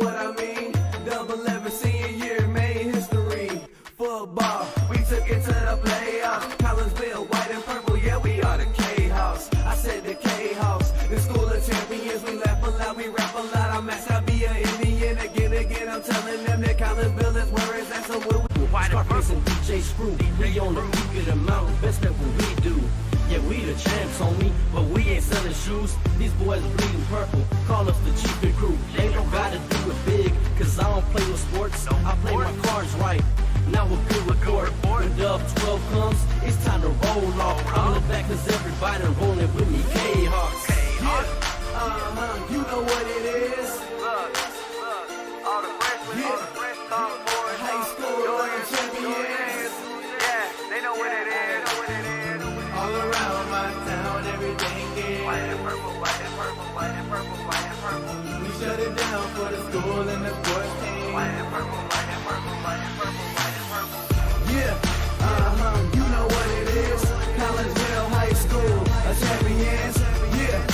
what I mean? Double 11 senior year made history. Football, we took it to the playoffs. Collinsville, white and purple, yeah, we are the K-House. I said the K-House, the school of champions. We laugh a lot, we rap a lot. I'm at Sabia, Indian, again. I'm telling them that Collinsville is where it's at, so we'll Scarface and DJ Screw, we on the peak of the mountain, best at what we do. Yeah, we the champs, homie, but we ain't selling shoes. These boys bleeding purple, call us the chief and crew. They don't gotta do it big, cause I don't play with sports. I play my cards right, now we're good report. When Dub 12 comes, it's time to roll off. I'm the back cause everybody rolling with me, K-Hawks. Yeah, you know what it is. All the freshmen, High school champions. yeah, they know what it is. All around my town, everything is. White and purple, white and purple, white and purple, white and purple. We shut it down for the school and the sports team. White and purple, white and purple, white and purple, white and purple. Yeah, you know what it is. Collinsville High School, champions. Yeah,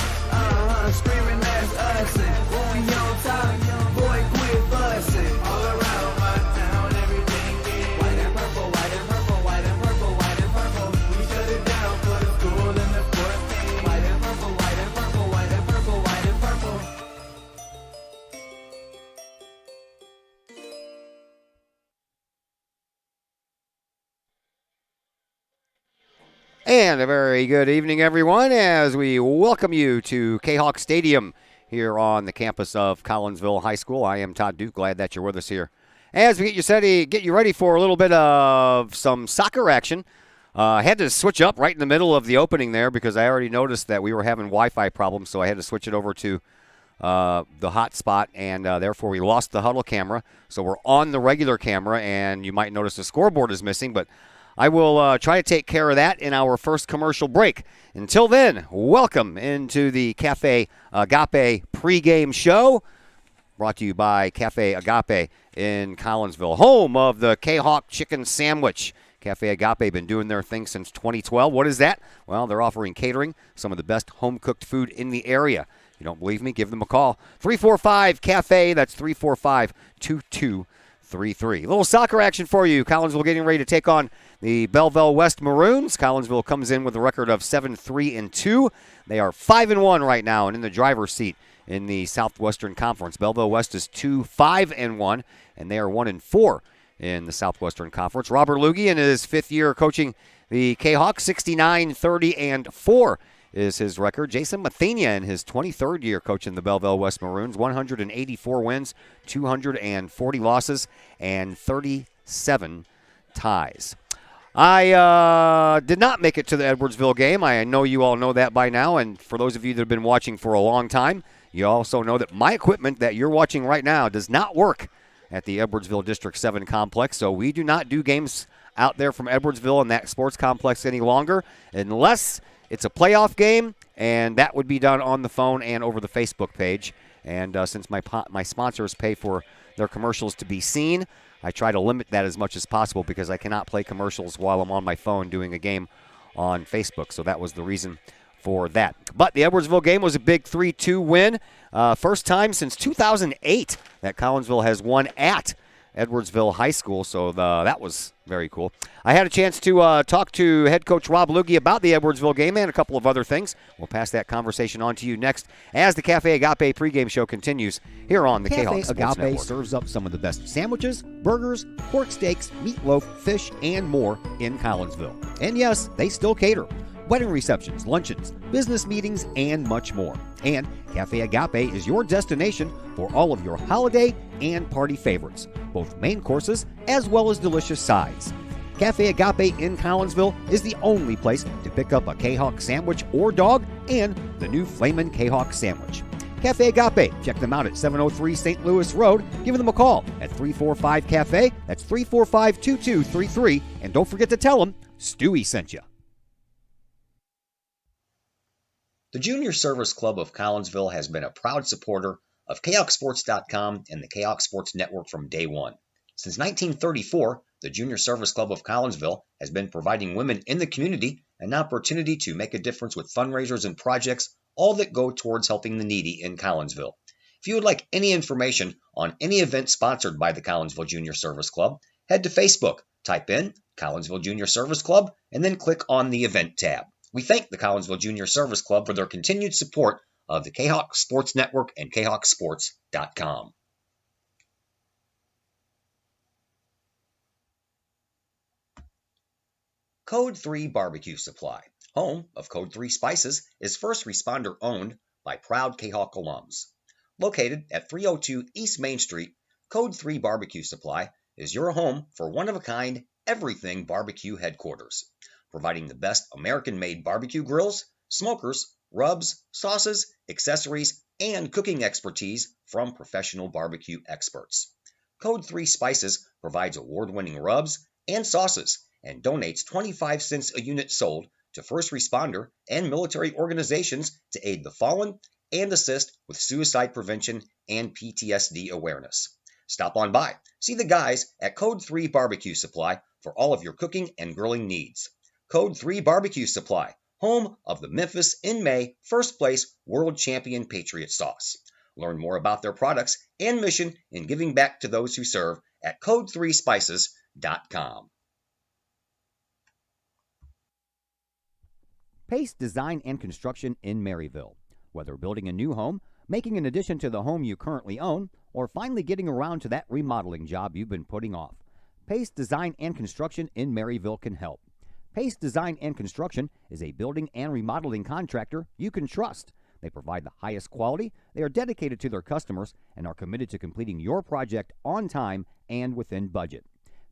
screaming that's us. When we on top, boy, quit fussing. All around my town, everything is. White and purple, white and purple, white and purple, white and purple. We shut it down for the school and the sports team. White and purple, white and purple, white and purple, white and purple. And a very good evening, everyone, as we welcome you to Kahok Stadium here on the campus of Collinsville High School. I am Todd Duke. Glad that you're with us here. As we get you ready for a little bit of some soccer action, I had to switch up right in the middle of the opening there because I already noticed that we were having Wi-Fi problems, so I had to switch it over to the hotspot, and therefore we lost the huddle camera. So we're on the regular camera, and you might notice the scoreboard is missing, but I will try to take care of that in our first commercial break. Until then, welcome into the Cafe Agape pregame show, brought to you by Cafe Agape in Collinsville, home of the Kahok chicken sandwich. Cafe Agape been doing their thing since 2012. What is that? Well, they're offering catering, some of the best home-cooked food in the area. If you don't believe me, give them a call. 345-CAFE, that's 345-2233. A little soccer action for you. Collinsville getting ready to take on the Belleville West Maroons. Collinsville comes in with a record of 7-3-2. They are 5-1 right now and in the driver's seat in the Southwestern Conference. Belleville West is 2-5-1, and they are 1-4 in the Southwestern Conference. Robert Lugie in his fifth year coaching the Kahawks, 69-30-4 is his record. Jason Mathenia in his 23rd year coaching the Belleville West Maroons, 184 wins, 240 losses, and 37 ties. I did not make it to the Edwardsville game. I know you all know that by now, and for those of you that have been watching for a long time, you also know that my equipment that you're watching right now does not work at the Edwardsville District 7 complex, so we do not do games out there from Edwardsville and that sports complex any longer unless it's a playoff game, and that would be done on the phone and over the Facebook page. And since my sponsors pay for their commercials to be seen, I try to limit that as much as possible because I cannot play commercials while I'm on my phone doing a game on Facebook. So that was the reason for that. But the Edwardsville game was a big 3-2 win. First time since 2008 that Collinsville has won at Edwardsville High School, so that was very cool. I had a chance to talk to head coach Rob Lugie about the Edwardsville game and a couple of other things. We'll pass that conversation on to you next as the Cafe Agape pregame show continues here on the Kahok Sports Agape Network. serves up some of the best sandwiches, burgers, pork steaks, meatloaf, fish, and more in Collinsville. And yes, they still cater. Wedding receptions, luncheons, business meetings, and much more. And Cafe Agape is your destination for all of your holiday and party favorites, both main courses as well as delicious sides. Cafe Agape in Collinsville is the only place to pick up a Kahawk sandwich or dog and the new Flamin' Kahawk sandwich. Cafe Agape, check them out at 703 St. Louis Road. Give them a call at 345-CAFE, that's 345-2233, and don't forget to tell them Stewie sent you. The Junior Service Club of Collinsville has been a proud supporter of KayakSports.com and the Kahok Sports Network from day one. Since 1934, the Junior Service Club of Collinsville has been providing women in the community an opportunity to make a difference with fundraisers and projects, all that go towards helping the needy in Collinsville. If you would like any information on any event sponsored by the Collinsville Junior Service Club, head to Facebook, type in Collinsville Junior Service Club, and then click on the event tab. We thank the Collinsville Junior Service Club for their continued support of the Kahok Sports Network and KahokSports.com. Code 3 Barbecue Supply, home of Code 3 Spices, is first responder owned by proud Kahok alums. Located at 302 East Main Street, Code 3 Barbecue Supply is your home for one-of-a-kind everything barbecue headquarters, providing the best American-made barbecue grills, smokers, rubs, sauces, accessories, and cooking expertise from professional barbecue experts. Code 3 Spices provides award-winning rubs and sauces and donates 25 cents a unit sold to first responder and military organizations to aid the fallen and assist with suicide prevention and PTSD awareness. Stop on by. See the guys at Code 3 Barbecue Supply for all of your cooking and grilling needs. Code 3 Barbecue Supply, home of the Memphis in May first place World Champion Patriot Sauce. Learn more about their products and mission in giving back to those who serve at code3spices.com. Pace Design and Construction in Maryville. Whether building a new home, making an addition to the home you currently own, or finally getting around to that remodeling job you've been putting off, Pace Design and Construction in Maryville can help. Pace Design and Construction is a building and remodeling contractor you can trust. They provide the highest quality, they are dedicated to their customers, and are committed to completing your project on time and within budget.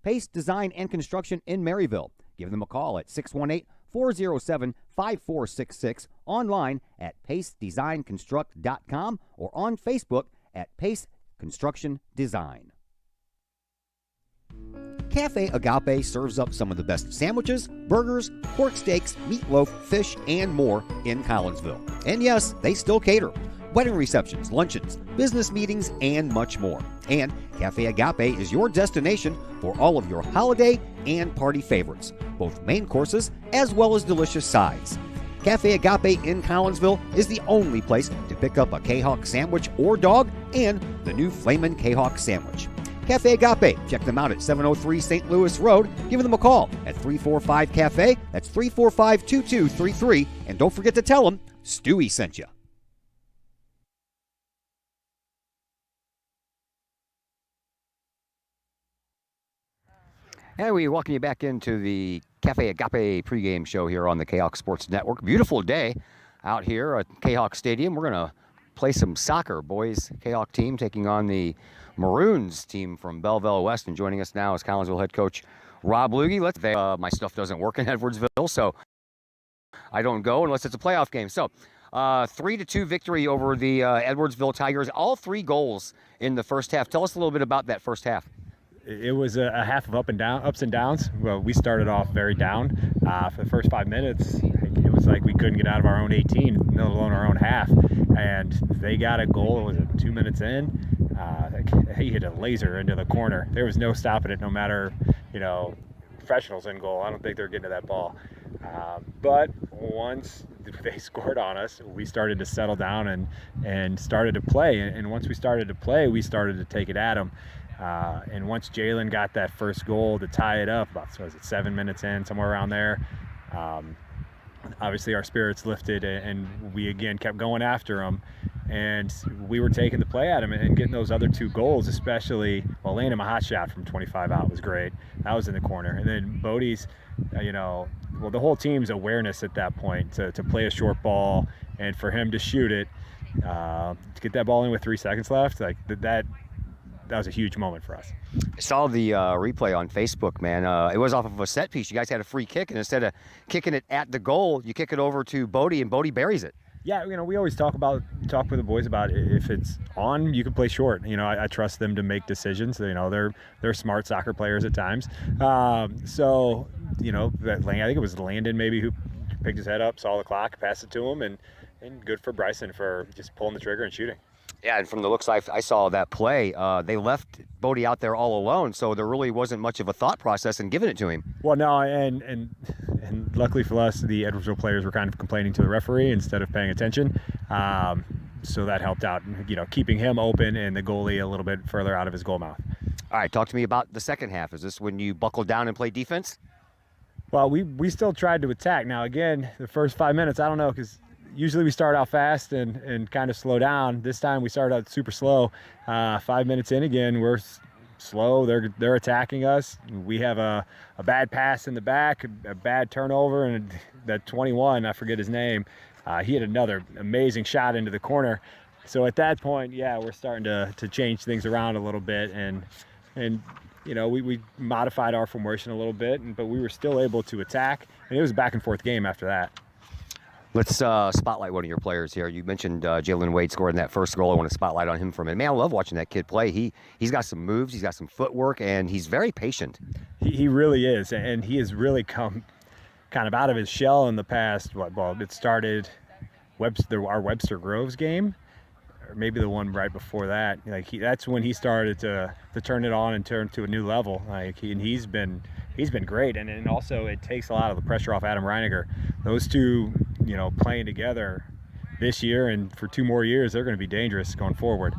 Pace Design and Construction in Maryville. Give them a call at 618-407-5466, online at pacedesignconstruct.com, or on Facebook at Pace Construction Design. Cafe Agape serves up some of the best sandwiches, burgers, pork steaks, meatloaf, fish, and more in Collinsville. And yes, they still cater. Wedding receptions, luncheons, business meetings, and much more. And Cafe Agape is your destination for all of your holiday and party favorites, both main courses as well as delicious sides. Cafe Agape in Collinsville is the only place to pick up a Kahok sandwich or dog and the new Flamin' Kahok sandwich. Cafe Agape, check them out at 703 St. Louis Road. Give them a call at 345-CAFE. That's 345-2233. And don't forget to tell them Stewie sent you. And we welcome you back into the Cafe Agape pregame show here on the Kahok Sports Network. Beautiful day out here at Kahok Stadium. We're going to play some soccer. Boys Kahok team taking on the Maroons team from Belleville West. And joining us now is Collinsville head coach Rob Lugie. My stuff doesn't work in Edwardsville, so I don't go unless it's a playoff game. So 3-2 victory over the Edwardsville Tigers. All 3 goals in the first half. Tell us a little bit about that first half. It was a half of ups and downs. Well, we started off very down. For the first 5 minutes, it was like we couldn't get out of our own 18, let alone our own half. And they got a goal. Was it 2 minutes in? He hit a laser into the corner. There was no stopping it, no matter, professionals in goal. I don't think they're getting to that ball. But once they scored on us, we started to settle down and started to play. And once we started to play, we started to take it at them. And once Jalen got that first goal to tie it up, about 7 minutes in, somewhere around there, obviously our spirits lifted, and we again kept going after him. And we were taking the play at him and getting those other 2 goals, especially, laying him a hot shot from 25 out was great. That was in the corner. And then Bodie's, the whole team's awareness at that point to play a short ball and for him to shoot it, to get that ball in with 3 seconds left, like that was a huge moment for us. I saw the replay on Facebook, man. It was off of a set piece. You guys had a free kick, and instead of kicking it at the goal, you kick it over to Bodie, and Bodie buries it. Yeah, we always talk with the boys about if it's on, you can play short. I trust them to make decisions. They're smart soccer players at times. I think it was Landon maybe who picked his head up, saw the clock, passed it to him, and good for Bryson for just pulling the trigger and shooting. Yeah, and from the looks I saw that play, they left Bodie out there all alone, so there really wasn't much of a thought process in giving it to him. Well, no, and luckily for us, the Edwardsville players were kind of complaining to the referee instead of paying attention. so that helped out, keeping him open and the goalie a little bit further out of his goal mouth. All right, talk to me about the second half. Is this when you buckled down and played defense? Well, we still tried to attack. Now, again, the first 5 minutes, I don't know, because usually we start out fast and kind of slow down. This time we started out super slow. 5 minutes in again, we're slow. They're attacking us. We have a bad pass in the back, a bad turnover, and that 21, I forget his name, he had another amazing shot into the corner. So at that point, yeah, we're starting to change things around a little bit, and we modified our formation a little bit, but we were still able to attack, and it was a back and forth game after that. Let's spotlight one of your players here. You mentioned Jalen Wade scoring that first goal. I want to spotlight on him for a minute. Man, I love watching that kid play. He's got some moves, he's got some footwork, and he's very patient. He really is, and he has really come kind of out of his shell in the past. It started our Webster Groves game, or maybe the one right before that. That's when he started to turn it on and turn to a new level. He's been great, and also it takes a lot of the pressure off Adam Reiniger. Those two, playing together this year and for 2 more years, they're going to be dangerous going forward.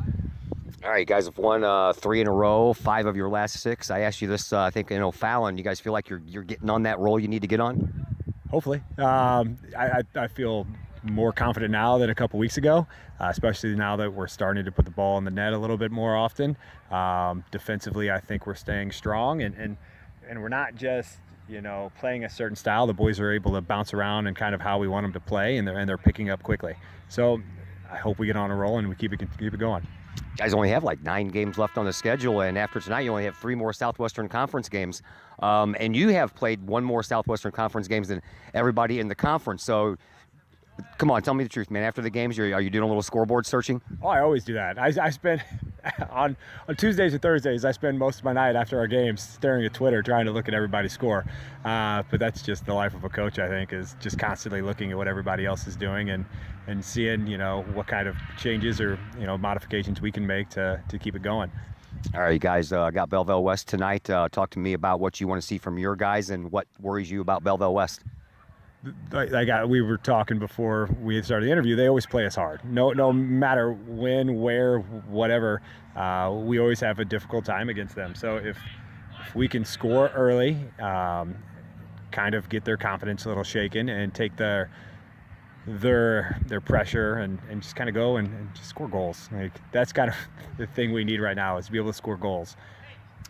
All right, you guys have won 3 in a row, 5 of your last 6. I asked you this, I think, in O'Fallon. You guys feel like you're getting on that roll you need to get on? Hopefully. I feel more confident now than a couple weeks ago, especially now that we're starting to put the ball in the net a little bit more often. Defensively, I think we're staying strong, and we're not just playing a certain style. The boys are able to bounce around and kind of how we want them to play, and they're picking up quickly. So I hope we get on a roll and we keep it going. You guys only have like 9 games left on the schedule, and after tonight, you only have 3 more Southwestern Conference games. And you have played 1 more Southwestern Conference games than everybody in the conference. So, come on, tell me the truth, man. After the games, are you doing a little scoreboard searching? Oh, I always do that. I spend on Tuesdays and Thursdays. I spend most of my night after our games staring at Twitter, trying to look at everybody's score. But that's just the life of a coach. I think is just constantly looking at what everybody else is doing and seeing what kind of changes or modifications we can make to keep it going. All right, you guys got Belleville West tonight. Talk to me about what you want to see from your guys and what worries you about Belleville West. We were talking before we started the interview. They always play us hard. No matter when, where, whatever. We always have a difficult time against them. So if we can score early, kind of get their confidence a little shaken, and take their pressure and just kind of go and just score goals. That's kind of the thing we need right now, is to be able to score goals.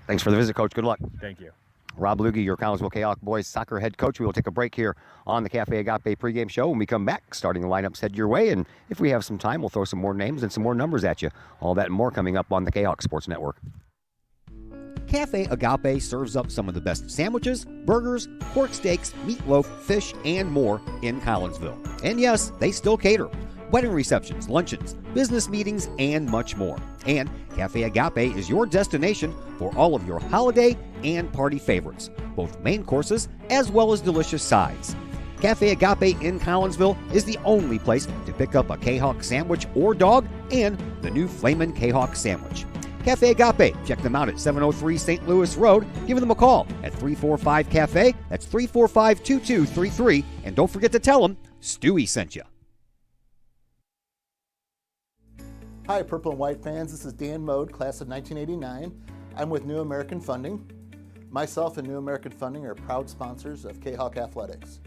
Thanks for the visit, Coach. Good luck. Thank you. Rob Lugie, your Collinsville Kahok boys soccer head coach. We will take a break here on the Cafe Agape pregame show. When we come back, starting the lineups head your way, and if we have some time, we'll throw some more names and some more numbers at you. All that and more coming up on the Kahok Sports Network. Cafe Agape serves up some of the best sandwiches, burgers, pork steaks, meatloaf, fish, and more in Collinsville. And yes, they still cater. Wedding receptions, luncheons, business meetings, and much more. And Cafe Agape is your destination for all of your holiday and party favorites, both main courses as well as delicious sides. Cafe Agape in Collinsville is the only place to pick up a Kahok sandwich or dog and the new Flamin' Kahok sandwich. Cafe Agape, check them out at 703 St. Louis Road. Give them a call at 345-CAFE. That's 345-2233. And don't forget to tell them Stewie sent you. Hi, Purple and White fans. This is Dan Mode, class of 1989. I'm with New American Funding. Myself and New American Funding are proud sponsors of Kahok Athletics.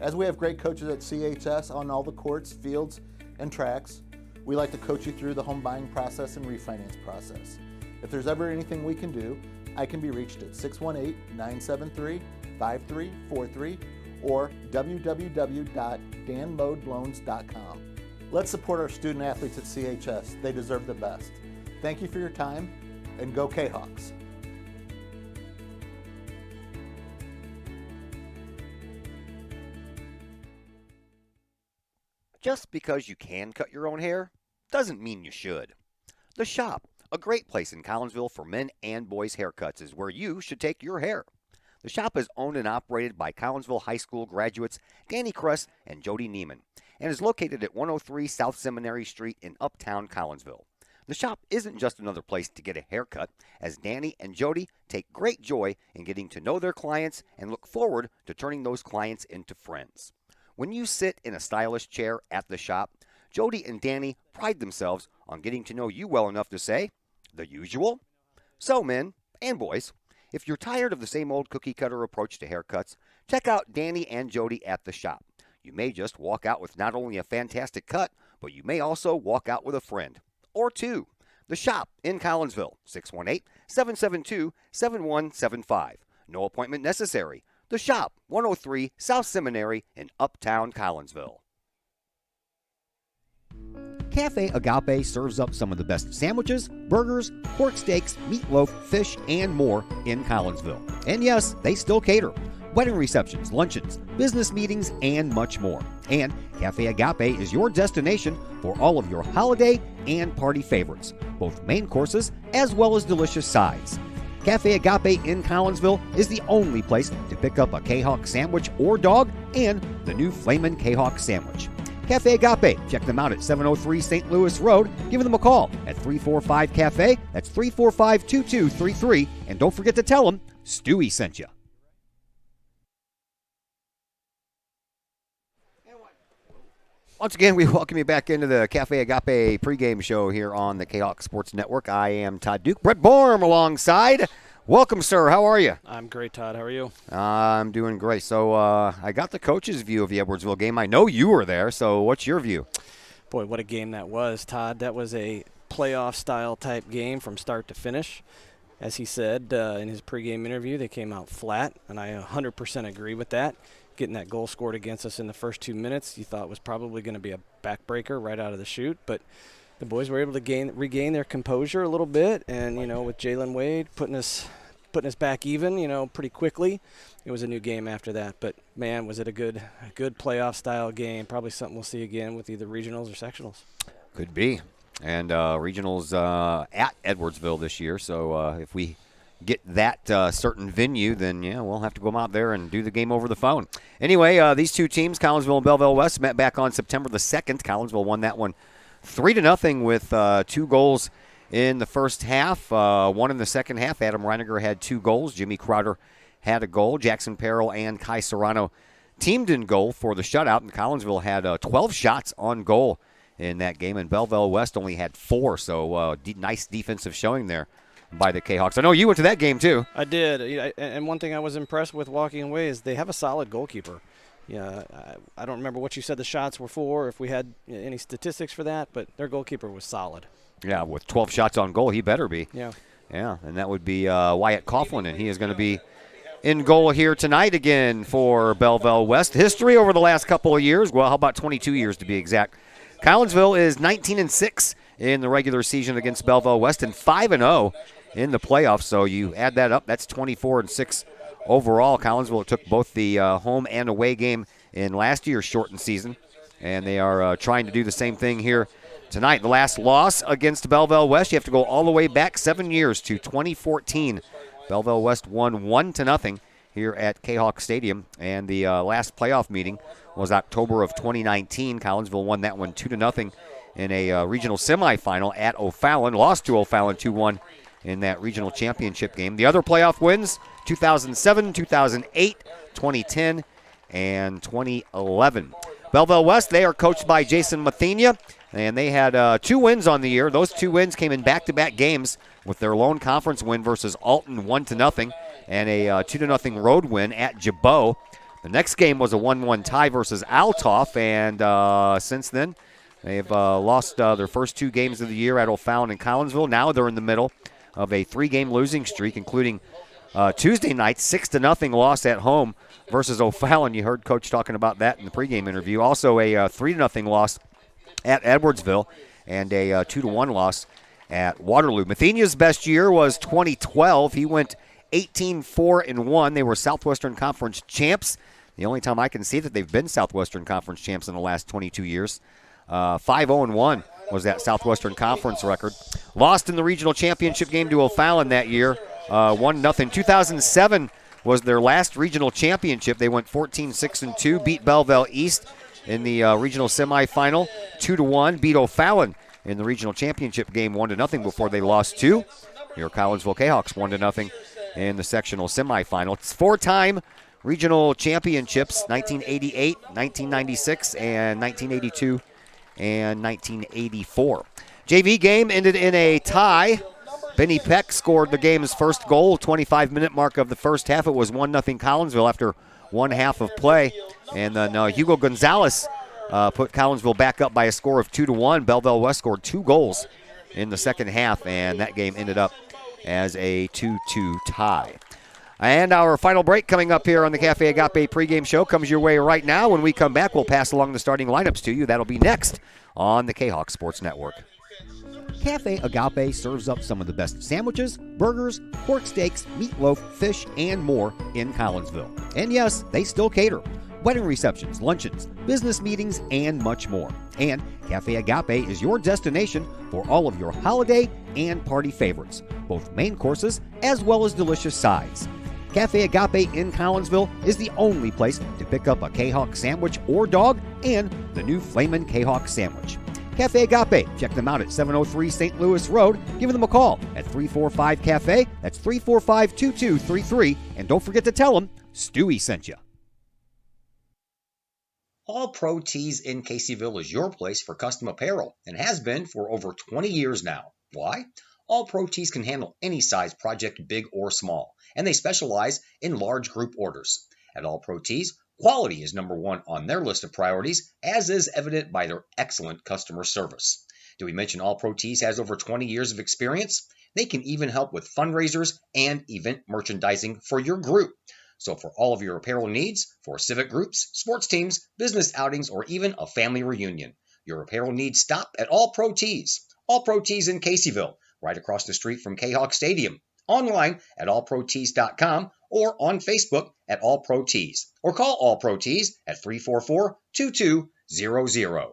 As we have great coaches at CHS on all the courts, fields, and tracks, we like to coach you through the home buying process and refinance process. If there's ever anything we can do, I can be reached at 618-973-5343 or www.danmodeloans.com. Let's support our student athletes at CHS. They deserve the best. Thank you for your time, and go Kahawks. Just because you can cut your own hair doesn't mean you should. The Shop, a great place in Collinsville for men and boys haircuts, is where you should take your hair. The Shop is owned and operated by Collinsville High School graduates Danny Kress and Jody Neiman, and is located at 103 South Seminary Street in Uptown Collinsville. The Shop isn't just another place to get a haircut, as Danny and Jody take great joy in getting to know their clients and look forward to turning those clients into friends. When you sit in a stylish chair at the Shop, Jody and Danny pride themselves on getting to know you well enough to say the usual. So, men and boys, if you're tired of the same old cookie-cutter approach to haircuts, check out Danny and Jody at the shop. You may just walk out with not only a fantastic cut, but you may also walk out with a friend or two. The shop in Collinsville, 618-772-7175. No appointment necessary. The shop, 103 South Seminary in Uptown Collinsville. Cafe Agape serves up some of the best sandwiches, burgers, pork steaks, meatloaf, fish, and more in Collinsville. And yes, they still cater. Wedding receptions, luncheons, business meetings, and much more. And Cafe Agape is your destination for all of your holiday and party favorites, both main courses as well as delicious sides. Cafe Agape in Collinsville is the only place to pick up a Kahok sandwich or dog and the new Flamin' Kahok sandwich. Cafe Agape, check them out at 703 St. Louis Road. Give them a call at 345-CAFE. That's 345-2233. And don't forget to tell them Stewie sent you. Once again, we welcome you back into the Cafe Agape pregame show here on the Kahok Sports Network. I am Todd Duke. Brett Borm alongside. Welcome, sir. How are you? I'm great, Todd. How are you? I'm doing great. So I got the coach's view of the Edwardsville game. I know you were there, so what's your view? Boy, what a game that was, Todd. That was a playoff-style type game from start to finish. As he said in his pregame interview, they came out flat, and I 100% agree with that. Getting that goal scored against us in the first 2 minutes, you thought was probably going to be a backbreaker right out of the chute, but the boys were able to regain their composure a little bit, and with Jalen Wade putting us back even, pretty quickly. It was a new game after that, but man, was it a good playoff style game. Probably something we'll see again with either regionals or sectionals. Could be, and regionals at Edwardsville this year. So if we get that certain venue, then we'll have to go out there and do the game over the phone. Anyway, these two teams, Collinsville and Belleville West, met back on September the 2nd. Collinsville won that one 3-0 with 2 goals in the first half. One in the second half. Adam Reiniger had 2 goals. Jimmy Crowder had a goal. Jackson Perrell and Kai Serrano teamed in goal for the shutout, and Collinsville had 12 shots on goal in that game, and Belleville West only had 4, so nice defensive showing there by the Kahawks. I know you went to that game too. I did, and one thing I was impressed with walking away is they have a solid goalkeeper. I don't remember what you said the shots were for, if we had any statistics for that, but their goalkeeper was solid. Yeah, with 12 shots on goal, he better be. Yeah, and that would be Wyatt Coughlin, and he is going to be in goal here tonight again for Belleville West. History over the last couple of years, well, how about 22 years to be exact. Collinsville is 19-6 in the regular season against Belleville West and 5-0 in the playoffs. So you add that up, that's 24-6 overall. Collinsville took both the home and away game in last year's shortened season, and they are trying to do the same thing here tonight. The last loss against Belleville West, you have to go all the way back 7 years to 2014. Belleville West won 1-0 here at Kahok Stadium, and the last playoff meeting was October of 2019. Collinsville won that one 2-0 in a regional semifinal at O'Fallon, lost to O'Fallon 2-1 in that regional championship game. The other playoff wins, 2007, 2008, 2010, and 2011. Belleville West, they are coached by Jason Mathenia, and they had 2 wins on the year. Those 2 wins came in back-to-back games with their lone conference win versus Alton 1-0 and a 2-0 road win at Jabot. The next game was a 1-1 tie versus Altoff, and since then they've lost their first 2 games of the year at O'Fallon and Collinsville. Now they're in the middle of a 3-game losing streak, including Tuesday night 6-0 loss at home versus O'Fallon. You heard Coach talking about that in the pregame interview. Also a 3-0 loss at Edwardsville and a 2-1 loss at Waterloo. Mathenia's best year was 2012. He went 18-4-1. They were Southwestern Conference champs. The only time I can see that they've been Southwestern Conference champs in the last 22 years. 5-0-1 was that Southwestern Conference record. Lost in the regional championship game to O'Fallon that year, 1-0. 2007 was their last regional championship. They went 14-6-2, beat Belleville East in the regional semifinal, 2-1, beat O'Fallon in the regional championship game 1-0 before they lost to your Collinsville Kahawks 1-0 in the sectional semifinal. It's 4-time regional championships, 1988, 1996, and 1982 and 1984. JV game ended in a tie. Benny Peck scored the game's first goal, 25-minute mark of the first half. It was 1-0 Collinsville after one half of play. And then Hugo Gonzalez put Collinsville back up by a score of 2-1. Belleville West scored 2 goals in the second half, and that game ended up as a 2-2 tie. And our final break coming up here on the Cafe Agape pregame show comes your way right now. When we come back, we'll pass along the starting lineups to you. That'll be next on the Kahok Sports Network. Cafe Agape serves up some of the best sandwiches, burgers, pork steaks, meatloaf, fish, and more in Collinsville. And yes, they still cater. Wedding receptions, luncheons, business meetings, and much more. And Cafe Agape is your destination for all of your holiday and party favorites, both main courses as well as delicious sides. Cafe Agape in Collinsville is the only place to pick up a Kahok sandwich or dog and the new Flamin' Kahok sandwich. Cafe Agape, check them out at 703 St. Louis Road. Give them a call at 345-CAFE. That's 345-2233. And don't forget to tell them Stewie sent you. All Pro Tees in Caseyville is your place for custom apparel and has been for over 20 years now. Why? All Pro Tees can handle any size project, big or small, and they specialize in large group orders. At All Pro Tees, quality is number one on their list of priorities, as is evident by their excellent customer service. Did we mention All Pro Tees has over 20 years of experience? They can even help with fundraisers and event merchandising for your group. So for all of your apparel needs, for civic groups, sports teams, business outings, or even a family reunion, your apparel needs stop at All Pro Tees. All Pro Tees in Caseyville, right across the street from Kahok Stadium. Online at allprotees.com or on Facebook at All Pro Tees. Or call All Pro Tees at 344-2200.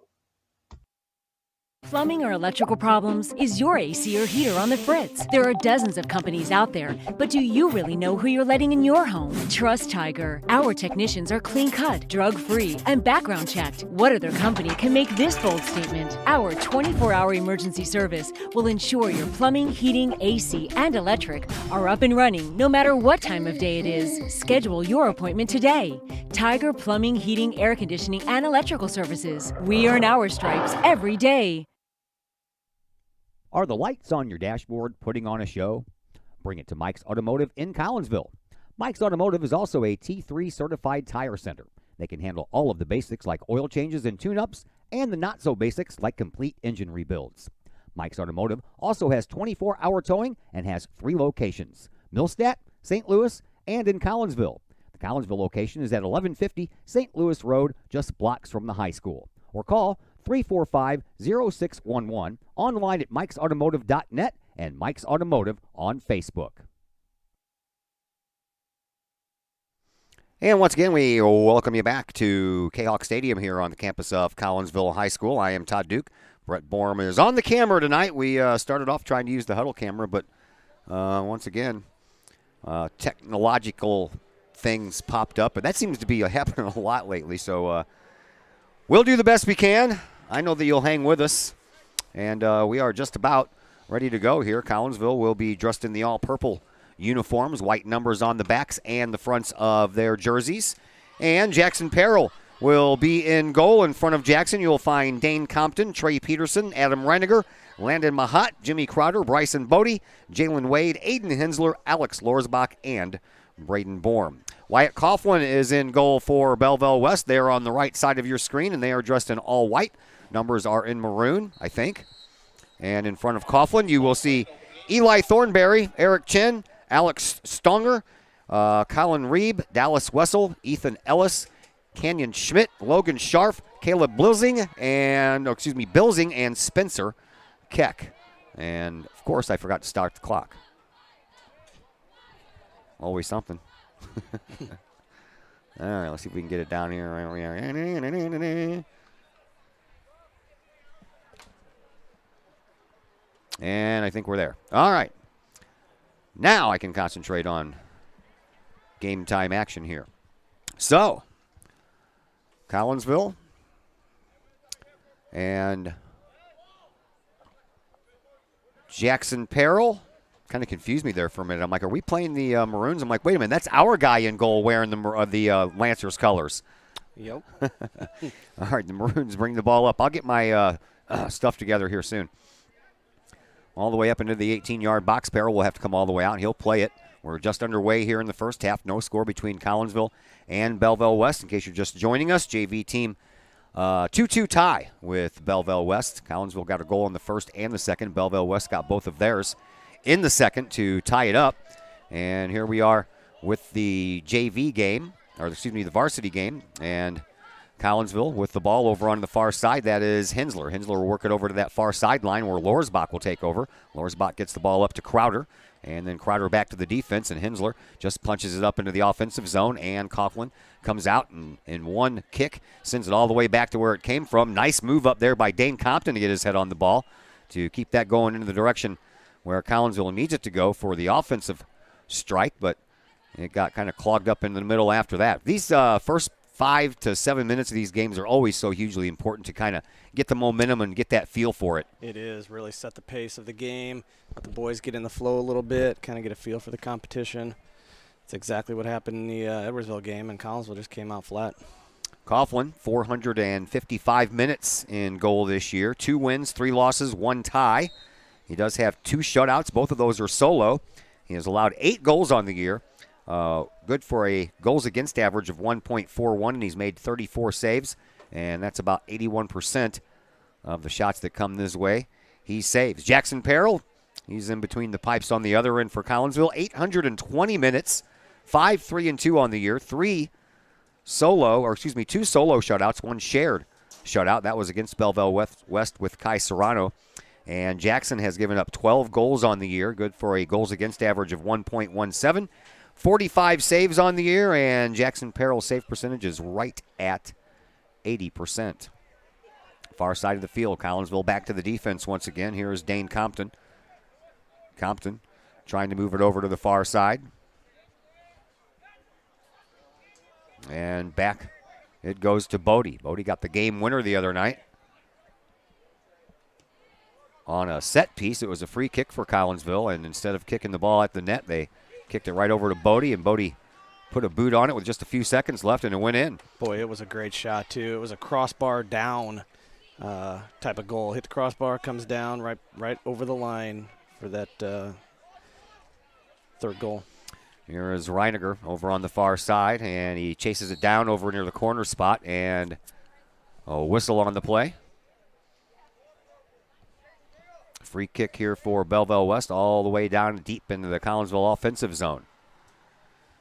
Plumbing or electrical problems? Is your AC or heater on the fritz? There are dozens of companies out there, but do you really know who you're letting in your home? Trust Tiger. Our technicians are clean-cut, drug-free, and background checked. What other company can make this bold statement? Our 24-hour emergency service will ensure your plumbing, heating, AC, and electric are up and running no matter what time of day it is. Schedule your appointment today. Tiger Plumbing, Heating, Air Conditioning, and Electrical Services. We earn our stripes every day. Are the lights on your dashboard putting on a show? Bring it to Mike's Automotive in Collinsville. Mike's Automotive is also a T3 certified tire center. They can handle all of the basics like oil changes and tune-ups and the not-so-basics like complete engine rebuilds. Mike's Automotive also has 24-hour towing and has 3 locations: Millstadt, St. Louis, and in Collinsville. The Collinsville location is at 1150 St. Louis Road, just blocks from the high school. Or call 345-0611, online at mikesautomotive.net and Mike's Automotive on Facebook. And once again, we welcome you back to Kahok Stadium here on the campus of Collinsville High School. I am Todd Duke. Brett Borm is on the camera tonight. We started off trying to use the huddle camera, but once again, technological things popped up, and that seems to be happening a lot lately. So we'll do the best we can. I know that you'll hang with us, and we are just about ready to go here. Collinsville will be dressed in the all-purple uniforms, white numbers on the backs and the fronts of their jerseys. And Jackson Perrell will be in goal. In front of Jackson, you'll find Dane Compton, Trey Peterson, Adam Reiniger, Landon Mahat, Jimmy Crowder, Bryson Bodie, Jalen Wade, Aiden Hensler, Alex Lorsbach, and Braden Borm. Wyatt Coughlin is in goal for Belleville West. They are on the right side of your screen, and they are dressed in all white. Numbers are in maroon, I think. And in front of Coughlin, you will see Eli Thornberry, Eric Chen, Alex Stonger, Colin Reeb, Dallas Wessel, Ethan Ellis, Canyon Schmidt, Logan Scharf, Caleb Bilsing, and Spencer Keck. And, of course, I forgot to start the clock. Always something. All right, let's see if we can get it down here. And I think we're there. All right. Now I can concentrate on game time action here. So, Collinsville and Jackson Perrell kind of confused me there for a minute. I'm like, are we playing the Maroons? I'm like, wait a minute, that's our guy in goal wearing the Lancers colors. Yep. All right, the Maroons bring the ball up. I'll get my stuff together here soon. All the way up into the 18-yard box. Barrel will have to come all the way out, and he'll play it. We're just underway here in the first half. No score between Collinsville and Belleville West. In case you're just joining us, JV team 2-2 tie with Belleville West. Collinsville got a goal in the first and the second. Belleville West got both of theirs in the second to tie it up. And here we are with the JV game, or excuse me, the varsity game. And Collinsville with the ball over on the far side. That is Hensler. Hensler will work it over to that far sideline where Lorsbach will take over. Lorsbach gets the ball up to Crowder. And then Crowder back to the defense, and Hensler just punches it up into the offensive zone, and Coughlin comes out and in one kick, sends it all the way back to where it came from. Nice move up there by Dane Compton to get his head on the ball to keep that going into the direction where Collinsville needs it to go for the offensive strike, but it got kind of clogged up in the middle after that. These first 5 to 7 minutes of these games are always so hugely important to kind of get the momentum and get that feel for it. It is. Really set the pace of the game. Let the boys get in the flow a little bit, kind of get a feel for the competition. It's exactly what happened in the Edwardsville game, and Collinsville just came out flat. Coughlin, 455 minutes in goal this year. 2 wins, 3 losses, 1 tie. He does have 2 shutouts. Both of those are solo. He has allowed 8 goals on the year. Good for a goals against average of 1.41, and he's made 34 saves, and that's about 81% of the shots that come this way. He saves. Jackson Perrell, he's in between the pipes on the other end for Collinsville. 820 minutes, 5-3-2 on the year, 2 solo shutouts, 1 shared shutout. That was against Belleville West with Kai Serrano. And Jackson has given up 12 goals on the year, good for a goals against average of 1.17. 45 saves on the year, and Jackson Perrell's save percentage is right at 80%. Far side of the field, Collinsville back to the defense once again. Here is Dane Compton. Compton trying to move it over to the far side. And back it goes to Bodie. Bodie got the game winner the other night on a set piece. It was a free kick for Collinsville, and instead of kicking the ball at the net, they kicked it right over to Bodie, and Bodie put a boot on it with just a few seconds left, and it went in. Boy, it was a great shot, too. It was a crossbar down type of goal. Hit the crossbar, comes down right over the line for that third goal. Here is Reiniger over on the far side, and he chases it down over near the corner spot, and a whistle on the play. Free kick here for Belleville West all the way down deep into the Collinsville offensive zone.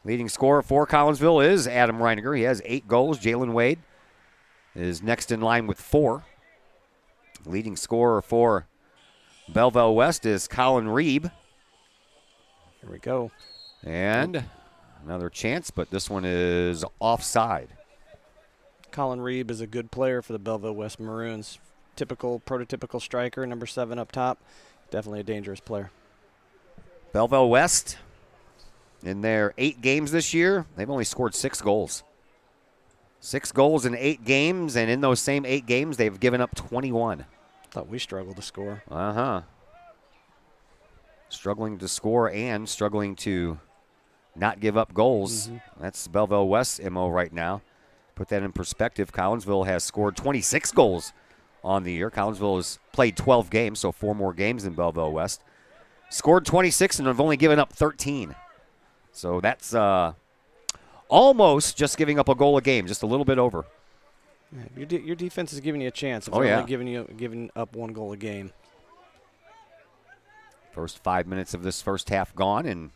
Leading scorer for Collinsville is Adam Reiniger. He has 8 goals. Jalen Wade is next in line with 4. Leading scorer for Belleville West is Colin Reeb. Here we go. And another chance, but this one is offside. Colin Reeb is a good player for the Belleville West Maroons. Prototypical striker, number 7 up top. Definitely a dangerous player. Belleville West, in their 8 games this year, they've only scored 6 goals. 6 goals in 8 games, and in those same 8 games, they've given up 21. Thought we struggled to score. Struggling to score and struggling to not give up goals. Mm-hmm. That's Belleville West's MO right now. Put that in perspective, Collinsville has scored 26 goals on the year. Collinsville has played 12 games, so 4 more games than Belleville West. Scored 26 and have only given up 13. So that's almost just giving up a goal a game, just a little bit over. Yeah, your defense is giving you a chance. It's only giving up 1 goal a game. First 5 minutes of this first half gone, and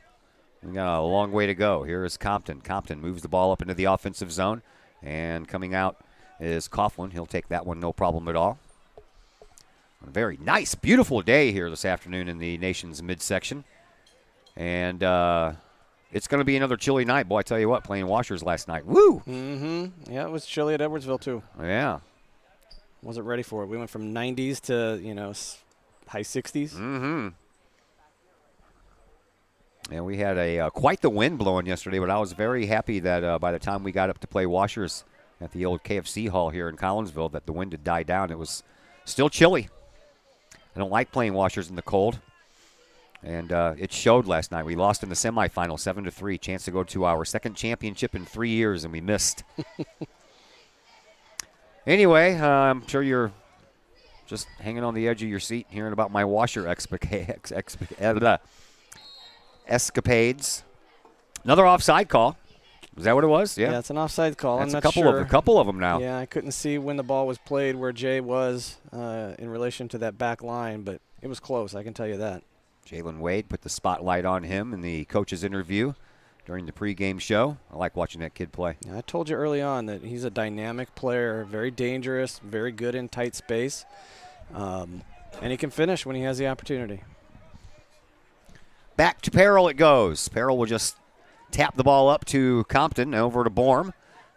we got a long way to go. Here is Compton. Compton moves the ball up into the offensive zone, and coming out is Coughlin. He'll take that one no problem at all. A very nice, beautiful day here this afternoon in the nation's midsection. And it's going to be another chilly night. Boy, I tell you what, playing Washers last night. Woo! Mm-hmm. Yeah, it was chilly at Edwardsville, too. Yeah. Wasn't ready for it. We went from 90s to, high 60s. Mm-hmm. And we had a quite the wind blowing yesterday, but I was very happy that by the time we got up to play Washers at the old KFC hall here in Collinsville, that the wind had died down. It was still chilly. I don't like playing Washers in the cold. And it showed last night. We lost in the semifinal 7-3. Chance to go to our second championship in 3 years, and we missed. Anyway, I'm sure you're just hanging on the edge of your seat hearing about my washer escapades. Another offside call. Is that what it was? Yeah, it's an offside call. That's I'm a not couple sure. of a couple of them now. Yeah, I couldn't see when the ball was played where Jay was in relation to that back line, but it was close, I can tell you that. Jalen Wade put the spotlight on him in the coach's interview during the pregame show. I like watching that kid play. Yeah, I told you early on that he's a dynamic player, very dangerous, very good in tight space, and he can finish when he has the opportunity. Back to Peril it goes. Peril will just tap the ball up to Compton, over to Borm,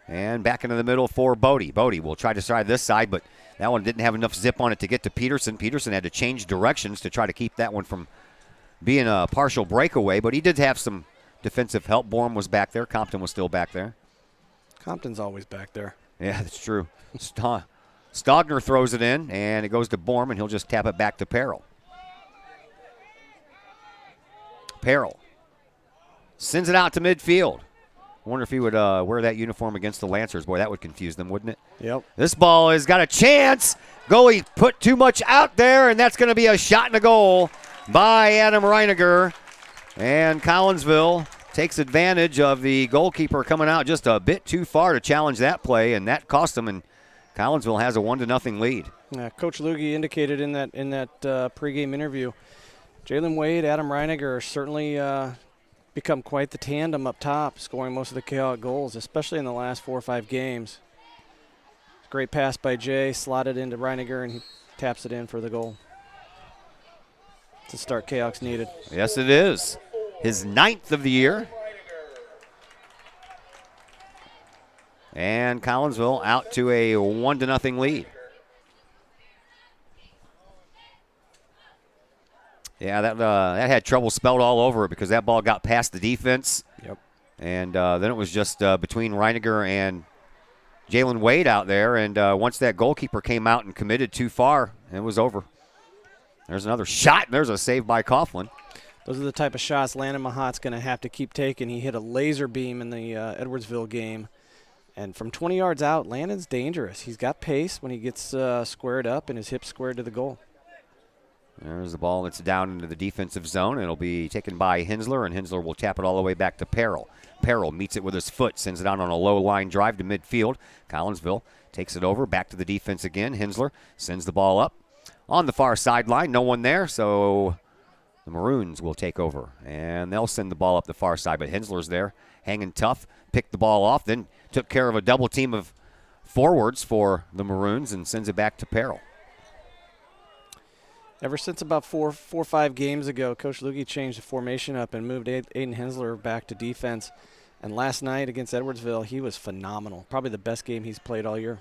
and back into the middle for Bodie. Bodie will try to try this side, but that one didn't have enough zip on it to get to Peterson. Peterson had to change directions to try to keep that one from being a partial breakaway, but he did have some defensive help. Borm was back there. Compton was still back there. Compton's always back there. Yeah, that's true. Stogner throws it in, and it goes to Borm, and he'll just tap it back to Peril. Peril sends it out to midfield. I wonder if he would wear that uniform against the Lancers. Boy, that would confuse them, wouldn't it? Yep. This ball has got a chance. Goalie put too much out there, and that's going to be a shot and a goal by Adam Reiniger. And Collinsville takes advantage of the goalkeeper coming out just a bit too far to challenge that play, and that cost them, and Collinsville has a 1-0 lead. Yeah, Coach Lugie indicated in that pregame interview, Jalen Wade, Adam Reiniger are certainly become quite the tandem up top, scoring most of the Kahok goals, especially in the last 4 or 5 games. Great pass by Jay, slotted into Reiniger, and he taps it in for the goal. To start Kahok's needed. Yes, it is. His 9th of the year. And Collinsville out to a 1-0 lead. Yeah, that had trouble spelled all over it because that ball got past the defense. Yep. And then it was just between Reiniger and Jalen Wade out there. And once that goalkeeper came out and committed too far, it was over. There's another shot. There's a save by Coughlin. Those are the type of shots Landon Mahat's going to have to keep taking. He hit a laser beam in the Edwardsville game. And from 20 yards out, Landon's dangerous. He's got pace when he gets squared up and his hips squared to the goal. There's the ball that's down into the defensive zone. It'll be taken by Hensler, and Hensler will tap it all the way back to Peril. Peril meets it with his foot, sends it out on a low line drive to midfield. Collinsville takes it over, back to the defense again. Hensler sends the ball up on the far sideline. No one there, so the Maroons will take over, and they'll send the ball up the far side. But Hensler's there, hanging tough, picked the ball off, then took care of a double team of forwards for the Maroons and sends it back to Peril. Ever since about four or 5 games ago, Coach Lugie changed the formation up and moved Aiden Hensler back to defense. And last night against Edwardsville, he was phenomenal. Probably the best game he's played all year.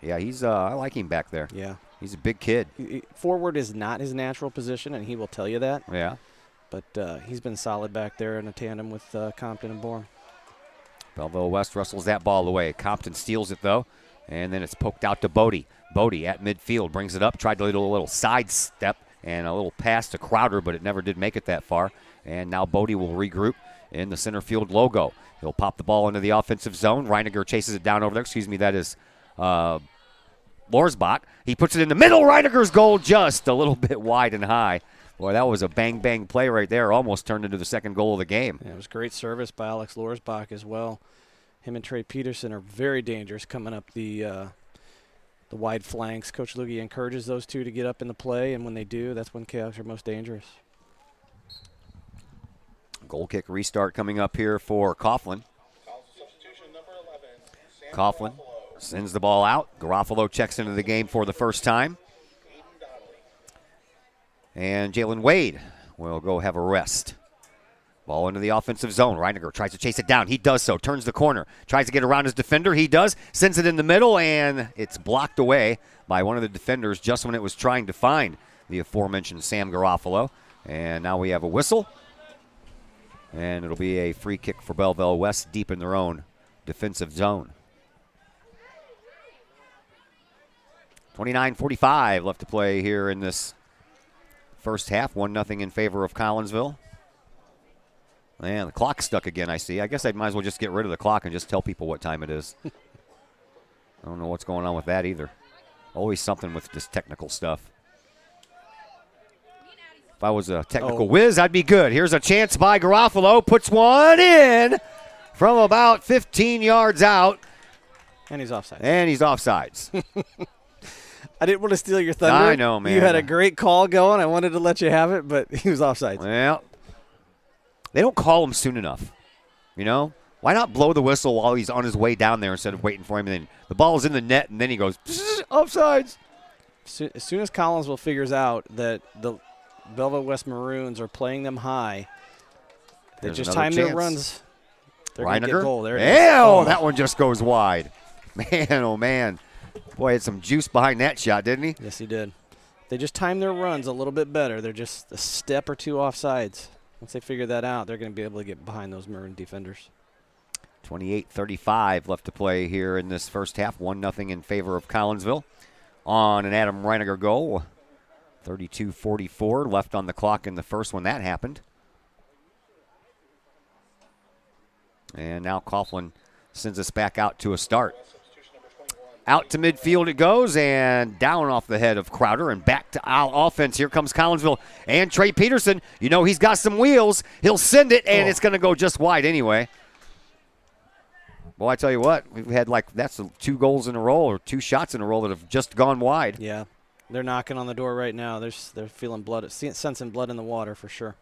Yeah, he's I like him back there. Yeah. He's a big kid. Forward is not his natural position, and he will tell you that. Yeah. But he's been solid back there in a tandem with Compton and Bourne. Belleville West wrestles that ball away. Compton steals it, though, and then it's poked out to Bodie. Bodie at midfield brings it up, tried to do a little side step and a little pass to Crowder, but it never did make it that far. And now Bodie will regroup in the center field logo. He'll pop the ball into the offensive zone. Reiniger chases it down over there. Excuse me, that is Lorsbach. He puts it in the middle. Reiniger's goal just a little bit wide and high. Boy, that was a bang-bang play right there. Almost turned into the second goal of the game. Yeah, it was great service by Alex Lorsbach as well. Him and Trey Peterson are very dangerous coming up the wide flanks. Coach Lugie encourages those two to get up in the play, and when they do, that's when Cahoks are most dangerous. Goal kick restart coming up here for Coughlin. Coughlin sends the ball out. Garofalo checks into the game for the first time. And Jalen Wade will go have a rest. Ball into the offensive zone. Reiniger tries to chase it down. He does so. Turns the corner. Tries to get around his defender. He does. Sends it in the middle, and it's blocked away by one of the defenders just when it was trying to find the aforementioned Sam Garofalo. And now we have a whistle. And it'll be a free kick for Belleville West deep in their own defensive zone. 29:45 left to play here in this first half. 1-0 in favor of Collinsville. Man, the clock's stuck again, I see. I guess I might as well just get rid of the clock and just tell people what time it is. I don't know what's going on with that either. Always something with this technical stuff. If I was a technical whiz, I'd be good. Here's a chance by Garofalo. Puts one in from about 15 yards out. And he's offside. And he's offsides. I didn't want to steal your thunder. I know, man. You had a great call going. I wanted to let you have it, but he was offside. Well, they don't call him soon enough. You know? Why not blow the whistle while he's on his way down there instead of waiting for him? And then the ball's in the net, and then he goes, offsides. As soon as Collinsville figures out that the Belleville West Maroons are playing them high, they There's just another time their chance. runs. They're going to get Reiniger? goal. There it is. Ew, that one just goes wide. Man, oh, man. Boy, had some juice behind that shot, didn't he? Yes, he did. They just time their runs a little bit better. They're just a step or two offsides. Once they figure that out, they're going to be able to get behind those Maroon defenders. 28-35 left to play here in this first half. 1-0 in favor of Collinsville on an Adam Reiniger goal. 32-44 left on the clock in the first when that happened. And now Coughlin sends us back out to a start. Out to midfield it goes, and down off the head of Crowder, and back to our offense. Here comes Collinsville and Trey Peterson. You know he's got some wheels. He'll send it, and it's going to go just wide anyway. Well, I tell you what, we've had that's 2 goals in a row or 2 shots in a row that have just gone wide. Yeah, they're knocking on the door right now. They're feeling blood, sensing blood in the water for sure.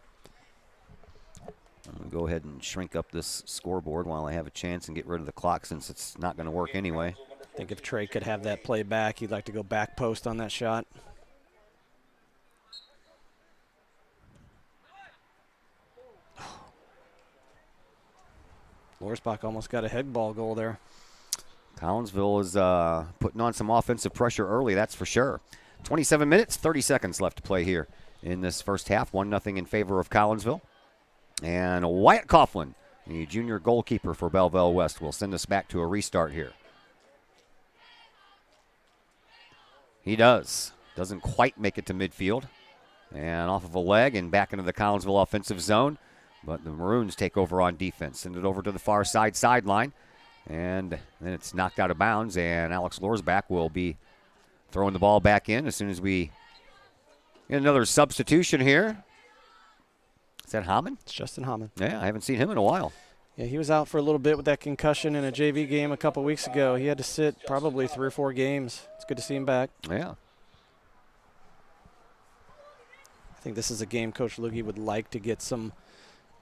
I'm going to go ahead and shrink up this scoreboard while I have a chance and get rid of the clock since it's not going to work anyway. I think if Trey could have that play back, he'd like to go back post on that shot. Lorsbach almost got a head ball goal there. Collinsville is putting on some offensive pressure early, that's for sure. 27 minutes, 30 seconds left to play here in this first half. 1-0 in favor of Collinsville. And Wyatt Coughlin, the junior goalkeeper for Belleville West, will send us back to a restart here. He does. Doesn't quite make it to midfield. And off of a leg and back into the Collinsville offensive zone. But the Maroons take over on defense. Send it over to the far sideline. And then it's knocked out of bounds. And Alex Lorsbach will be throwing the ball back in as soon as we get another substitution here. Is that Hammond? It's Justin Hammond. Yeah, I haven't seen him in a while. Yeah, he was out for a little bit with that concussion in a JV game a couple weeks ago. He had to sit probably 3 or 4 games. It's good to see him back. Yeah. I think this is a game Coach Loogie would like to get some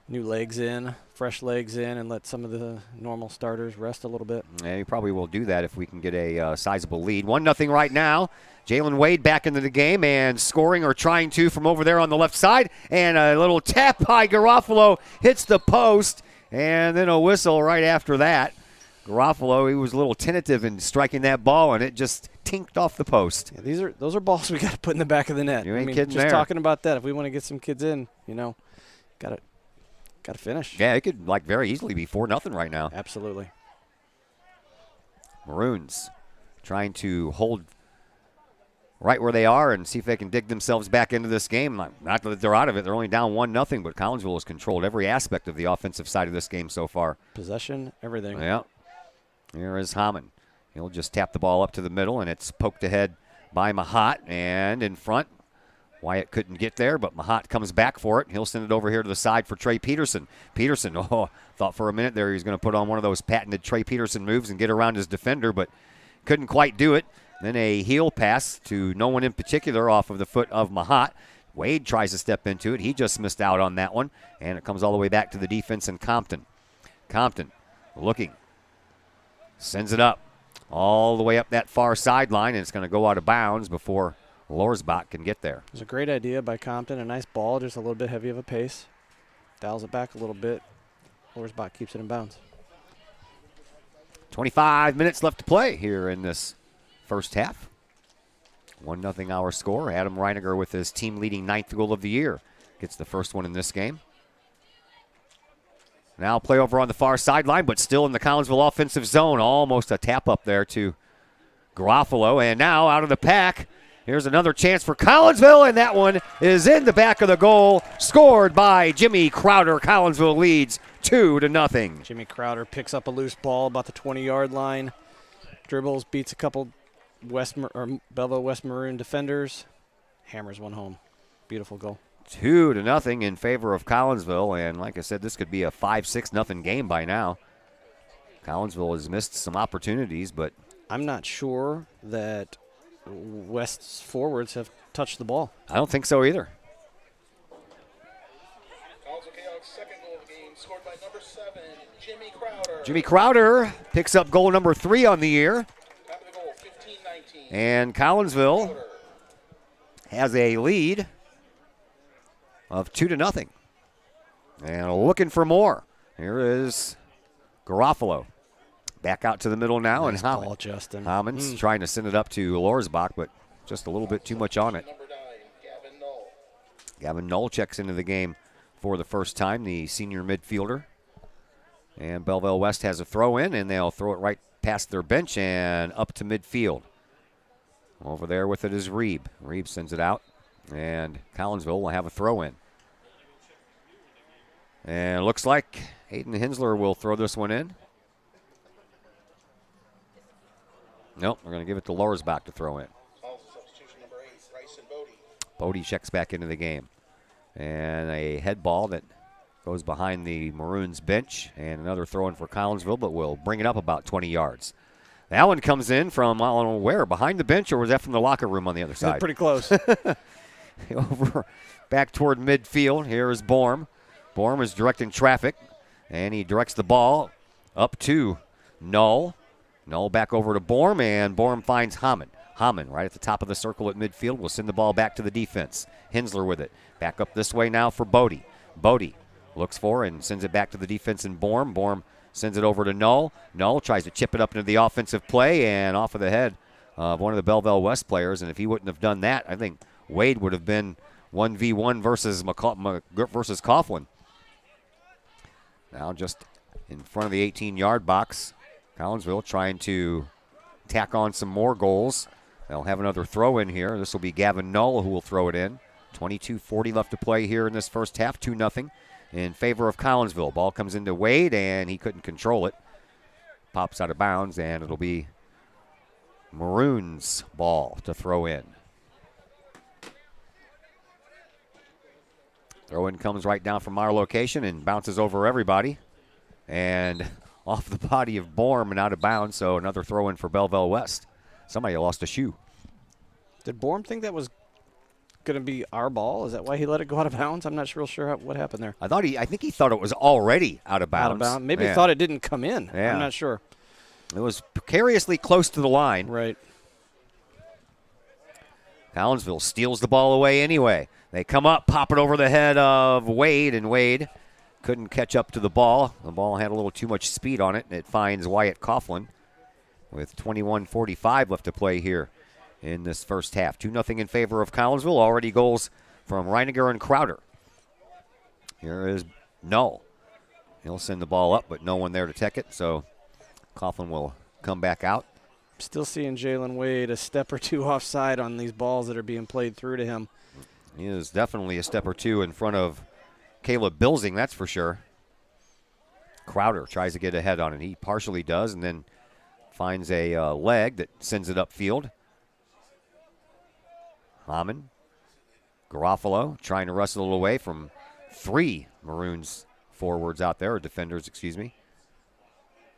new legs in, fresh legs in, and let some of the normal starters rest a little bit. Yeah, he probably will do that if we can get a sizable lead. 1-0 right now. Jalen Wade back into the game and scoring or trying to from over there on the left side. And a little tap by Garofalo hits the post. And then a whistle right after that. Garofalo, he was a little tentative in striking that ball, and it just tinked off the post. Yeah, those are balls we got to put in the back of the net. You ain't kidding just there. talking about that. If we want to get some kids in, got to finish. Yeah, it could very easily be 4-0 right now. Absolutely. Maroons trying to hold right where they are and see if they can dig themselves back into this game. Not that they're out of it. They're only down 1-0, but Collinsville has controlled every aspect of the offensive side of this game so far. Possession, everything. Yeah. Here is Hammond. He'll just tap the ball up to the middle, and it's poked ahead by Mahat. And in front, Wyatt couldn't get there, but Mahat comes back for it. He'll send it over here to the side for Trey Peterson. Peterson, thought for a minute there he was going to put on one of those patented Trey Peterson moves and get around his defender, but couldn't quite do it. Then a heel pass to no one in particular off of the foot of Mahat. Wade tries to step into it. He just missed out on that one, and it comes all the way back to the defense in Compton. Compton looking. Sends it up all the way up that far sideline, and it's going to go out of bounds before Lorsbach can get there. It was a great idea by Compton. A nice ball, just a little bit heavy of a pace. Dials it back a little bit. Lorsbach keeps it in bounds. 25 minutes left to play here in this first half. 1-0 our score. Adam Reiniger with his team-leading 9th goal of the year gets the first one in this game. Now play over on the far sideline, but still in the Collinsville offensive zone. Almost a tap up there to Garofalo. And now out of the pack, here's another chance for Collinsville, and that one is in the back of the goal. Scored by Jimmy Crowder. Collinsville leads 2-0. Jimmy Crowder picks up a loose ball about the 20-yard line. Dribbles, beats a couple Belleville West Maroon defenders, hammers one home. Beautiful goal. 2-0 in favor of Collinsville, and like I said, this could be a 5-6-0 game by now. Collinsville has missed some opportunities, but I'm not sure that West's forwards have touched the ball. I don't think so either. Second goal of the game, scored by number 7, Jimmy Crowder. Jimmy Crowder picks up goal number 3 on the year. Time of the goal, 15-19. And Collinsville has a lead of 2-0. And looking for more. Here is Garofalo. Back out to the middle now. Nice and ball, Justin. Hammond's trying to send it up to Lorsbach, but just a little bit too much on it. Number 9, Gavin Knoll. Gavin Knoll checks into the game for the first time, the senior midfielder. And Belleville West has a throw in, and they'll throw it right past their bench and up to midfield. Over there with it is Reeb. Reeb sends it out, and Collinsville will have a throw in. And it looks like Hayden Hensler will throw this one in. Nope, we're going to give it to Lorsbach to throw in. Also substitution number 8, Bryson Bodie. Bodie checks back into the game. And a head ball that goes behind the Maroons bench. And another throw in for Collinsville, but will bring it up about 20 yards. That one comes in from, I don't know where, behind the bench, or was that from the locker room on the other side? Pretty close. Over back toward midfield. Here is Borm. Borm is directing traffic, and he directs the ball up to Knoll. Knoll back over to Borm, and Borm finds Hammond. Hammond right at the top of the circle at midfield will send the ball back to the defense. Hensler with it. Back up this way now for Bodie. Bodie looks for and sends it back to the defense in Borm. Borm sends it over to Knoll. Knoll tries to chip it up into the offensive play and off of the head of one of the Belleville West players. And if he wouldn't have done that, I think Wade would have been 1v1 versus versus Coughlin. Now just in front of the 18-yard box. Collinsville trying to tack on some more goals. They'll have another throw in here. This will be Gavin Knoll who will throw it in. 22:40 left to play here in this first half. 2-0 in favor of Collinsville. Ball comes into Wade, and he couldn't control it. Pops out of bounds, and it'll be Maroons' ball to throw in. Throw in comes right down from our location and bounces over everybody. And off the body of Borm and out of bounds, so another throw in for Belleville West. Somebody lost a shoe. Did Borm think that was going to be our ball? Is that why he let it go out of bounds? I'm not real sure what happened there. I think he thought it was already out of bounds. Out of bounds. Maybe he thought it didn't come in. Yeah. I'm not sure. It was precariously close to the line. Right. Collinsville steals the ball away anyway. They come up, pop it over the head of Wade, and Wade couldn't catch up to the ball. The ball had a little too much speed on it, and it finds Wyatt Coughlin with 21:45 left to play here in this first half. 2-0 in favor of Collinsville. Already goals from Reiniger and Crowder. Here is Knoll. He'll send the ball up, but no one there to take it, so Coughlin will come back out. Still seeing Jalen Wade a step or two offside on these balls that are being played through to him. He is definitely a step or two in front of Caleb Bilsing, that's for sure. Crowder tries to get ahead on it. He partially does, and then finds a leg that sends it upfield. Hammond. Garofalo trying to wrestle it away from 3 Maroons forwards out there, or defenders, excuse me.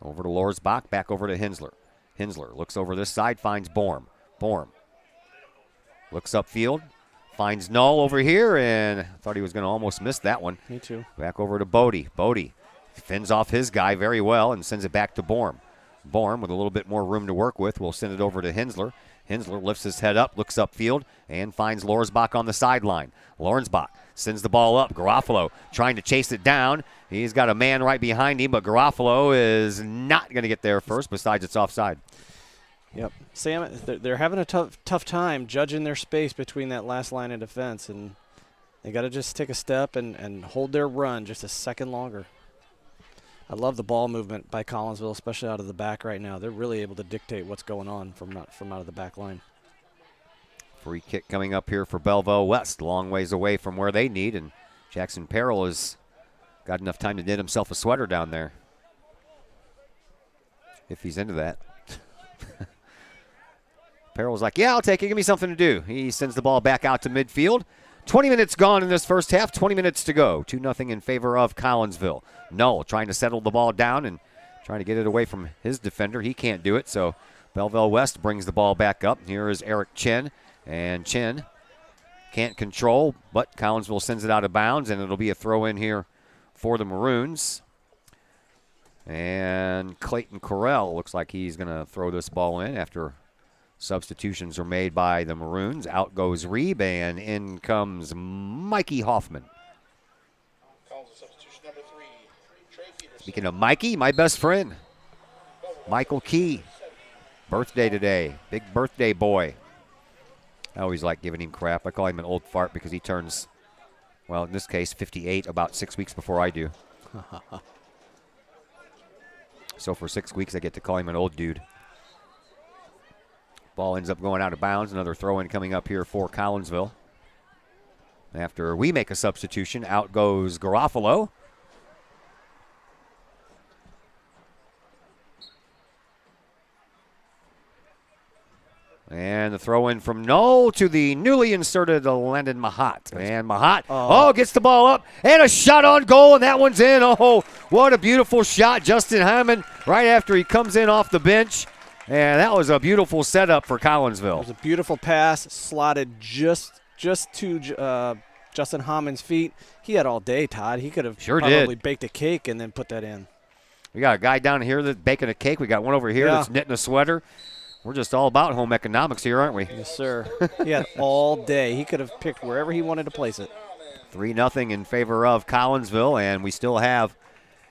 Over to Lorsbach, back over to Hensler. Hensler looks over this side, finds Borm. Borm looks upfield, finds Knoll over here, and thought he was going to almost miss that one. Me too. Back over to Bodie. Bodie fends off his guy very well and sends it back to Borm. Borm, with a little bit more room to work with, will send it over to Hensler. Hensler lifts his head up, looks upfield, and finds Lorsbach on the sideline. Lorsbach sends the ball up. Garofalo trying to chase it down. He's got a man right behind him, but Garofalo is not going to get there first, besides it's offside. Yep. Sam, they're having a tough time judging their space between that last line of defense, and they got to just take a step and hold their run just a second longer. I love the ball movement by Collinsville, especially out of the back right now. They're really able to dictate what's going on from out of the back line. Free kick coming up here for Belleville West, a long ways away from where they need, and Jackson Perrell has got enough time to knit himself a sweater down there, if he's into that. Perril's like, yeah, I'll take it. Give me something to do. He sends the ball back out to midfield. 20 minutes gone in this first half, 20 minutes to go. 2-0 in favor of Collinsville. Null trying to settle the ball down and trying to get it away from his defender. He can't do it, so Belleville West brings the ball back up. Here is Eric Chin, and Chin can't control, but Collinsville sends it out of bounds, and it'll be a throw in here for the Maroons. And Clayton Correll looks like he's going to throw this ball in after substitutions are made by the Maroons. Out goes Reeb, and in comes Mikey Hoffman. Calls a substitution number 3, Trey Peterson. Speaking of Mikey, my best friend, Michael Key. Birthday today. Big birthday boy. I always like giving him crap. I call him an old fart because he turns, well, in this case, 58 about 6 weeks before I do. So for 6 weeks, I get to call him an old dude. Ball ends up going out of bounds. Another throw-in coming up here for Collinsville. After we make a substitution, out goes Garofalo. And the throw-in from Knoll to the newly inserted Landon Mahat. And Mahat, gets the ball up, and a shot on goal, and that one's in. Oh, what a beautiful shot. Justin Hyman right after he comes in off the bench. And that was a beautiful setup for Collinsville. It was a beautiful pass, slotted just to Justin Hammond's feet. He had all day, Todd. He could have probably baked a cake and then put that in. We got a guy down here that's baking a cake. We got one over here that's knitting a sweater. We're just all about home economics here, aren't we? Yes, sir. He had all day. He could have picked wherever he wanted to place it. 3-0 in favor of Collinsville, and we still have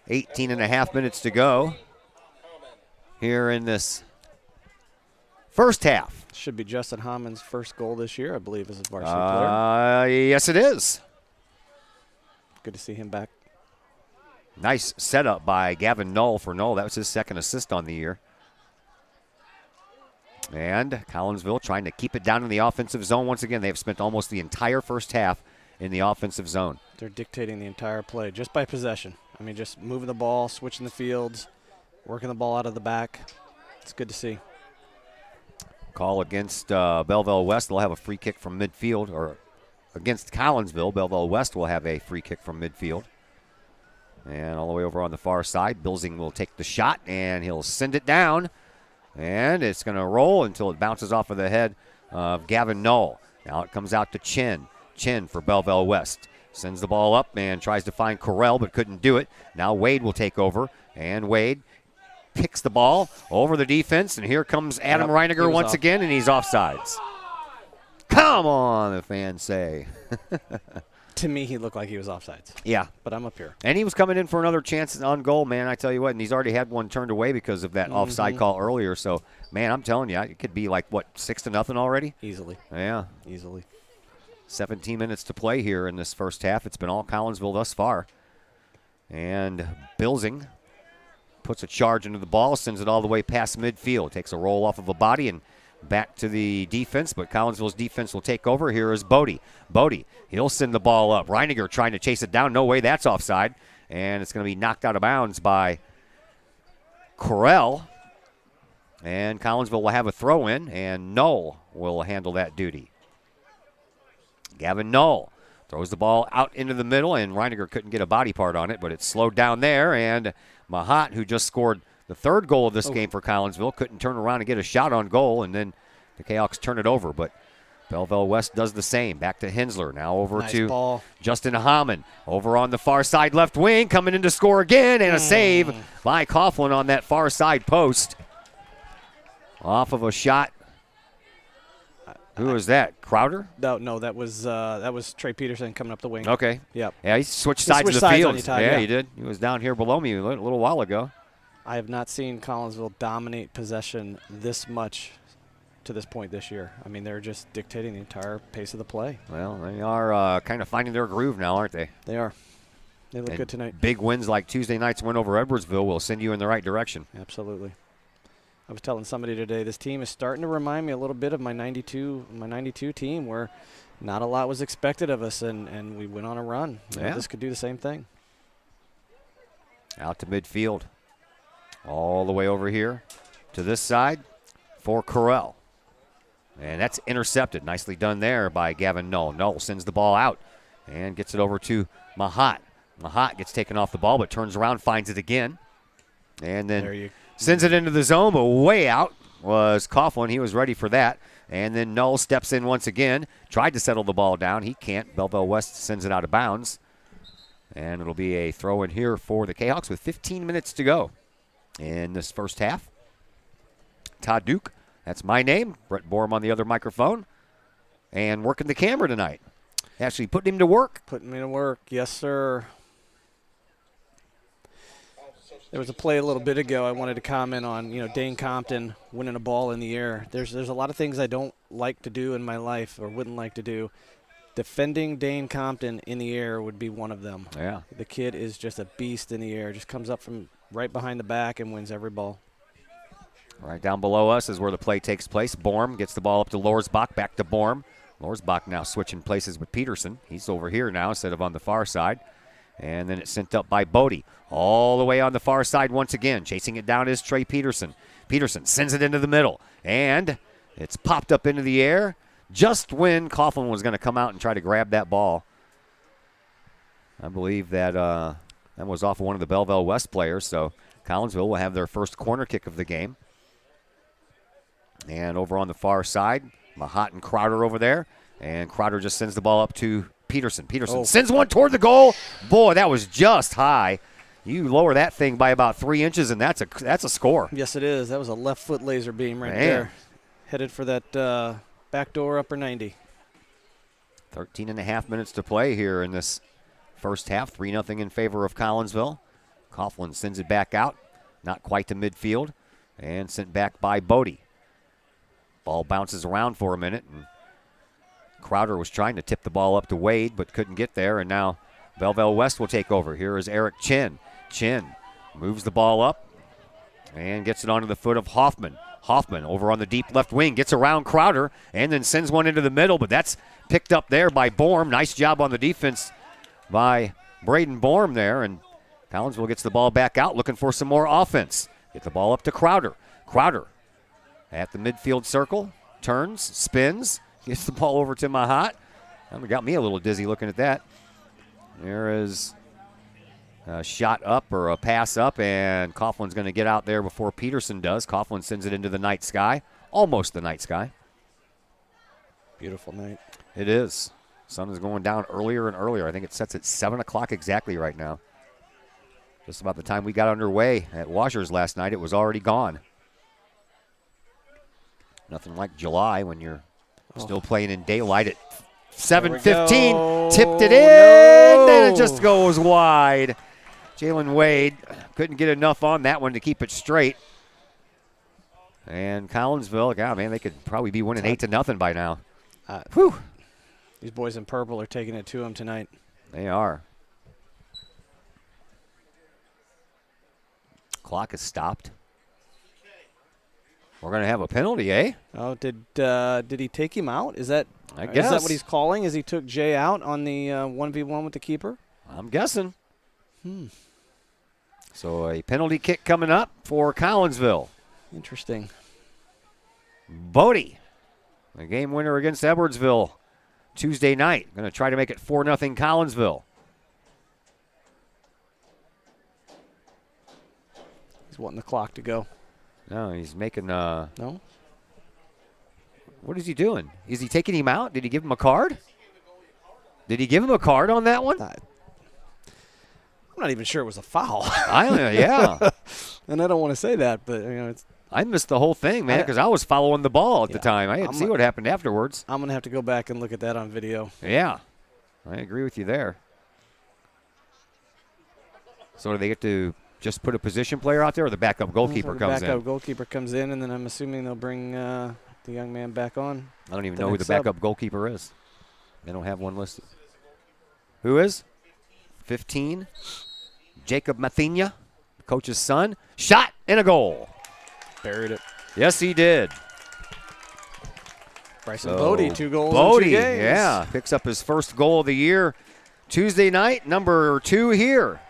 18 and a half minutes to go here in this first half. Should be Justin Hammond's first goal this year, I believe, as a varsity player. Yes, it is. Good to see him back. Nice setup by Gavin Knoll for Knoll. That was his second assist on the year. And Collinsville trying to keep it down in the offensive zone once again. They've spent almost the entire first half in the offensive zone. They're dictating the entire play just by possession. I mean, just moving the ball, switching the fields, working the ball out of the back. It's good to see. Call against Belleville West. They'll have a free kick from midfield, or against Collinsville, Belleville West will have a free kick from midfield. And all the way over on the far side, Bilsing will take the shot, and he'll send it down. And it's going to roll until it bounces off of the head of Gavin Knoll. Now it comes out to Chin. Chin for Belleville West. Sends the ball up and tries to find Correll, but couldn't do it. Now Wade will take over, and Wade picks the ball over the defense, and here comes Adam Reiniger once again, and he's offsides. Come on, the fans say. To me, he looked like he was offsides. Yeah. But I'm up here. And he was coming in for another chance on goal, man, I tell you what. And he's already had one turned away because of that offside call earlier. So, man, I'm telling you, it could be like, 6-0 already? Easily. Yeah. Easily. 17 minutes to play here in this first half. It's been all Collinsville thus far. And Bilsing puts a charge into the ball, sends it all the way past midfield, takes a roll off of a body and back to the defense, but Collinsville's defense will take over. Here is Bodie. Bodie, he'll send the ball up. Reiniger trying to chase it down. No way, that's offside. And it's going to be knocked out of bounds by Correll. And Collinsville will have a throw-in, and Knoll will handle that duty. Gavin Knoll throws the ball out into the middle, and Reiniger couldn't get a body part on it, but it's slowed down there. And Mahat, who just scored the third goal of this game for Collinsville, couldn't turn around and get a shot on goal, and then the Kahawks turn it over. But Belleville West does the same. Back to Hensler. Now over to Justin Hammond. Over on the far side left wing, coming in to score again, and a save by Coughlin on that far side post. Off of a shot. Who was that? Crowder? No, that was Trey Peterson coming up the wing. Okay. Yep. Yeah, he switched sides of the field. Yeah, he did. He was down here below me a little while ago. I have not seen Collinsville dominate possession this much to this point this year. I mean, they're just dictating the entire pace of the play. Well, they are kind of finding their groove now, aren't they? They are. They look good tonight. Big wins like Tuesday night's win over Edwardsville will send you in the right direction. Absolutely. I was telling somebody today, this team is starting to remind me a little bit of my 92 team, where not a lot was expected of us, and we went on a run. This could do the same thing. Out to midfield. All the way over here to this side. for Corral. And that's intercepted. Nicely done there by Gavin Null. Null sends the ball out and gets it over to Mahat. Mahat gets taken off the ball, but turns around, finds it again. And then sends it into the zone, but way out was Coughlin. He was ready for that. And then Null steps in once again, tried to settle the ball down. He can't. Belleville West sends it out of bounds. And it'll be a throw in here for the Kahawks with 15 minutes to go in this first half. Todd Duke, that's my name. Brett Borum on the other microphone. And working the camera tonight. Actually putting him to work. Putting me to work, yes, sir. There was a play a little bit ago I wanted to comment on, Dane Compton winning a ball in the air. There's a lot of things I don't like to do in my life or wouldn't like to do. Defending Dane Compton in the air would be one of them. Yeah. The kid is just a beast in the air. Just comes up from right behind the back and wins every ball. Right down below us is where the play takes place. Borm gets the ball up to Lorsbach, back to Borm. Lorsbach now switching places with Peterson. He's over here now instead of on the far side. And then it's sent up by Bodie. All the way on the far side once again. Chasing it down is Trey Peterson. Peterson sends it into the middle. And it's popped up into the air just when Coughlin was going to come out and try to grab that ball. I believe that that was off of one of the Belleville West players. So Collinsville will have their first corner kick of the game. And over on the far side, Mahat and Crowder over there. And Crowder just sends the ball up to Peterson. Peterson sends one toward the goal. Boy, that was just high. You lower that thing by about 3 inches, and that's a score. Yes, it is. That was a left foot laser beam right there. Headed for that backdoor upper 90. 13 and a half minutes to play here in this first half. 3-0 in favor of Collinsville. Coughlin sends it back out. Not quite to midfield. And sent back by Bodie. Ball bounces around for a minute, and Crowder was trying to tip the ball up to Wade, but couldn't get there, and now Belleville West will take over. Here is Eric Chin. Chin moves the ball up and gets it onto the foot of Hoffman. Hoffman over on the deep left wing, gets around Crowder, and then sends one into the middle, but that's picked up there by Borm. Nice job on the defense by Braden Borm there, and Collinsville gets the ball back out, looking for some more offense. Get the ball up to Crowder. Crowder at the midfield circle, turns, spins, gets the ball over to Mahat. That got me a little dizzy looking at that. There is a shot up or a pass up, and Coughlin's going to get out there before Peterson does. Coughlin sends it into the night sky, almost the night sky. Beautiful night. It is. Sun is going down earlier and earlier. I think it sets at 7 o'clock exactly right now. Just about the time we got underway at Washers last night, it was already gone. Nothing like July when you're still playing in daylight at 7:15. Tipped it in, and it just goes wide. Jalen Wade couldn't get enough on that one to keep it straight. And Collinsville, God, man, they could probably be winning 8-0 by now. Whew. These boys in purple are taking it to them tonight. They are. Clock is stopped. We're going to have a penalty, eh? Oh, did he take him out? Is that I guess. Is that what he's calling? Is he took Jay out on the 1v1 with the keeper? I'm guessing. So a penalty kick coming up for Collinsville. Interesting. Bodie, the game winner against Edwardsville Tuesday night. Going to try to make it 4-0 Collinsville. He's wanting the clock to go. No, he's making No? What is he doing? Is he taking him out? Did he give him a card? Did he give him a card on that one? I'm not even sure it was a foul. Yeah. And I don't want to say that, but it's. I missed the whole thing, man, because I was following the ball at the time. I didn't see what happened afterwards. I'm going to have to go back and look at that on video. Yeah, I agree with you there. So do they get to just put a position player out there, or the backup goalkeeper comes in? The backup goalkeeper comes in, and then I'm assuming they'll bring the young man back on. I don't even know who the backup goalkeeper is. They don't have one listed. Who is? 15. Jacob Mathenia, the coach's son. Shot and a goal. Buried it. Yes, he did. Bryson Bodie, 2 goals in 2 games. Yeah, picks up his first goal of the year Tuesday night, number 2 here.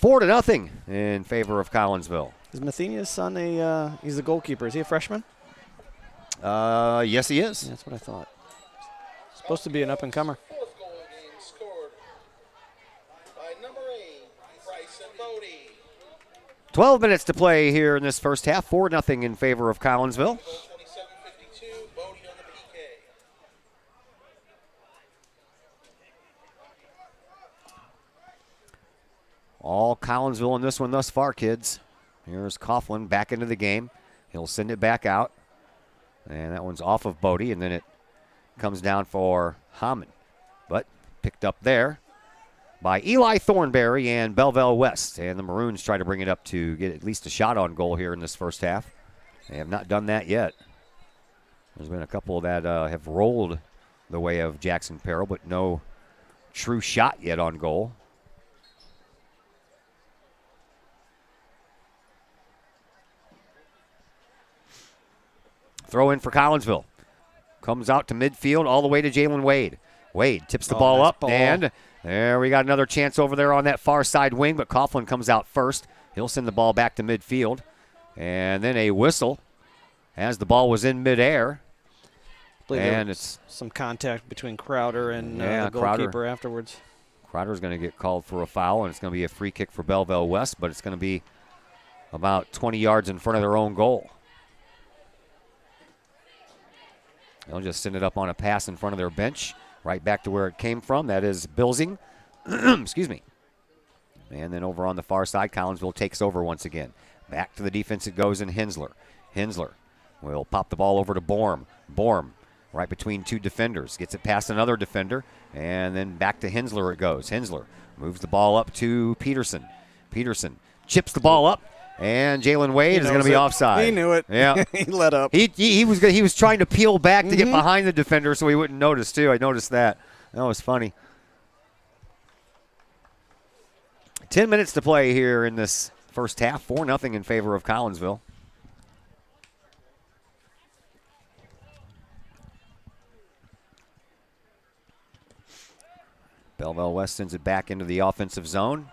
4-0 in favor of Collinsville. Is Mathenia's son he's the goalkeeper? Is he a freshman? Yes, he is. Yeah, that's what I thought. Supposed to be an up-and-comer. Fourth goal of the game scored by number 8, Bryson Bodie. 12 minutes to play here in this first half. 4-0 in favor of Collinsville. 27-52, Bodie on the PK. All Collinsville in this one thus far, kids. Here's Coughlin back into the game. He'll send it back out. And that one's off of Bodie, and then it comes down for Hammond. But picked up there by Eli Thornberry and Belleville West. And the Maroons try to bring it up to get at least a shot on goal here in this first half. They have not done that yet. There's been a couple that have rolled the way of Jackson Peril, but no true shot yet on goal. Throw in for Collinsville. Comes out to midfield all the way to Jalen Wade. Wade tips the ball nice up, ball. and there we got another chance over there on that far side wing, but Coughlin comes out first. He'll send the ball back to midfield. And then a whistle as the ball was in midair. And it's some contact between Crowder and Yeah, the goalkeeper afterwards. Crowder's going to get called for a foul, and it's going to be a free kick for Belleville West, but it's going to be about 20 yards in front of their own goal. They'll just send it up on a pass in front of their bench, right back to where it came from. That is Bilsing. Excuse me. And then over on the far side, Collinsville takes over once again. Back to the defense it goes in Hensler. Hensler will pop the ball over to Borm. Borm right between two defenders. Gets it past another defender, and then back to Hensler it goes. Hensler moves the ball up to Peterson. Peterson chips the ball up, and Jalen Wade is going to be offside. He knew it. Yeah. He let up. He was trying to peel back to get behind the defender so he wouldn't notice, too. I noticed that. That was funny. 10 minutes to play here in this first half. 4-0 in favor of Collinsville. Belleville West sends it back into the offensive zone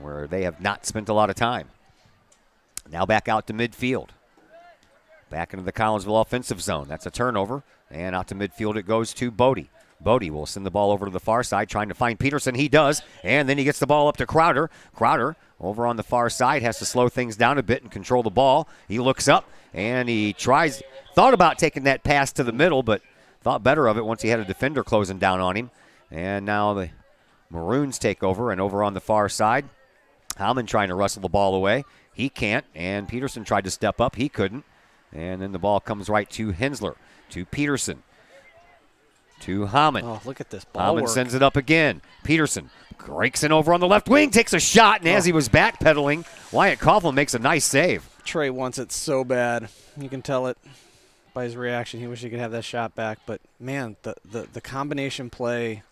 where they have not spent a lot of time. Now back out to midfield. Back into the Collinsville offensive zone. That's a turnover. And out to midfield it goes to Bodie. Bodie will send the ball over to the far side, trying to find Peterson. He does. And then he gets the ball up to Crowder. Crowder, over on the far side, has to slow things down a bit and control the ball. He looks up, and he thought about taking that pass to the middle, but thought better of it once he had a defender closing down on him. And now the Maroons take over, and over on the far side, Hammond trying to wrestle the ball away. He can't, and Peterson tried to step up. He couldn't. And then the ball comes right to Hensler, to Peterson, to Hammond. Oh, look at this ball Hammond work. sends it up again. Peterson breaks it over on the left wing, takes a shot, and as he was backpedaling, Wyatt Coughlin makes a nice save. Trey wants it so bad. You can tell it by his reaction. He wished he could have that shot back. But, man, the combination play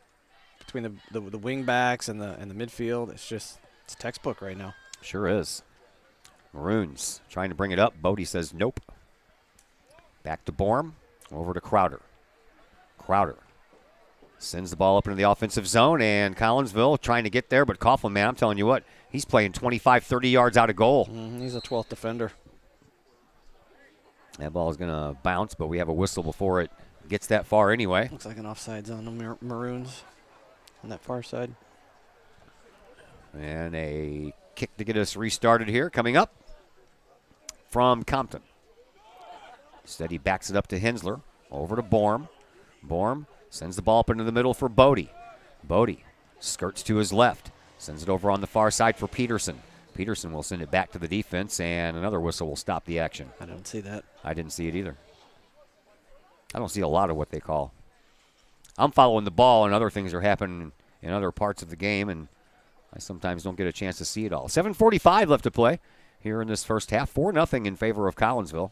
between the wing backs and the midfield, it's textbook right now. Sure is. Maroons trying to bring it up. Bodie says nope. Back to Borm. Over to Crowder. Crowder sends the ball up into the offensive zone, and Collinsville trying to get there, but Coughlin, man, I'm telling you what, he's playing 25, 30 yards out of goal. He's a 12th defender. That ball is going to bounce, but we have a whistle before it gets that far anyway. Looks like an offside zone on the Maroons on that far side. And a kick to get us restarted here coming up from Compton. Instead, he backs it up to Hensler. Over to Borm. Borm sends the ball up into the middle for Bodie. Bodie skirts to his left. Sends it over on the far side for Peterson. Peterson will send it back to the defense, and another whistle will stop the action. I don't see that. I didn't see it either. I don't see a lot of what they call. I'm following the ball, and other things are happening in other parts of the game, and I sometimes don't get a chance to see it all. 7:45 left to play here in this first half. 4-0 in favor of Collinsville.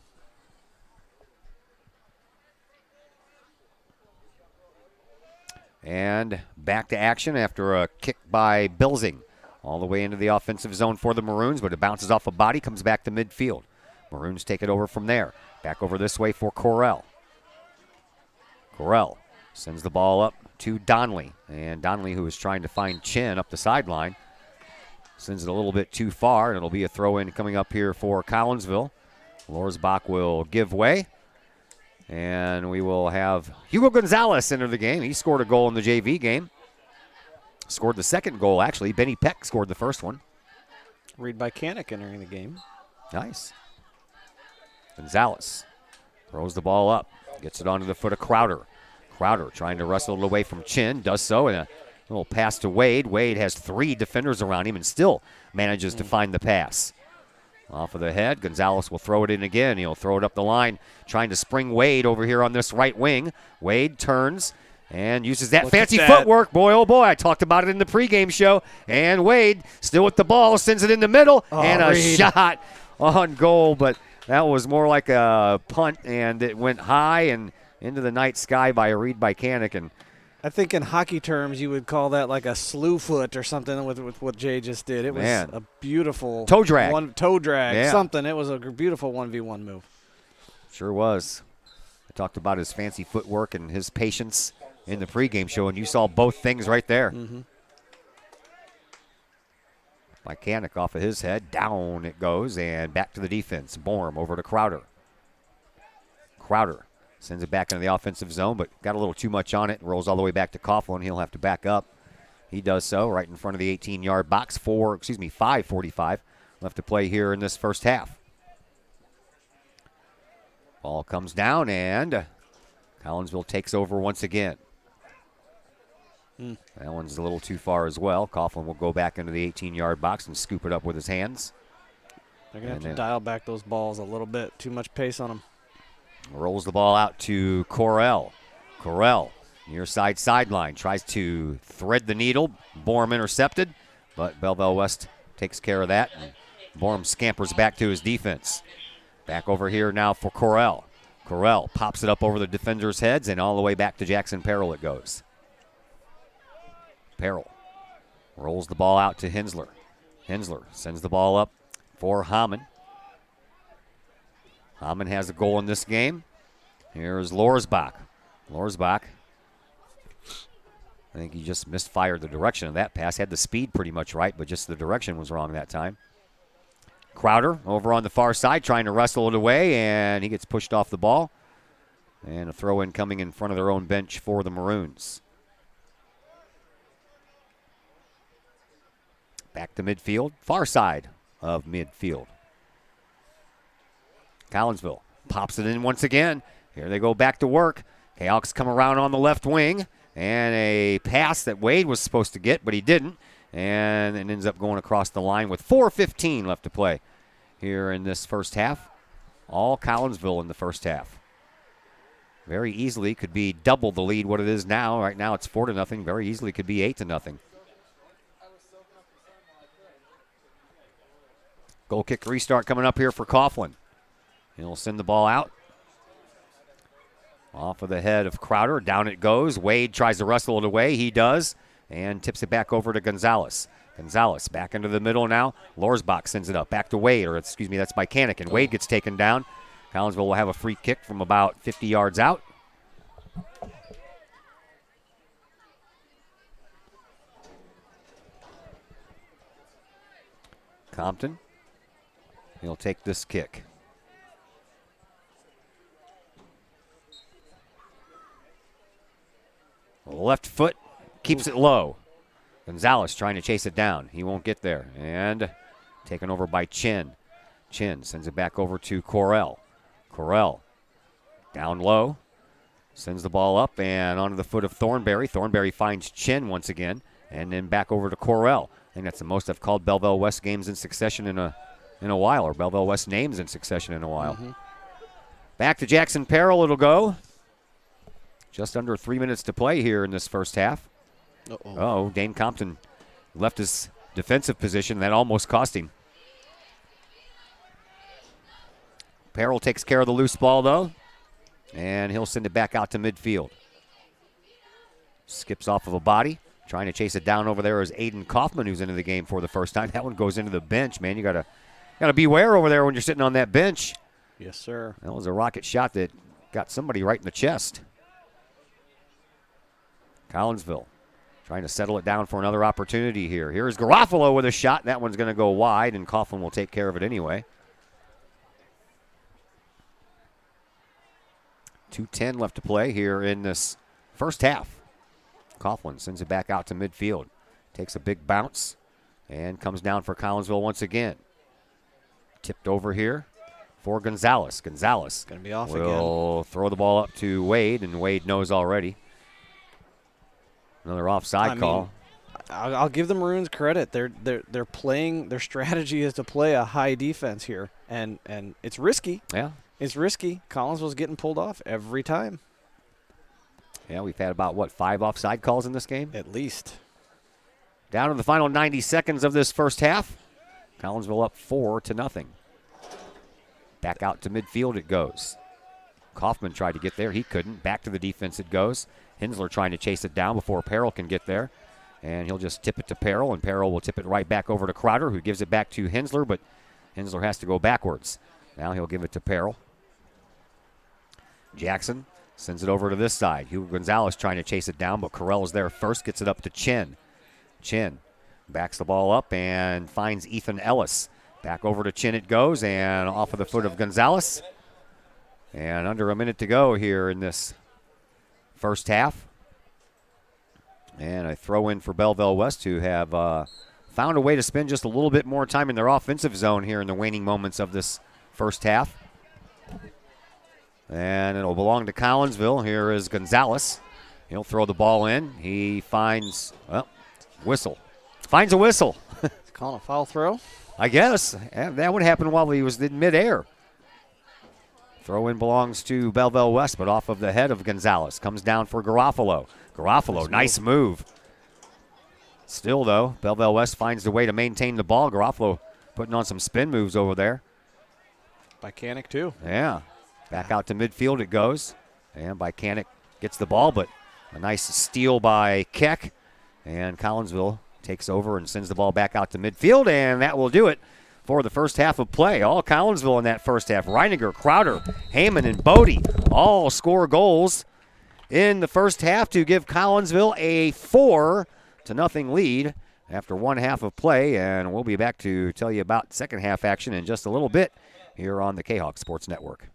And back to action after a kick by Bilsing. All the way into the offensive zone for the Maroons, but it bounces off a body, comes back to midfield. Maroons take it over from there. Back over this way for Correll. Correll sends the ball up to Donnelly. And Donnelly, who is trying to find Chin up the sideline, Sends it a little bit too far, and it'll be a throw-in coming up here for Collinsville. Lorsbach will give way. And we will have Hugo Gonzalez enter the game. He scored a goal in the JV game. Scored the second goal, actually. Benny Peck scored the first one. Reed Bycanic entering the game. Nice. Gonzalez throws the ball up. Gets it onto the foot of Crowder. Crowder trying to wrestle it away from Chin. Does so, and a little pass to Wade. Wade has 3 defenders around him and still manages to find the pass. Off of the head, Gonzalez will throw it in again. He'll throw it up the line, trying to spring Wade over here on this right wing. Wade turns and uses that fancy footwork. Boy, oh boy, I talked about it in the pregame show. And Wade, still with the ball, sends it in the middle, and a shot on goal. But that was more like a punt, and it went high and into the night sky by a Reed Bycanic. And I think in hockey terms you would call that like a slew foot or something with what Jay just did. It was a beautiful toe drag. Something. It was a beautiful 1v1 move. Sure was. I talked about his fancy footwork and his patience in the pregame show, and you saw both things right there. Mm-hmm. Bycanic off of his head. Down it goes, and back to the defense. Borm over to Crowder. Crowder sends it back into the offensive zone, but got a little too much on it. Rolls all the way back to Coughlin. He'll have to back up. He does so right in front of the 18-yard box. 5:45 left to play here in this first half. Ball comes down, and Collinsville takes over once again. That one's a little too far as well. Coughlin will go back into the 18-yard box and scoop it up with his hands. They're going to have to dial back those balls a little bit. Too much pace on them. Rolls the ball out to Correll. Correll, near side sideline, tries to thread the needle. Borm intercepted, but Belleville West takes care of that. And Borm scampers back to his defense. Back over here now for Correll. Correll pops it up over the defenders' heads, and all the way back to Jackson Perrell it goes. Perrell rolls the ball out to Hensler. Hensler sends the ball up for Hamann. Hamann has a goal in this game. Here's Lorsbach. Lorsbach, I think he just misfired the direction of that pass. Had the speed pretty much right, but just the direction was wrong that time. Crowder over on the far side trying to wrestle it away, and he gets pushed off the ball. And a throw-in coming in front of their own bench for the Maroons. Back to midfield, far side of midfield. Collinsville pops it in once again. Here they go back to work. Kahok's come around on the left wing, and a pass that Wade was supposed to get, but he didn't, and it ends up going across the line with 4:15 left to play here in this first half. All Collinsville in the first half. Very easily could be double the lead what it is now. Right now it's 4-0. Very easily could be 8-0. Goal kick restart coming up here for Coughlin. He'll send the ball out. Off of the head of Crowder. Down it goes. Wade tries to wrestle it away. He does. And tips it back over to Gonzalez. Gonzalez back into the middle now. Lorsbach sends it up. Back to Wade. Or, excuse me, that's Bycanic. And Wade gets taken down. Collinsville will have a free kick from about 50 yards out. Compton. He'll take this kick. Left foot keeps it low. Gonzalez trying to chase it down. He won't get there. And taken over by Chin. Chin sends it back over to Correll. Correll down low. Sends the ball up and onto the foot of Thornberry. Thornberry finds Chin once again. And then back over to Correll. I think that's the most I've called Belleville West games in succession in a while, or Belleville West names in succession in a while. Mm-hmm. Back to Jackson Perrell it'll go. Just under 3 minutes to play here in this first half. Oh, Dane Compton left his defensive position. That almost cost him. Perrell takes care of the loose ball, though, and he'll send it back out to midfield. Skips off of a body. Trying to chase it down over there is Aiden Kaufman, who's into the game for the first time. That one goes into the bench, man. You gotta beware over there when you're sitting on that bench. Yes, sir. That was a rocket shot that got somebody right in the chest. Collinsville trying to settle it down for another opportunity here. Here's Garofalo with a shot. That one's going to go wide, and Coughlin will take care of it anyway. 2:10 left to play here in this first half. Coughlin sends it back out to midfield. Takes a big bounce and comes down for Collinsville once again. Tipped over here for Gonzalez. Gonzalez Gonna be off will throw the ball up to Wade, and Wade knows already. Another offside call. I'll give the Maroons credit. They're playing. Their strategy is to play a high defense here, and it's risky. Yeah. It's risky. Collinsville's getting pulled off every time. Yeah, we've had about, 5 offside calls in this game? At least. Down to the final 90 seconds of this first half. Collinsville up 4-0. Back out to midfield it goes. Kaufman tried to get there. He couldn't. Back to the defense it goes. Hensler trying to chase it down before Perrell can get there. And he'll just tip it to Perrell, and Perrell will tip it right back over to Crowder, who gives it back to Hensler, but Hensler has to go backwards. Now he'll give it to Perrell. Jackson sends it over to this side. Hugo Gonzalez trying to chase it down, but Carell is there first, gets it up to Chen. Chen backs the ball up and finds Ethan Ellis. Back over to Chen it goes, and off of the foot of Gonzalez. And under a minute to go here in this first half. And a throw in for Belleville West, who have found a way to spend just a little bit more time in their offensive zone here in the waning moments of this first half. And it'll belong to Collinsville. Here is Gonzalez. He'll throw the ball in. He finds, whistle. Finds a whistle. Calling a foul throw? I guess. That would happen while he was in midair. Throw in belongs to Belleville West, but off of the head of Gonzalez. Comes down for Garofalo. Garofalo, nice move. Still, though, Belleville West finds the way to maintain the ball. Garofalo putting on some spin moves over there. Bicanic, too. Yeah. Back out to midfield it goes. And Bicanic gets the ball, but a nice steal by Keck. And Collinsville takes over and sends the ball back out to midfield, and that will do it for the first half of play. All Collinsville in that first half. Reiniger, Crowder, Heyman, and Bodie all score goals in the first half to give Collinsville a 4-0 lead after one half of play. And we'll be back to tell you about second half action in just a little bit here on the Kahok Sports Network.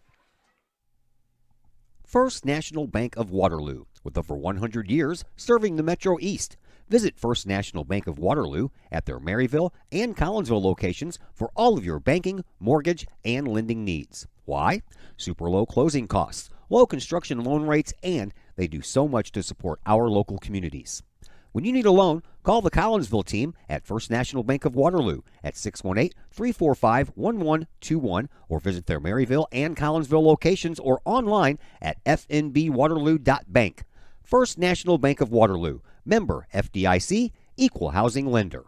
First National Bank of Waterloo, with over 100 years serving the Metro East. Visit First National Bank of Waterloo at their Maryville and Collinsville locations for all of your banking, mortgage, and lending needs. Why? Super low closing costs, low construction loan rates, and they do so much to support our local communities. When you need a loan, call the Collinsville team at First National Bank of Waterloo at 618-345-1121 or visit their Maryville and Collinsville locations or online at fnbwaterloo.bank. First National Bank of Waterloo, member FDIC, equal housing lender.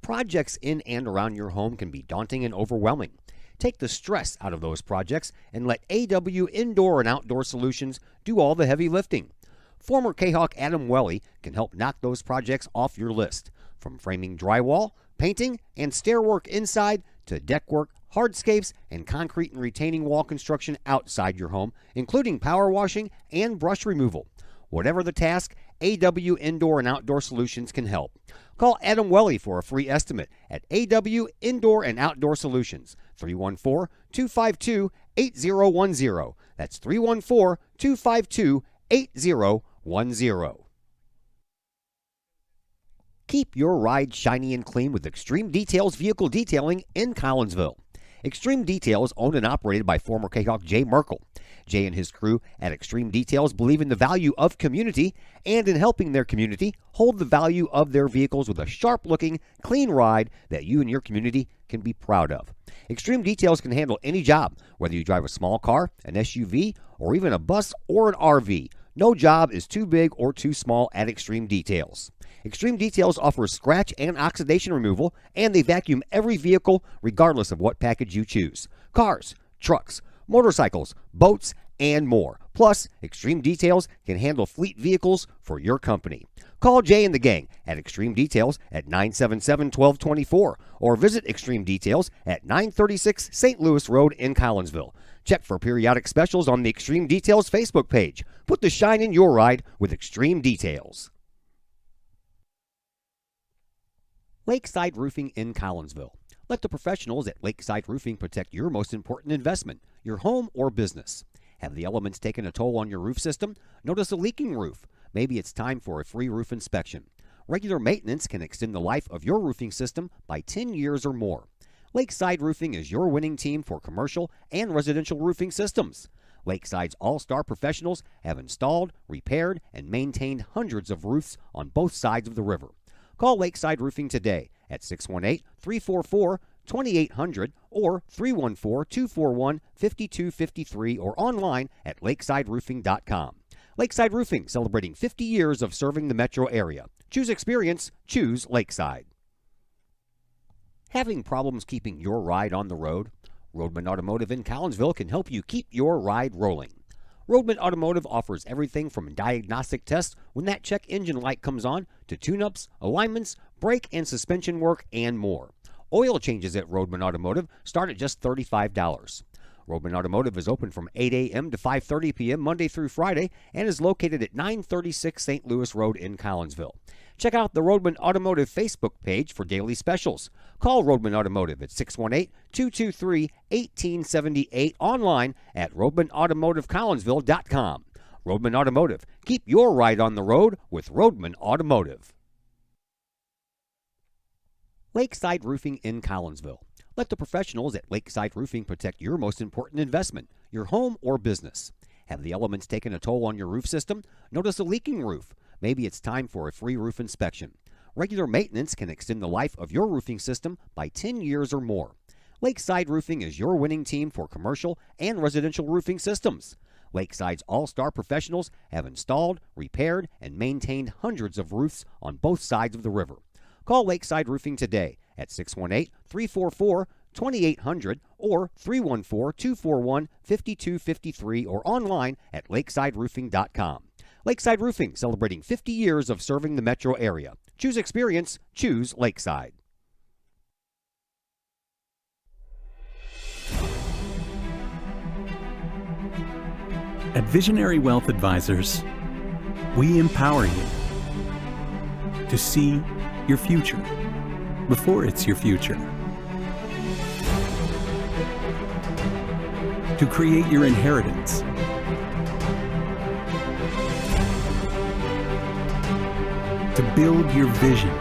Projects in and around your home can be daunting and overwhelming. Take the stress out of those projects and let AW Indoor and Outdoor Solutions do all the heavy lifting. Former Kahok Adam Welly can help knock those projects off your list. From framing drywall, painting, and stair work inside to deck work, hardscapes, and concrete and retaining wall construction outside your home, including power washing and brush removal. Whatever the task, AW Indoor and Outdoor Solutions can help. Call Adam Welly for a free estimate at AW Indoor and Outdoor Solutions, 314-252-8010. That's 314-252-8010. Keep your ride shiny and clean with Extreme Details Vehicle Detailing in Collinsville. Extreme Details, owned and operated by former Kahok Jay Merkel. Jay and his crew at Extreme Details believe in the value of community and in helping their community hold the value of their vehicles with a sharp-looking, clean ride that you and your community can be proud of. Extreme Details can handle any job, whether you drive a small car, an SUV, or even a bus or an RV. No job is too big or too small at Extreme Details. Extreme Details offers scratch and oxidation removal, and they vacuum every vehicle regardless of what package you choose. Cars, trucks, motorcycles, boats, and more. Plus, Extreme Details can handle fleet vehicles for your company. Call Jay and the gang at Extreme Details at 977-1224 or visit Extreme Details at 936 St. Louis Road in Collinsville. Check for periodic specials on the Extreme Details Facebook page. Put the shine in your ride with Extreme Details. Lakeside Roofing in Collinsville. Let the professionals at Lakeside Roofing protect your most important investment, your home or business. Have the elements taken a toll on your roof system? Notice a leaking roof? Maybe it's time for a free roof inspection. Regular maintenance can extend the life of your roofing system by 10 years or more. Lakeside Roofing is your winning team for commercial and residential roofing systems. Lakeside's all-star professionals have installed, repaired, and maintained hundreds of roofs on both sides of the river. Call Lakeside Roofing today at 618-344-2800 or 314-241-5253 or online at lakesideroofing.com. Lakeside Roofing, celebrating 50 years of serving the metro area. Choose experience, choose Lakeside. Having problems keeping your ride on the road? Roadman Automotive in Collinsville can help you keep your ride rolling. Roadman Automotive offers everything from diagnostic tests when that check engine light comes on to tune-ups, alignments, brake and suspension work, and more. Oil changes at Roadman Automotive start at just $35. Roadman Automotive is open from 8 a.m. to 5:30 p.m. Monday through Friday and is located at 936 St. Louis Road in Collinsville. Check out the Roadman Automotive Facebook page for daily specials. Call Roadman Automotive at 618-223-1878 online at roadmanautomotivecollinsville.com. Roadman Automotive. Keep your ride on the road with Roadman Automotive. Lakeside Roofing in Collinsville. Let the professionals at Lakeside Roofing protect your most important investment, your home or business. Have the elements taken a toll on your roof system? Notice a leaking roof? Maybe it's time for a free roof inspection. Regular maintenance can extend the life of your roofing system by 10 years or more. Lakeside Roofing is your winning team for commercial and residential roofing systems. Lakeside's all-star professionals have installed, repaired, and maintained hundreds of roofs on both sides of the river. Call Lakeside Roofing today at 618-344-2800 or 314-241-5253 or online at lakesideroofing.com. Lakeside Roofing, celebrating 50 years of serving the metro area. Choose experience, choose Lakeside. At Visionary Wealth Advisors, we empower you to see your future before it's your future, to create your inheritance, to build your vision,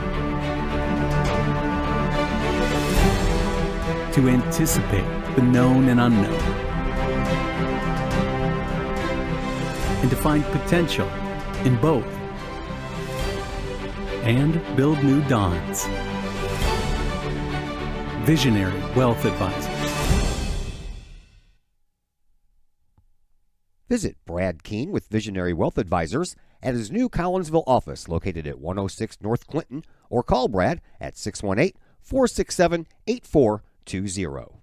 to anticipate the known and unknown, and to find potential in both, and build new dawns. Visionary Wealth Advisors. Visit Brad Keene with Visionary Wealth Advisors at his new Collinsville office located at 106 North Clinton or call Brad at 618-467-8420.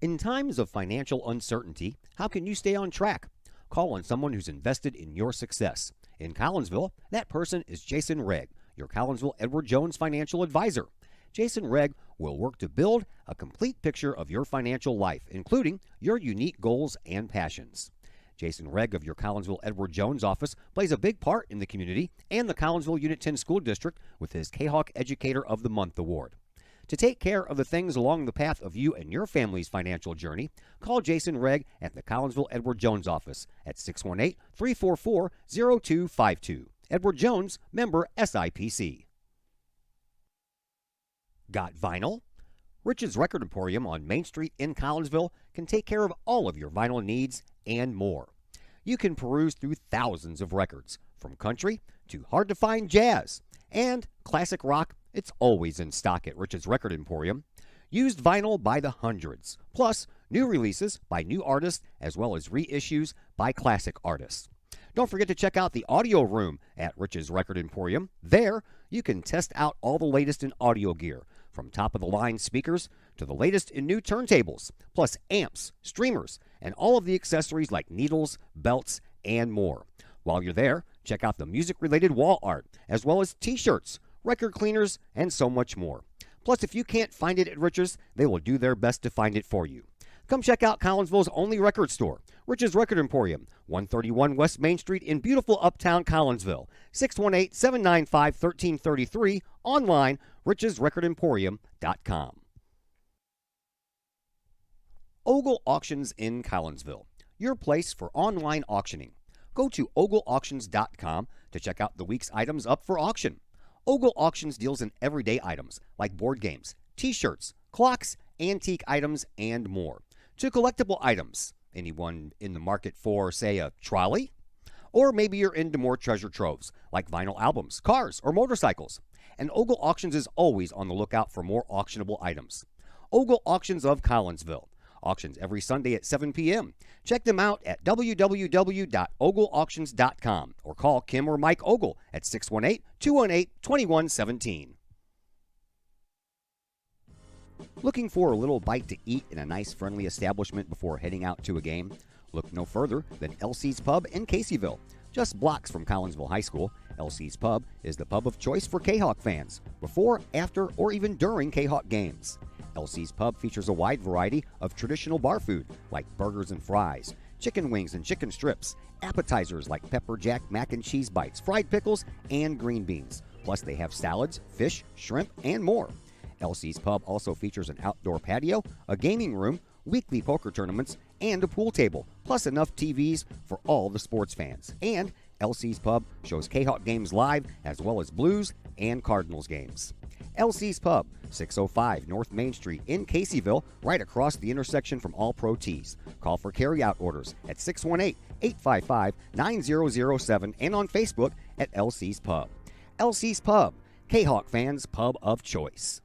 In times of financial uncertainty, how can you stay on track? Call on someone who's invested in your success. In Collinsville, that person is Jason Regg, your Collinsville Edward Jones financial advisor. Jason Regg will work to build a complete picture of your financial life, including your unique goals and passions. Jason Regg of your Collinsville Edward Jones office plays a big part in the community and the Collinsville Unit 10 School District with his Kahok Educator of the Month award. To take care of the things along the path of you and your family's financial journey, call Jason Regg at the Collinsville Edward Jones office at 618-344-0252. Edward Jones, member SIPC. Got vinyl? Rich's Record Emporium on Main Street in Collinsville can take care of all of your vinyl needs and more. You can peruse through thousands of records, from country to hard-to-find jazz and classic rock. It's always in stock at Rich's Record Emporium. Used vinyl by the hundreds, plus new releases by new artists as well as reissues by classic artists. Don't forget to check out the audio room at Rich's Record Emporium. There, you can test out all the latest in audio gear, from top-of-the-line speakers to the latest in new turntables, plus amps, streamers, and all of the accessories like needles, belts, and more. While you're there, check out the music-related wall art, as well as t-shirts, record cleaners, and so much more. Plus, if you can't find it at Rich's, they will do their best to find it for you. Come check out Collinsville's only record store, Rich's Record Emporium, 131 West Main Street in beautiful uptown Collinsville, 618-795-1333, online, richesrecordemporium.com. Ogle Auctions in Collinsville, your place for online auctioning. Go to ogleauctions.com to check out the week's items up for auction. Ogle Auctions deals in everyday items like board games, t-shirts, clocks, antique items, and more. To collectible items, anyone in the market for, say, a trolley? Or maybe you're into more treasure troves like vinyl albums, cars, or motorcycles. And Ogle Auctions is always on the lookout for more auctionable items. Ogle Auctions of Collinsville. Auctions every Sunday at 7 p.m. Check them out at www.ogleauctions.com or call Kim or Mike Ogle at 618-218-2117. Looking for a little bite to eat in a nice, friendly establishment before heading out to a game? Look no further than LC's Pub in Caseyville. Just blocks from Collinsville High School, LC's Pub is the pub of choice for Kahok fans, before, after, or even during Kahok games. LC's Pub features a wide variety of traditional bar food like burgers and fries, chicken wings and chicken strips, appetizers like pepper jack mac and cheese bites, fried pickles, and green beans. Plus they have salads, fish, shrimp, and more. LC's Pub also features an outdoor patio, a gaming room, weekly poker tournaments, and a pool table, plus enough TVs for all the sports fans. And LC's Pub shows Kahok games live as well as Blues and Cardinals games. LC's Pub, 605 North Main Street in Caseyville, right across the intersection from All Pro Tees. Call for carryout orders at 618-855-9007 and on Facebook at LC's Pub. LC's Pub, Kahok fans' pub of choice.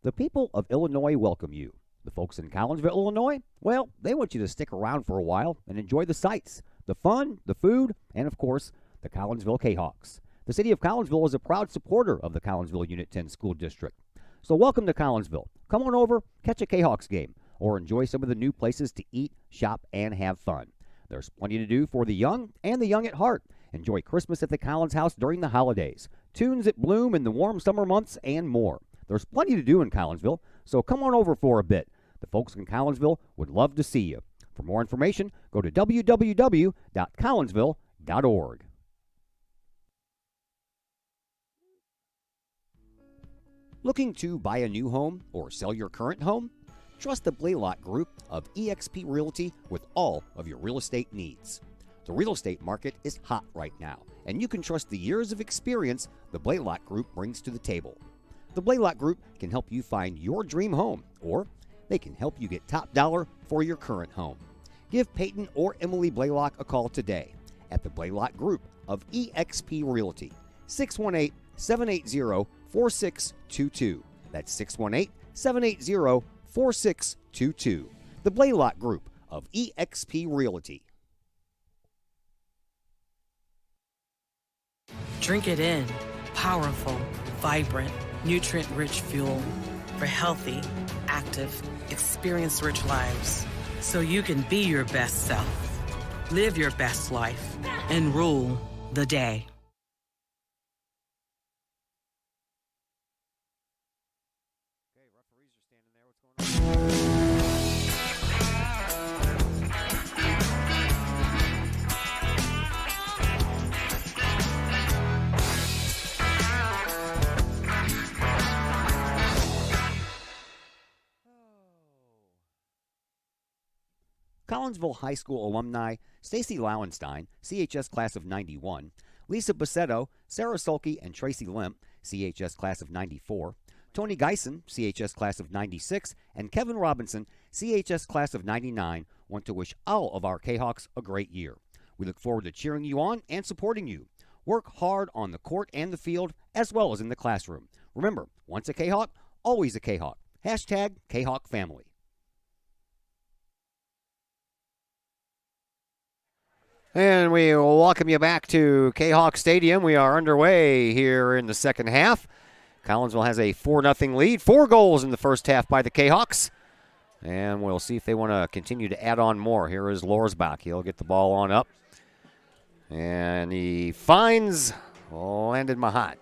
The people of Illinois welcome you. The folks in Collinsville, Illinois, well, they want you to stick around for a while and enjoy the sights, the fun, the food, and of course, the Collinsville Kahawks. The city of Collinsville is a proud supporter of the Collinsville Unit 10 School District. So welcome to Collinsville. Come on over, catch a Kahawks game, or enjoy some of the new places to eat, shop, and have fun. There's plenty to do for the young and the young at heart. Enjoy Christmas at the Collins House during the holidays, tunes at Bloom in the warm summer months, and more. There's plenty to do in Collinsville, so come on over for a bit. The folks in Collinsville would love to see you. For more information, go to www.collinsville.org. Looking to buy a new home or sell your current home? Trust the Blaylock Group of eXp Realty with all of your real estate needs. The real estate market is hot right now, and you can trust the years of experience the Blaylock Group brings to the table. The Blaylock Group can help you find your dream home, or they can help you get top dollar for your current home. Give Peyton or Emily Blaylock a call today at the Blaylock Group of eXp Realty, 618-780-4622. That's 618-780-4622. The Blaylock Group of eXp Realty. Drink it in. Powerful, vibrant, nutrient-rich fuel for healthy, active, experience-rich lives. So you can be your best self, live your best life, and rule the day. Okay, referees are standing there. What's going on? Collinsville High School alumni Stacy Lauenstein, CHS class of 91, Lisa Bassetto, Sarah Sulke, and Tracy Limp, CHS class of 94, Tony Geisen, CHS class of 96, and Kevin Robinson, CHS class of 99, want to wish all of our Kahawks a great year. We look forward to cheering you on and supporting you. Work hard on the court and the field, as well as in the classroom. Remember, once a Kahawk, always a Kahawk. Hashtag Kahawk Family. And we welcome you back to Kahawk Stadium. We are underway here in the second half. Collinsville has a 4-0 lead. 4 goals in the first half by the Kahawks. And we'll see if they want to continue to add on more. Here is Lorsbach. He'll get the ball on up. And he finds Landon Mahat.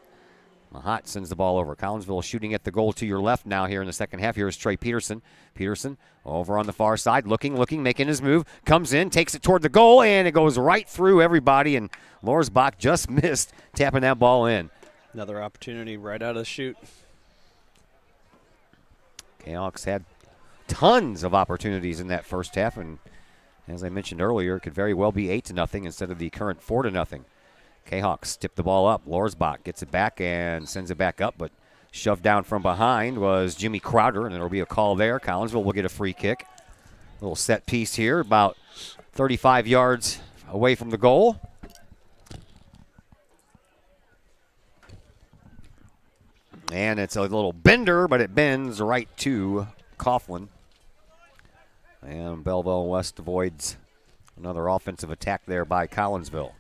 Mahat sends the ball over. Collinsville shooting at the goal to your left now here in the second half. Here is Trey Peterson. Peterson over on the far side, looking, making his move. Comes in, takes it toward the goal, and it goes right through everybody. And Lorsbach just missed tapping that ball in. Another opportunity right out of the chute. Kahawks had tons of opportunities in that first half, and as I mentioned earlier, it could very well be 8-0 instead of the current 4-0. Kahawks tip the ball up. Lorsbach gets it back and sends it back up, but shoved down from behind was Jimmy Crowder, and there will be a call there. Collinsville will get a free kick. A little set piece here, about 35 yards away from the goal. And it's a little bender, but it bends right to Coughlin. And Belleville West avoids another offensive attack there by Collinsville.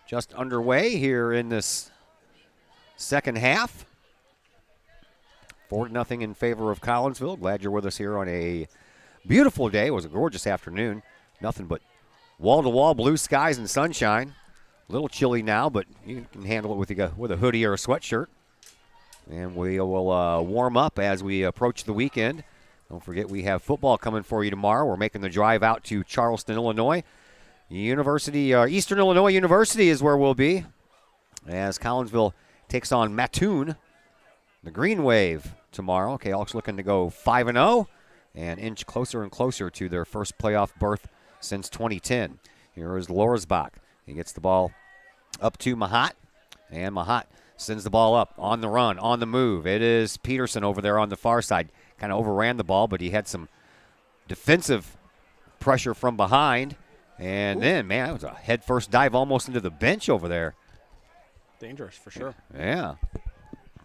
Just underway here in this second half. 4-0 in favor of Collinsville. Glad you're with us here on a beautiful day. It was a gorgeous afternoon. Nothing but wall-to-wall blue skies and sunshine. A little chilly now, but you can handle it with a hoodie or a sweatshirt. And we will warm up as we approach the weekend. Don't forget we have football coming for you tomorrow. We're making the drive out to Charleston, Illinois. Eastern Illinois University is where we'll be as Collinsville takes on Mattoon, the Green Wave, tomorrow. Kahawks looking to go 5-0 and inch closer and closer to their first playoff berth since 2010. Here is Lorsbach. He gets the ball up to Mahat, and Mahat sends the ball up on the run, on the move. It is Peterson over there on the far side. Kind of overran the ball, but he had some defensive pressure from behind. And then, man, that was a head-first dive almost into the bench over there. Dangerous, for sure. Yeah.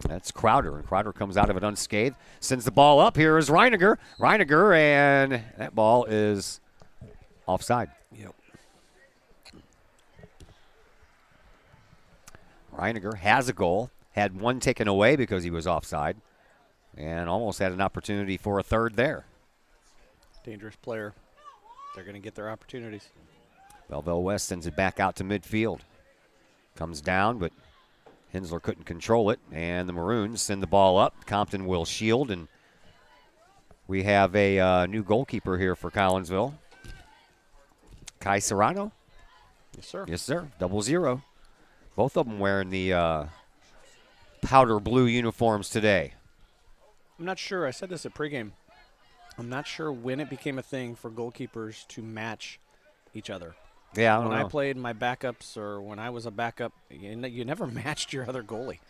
That's Crowder, and Crowder comes out of it unscathed. Sends the ball up. Here is Reiniger. Reiniger, and that ball is offside. Yep. Reiniger has a goal. Had one taken away because he was offside, and almost had an opportunity for a third there. Dangerous player. They're going to get their opportunities. Belleville West sends it back out to midfield. Comes down, but Hensler couldn't control it, and the Maroons send the ball up. Compton will shield, and we have a new goalkeeper here for Collinsville. Kai Serrano? Yes, sir. Yes, sir. 00. Both of them wearing the powder blue uniforms today. I'm not sure. I said this at pregame. I'm not sure when it became a thing for goalkeepers to match each other. Yeah, I don't when know. I played my backups or when I was a backup, you never matched your other goalie.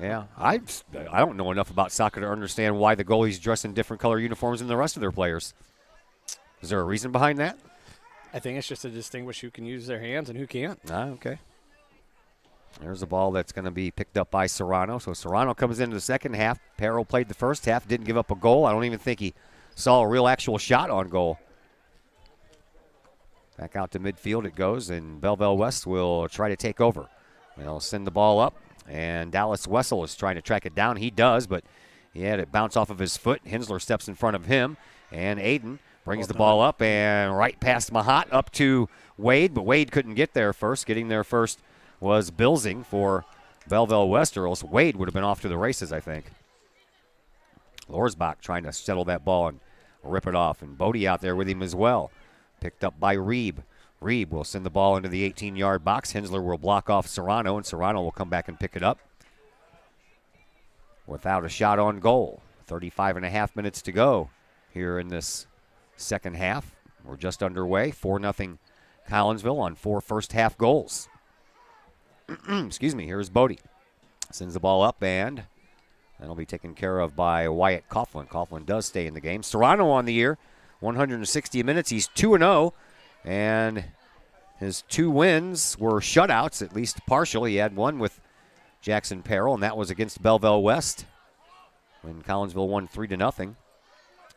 Yeah, I don't know enough about soccer to understand why the goalies dress in different color uniforms than the rest of their players. Is there a reason behind that? I think it's just to distinguish who can use their hands and who can't. Okay. There's a ball that's going to be picked up by Serrano. So Serrano comes into the second half. Perro played the first half, didn't give up a goal. I don't even think he saw a real actual shot on goal. Back out to midfield it goes, and Belleville West will try to take over. They'll send the ball up, and Dallas Wessel is trying to track it down. He does, but he had it bounce off of his foot. Hensler steps in front of him, and Aiden brings the ball up and right past Mahat up to Wade, but Wade couldn't get there first. Getting there first was Bilsing for Belleville West, or else Wade would have been off to the races, I think. Lorsbach trying to settle that ball and rip it off, and Bodie out there with him as well. Picked up by Reeb. Reeb will send the ball into the 18-yard box. Hensler will block off Serrano, and Serrano will come back and pick it up without a shot on goal. 35.5 minutes to go here in this second half. We're just underway. 4-0 Collinsville on 4 first-half goals. Excuse me. Here's Bodie. Sends the ball up, and that'll be taken care of by Wyatt Coughlin. Coughlin does stay in the game. Serrano on the year. 160 minutes. He's 2-0, and his 2 wins were shutouts, at least partial. He had one with Jackson Perrell, and that was against Belleville West when Collinsville won 3-0.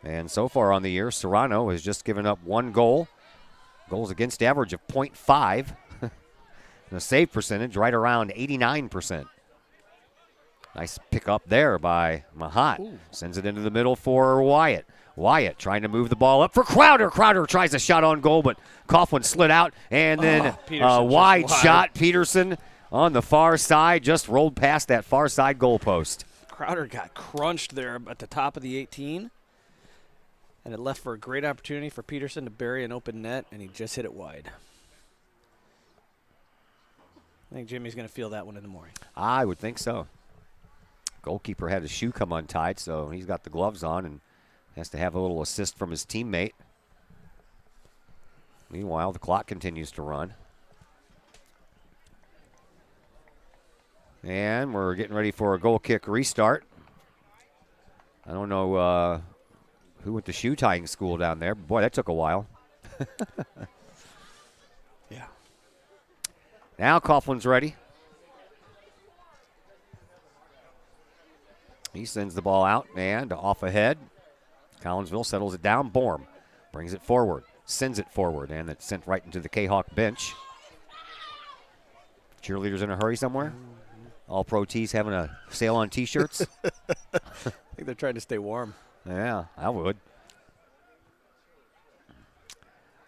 And so far on the year, Serrano has just given up 1 goal. Goals against average of .5. The save percentage right around 89%. Nice pick up there by Mahat. Sends it into the middle for Wyatt. Wyatt trying to move the ball up for Crowder. Crowder tries a shot on goal, but Coughlin slid out. And then a wide shot. Peterson on the far side just rolled past that far side goalpost. Crowder got crunched there at the top of the 18. And it left for a great opportunity for Peterson to bury an open net, and he just hit it wide. I think Jimmy's going to feel that one in the morning. I would think so. Goalkeeper had his shoe come untied, so he's got the gloves on and has to have a little assist from his teammate. Meanwhile, the clock continues to run. And we're getting ready for a goal kick restart. I don't know who went to shoe tying school down there. Boy, that took a while. Yeah. Now Coughlin's ready. He sends the ball out and off ahead. Collinsville settles it down. Borm brings it forward, sends it forward, and it's sent right into the Kahok bench. Cheerleaders in a hurry somewhere? All pro tees having a sale on T-shirts? I think they're trying to stay warm. Yeah, I would.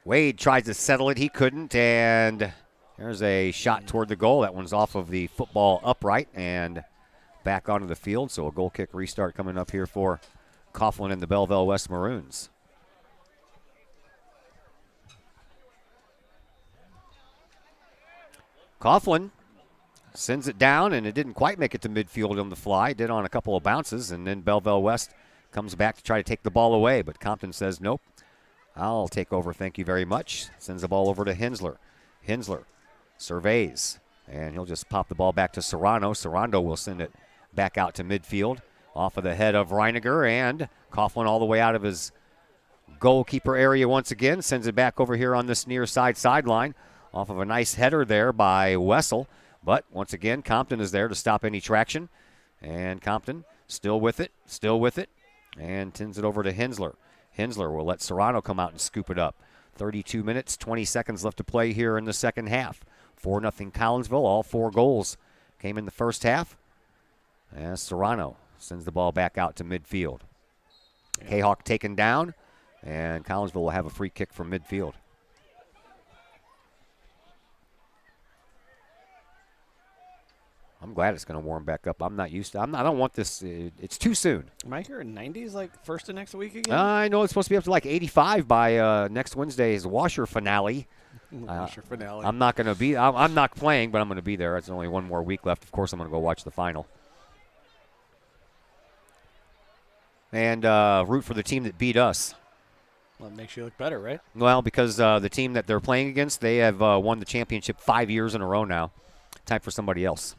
Wade tries to settle it. He couldn't, and there's a shot toward the goal. That one's off of the football upright and back onto the field. So a goal kick restart coming up here for Coughlin and the Belleville West Maroons. Coughlin sends it down, and it didn't quite make it to midfield on the fly. It did on a couple of bounces, and then Belleville West comes back to try to take the ball away. But Compton says, nope, I'll take over, thank you very much. Sends the ball over to Hensler. Hensler surveys, and he'll just pop the ball back to Serrano. Serrano will send it back out to midfield off of the head of Reiniger, and Coughlin all the way out of his goalkeeper area once again. Sends it back over here on this near side sideline off of a nice header there by Wessel. But once again, Compton is there to stop any traction. And Compton still with it, and sends it over to Hensler. Hensler will let Serrano come out and scoop it up. 32 minutes, 20 seconds left to play here in the second half. 4-0 Collinsville. All 4 goals came in the first half. As Serrano sends the ball back out to midfield. Kahok taken down, and Collinsville will have a free kick from midfield. I'm glad it's going to warm back up. I'm not used to. I don't want this. It's too soon. Am I hearing 90s like first of next week again? I know it's supposed to be up to like 85 by next Wednesday's washer finale. Washer finale. I'm not going to be. I'm not playing, but I'm going to be there. It's only one more week left. Of course, I'm going to go watch the final and root for the team that beat us. Well, it makes you look better, right? Well, because the team that they're playing against, they have won the championship 5 years in a row now. Time for somebody else.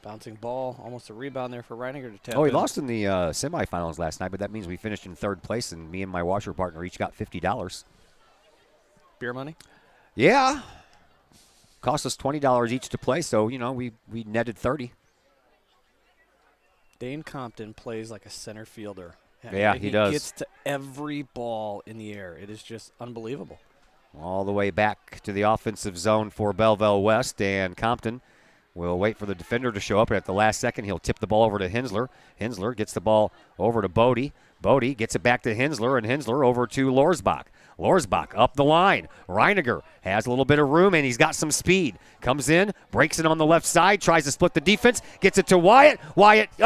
Bouncing ball, almost a rebound there for Reiniger to tap. Oh, he lost in the semifinals last night, but that means we finished in third place, and me and my washer partner each got $50. Beer money? Yeah. Cost us $20 each to play, so, we netted 30. Dane Compton plays like a center fielder. Yeah, he does. He gets to every ball in the air. It is just unbelievable. All the way back to the offensive zone for Belleville West, and Compton will wait for the defender to show up, and at the last second, he'll tip the ball over to Hensler. Hensler gets the ball over to Bodie. Bodie gets it back to Hensler, and Hensler over to Lorsbach. Lorsbach up the line. Reiniger has a little bit of room, and he's got some speed. Comes in, breaks it on the left side, tries to split the defense, gets it to Wyatt. Wyatt, he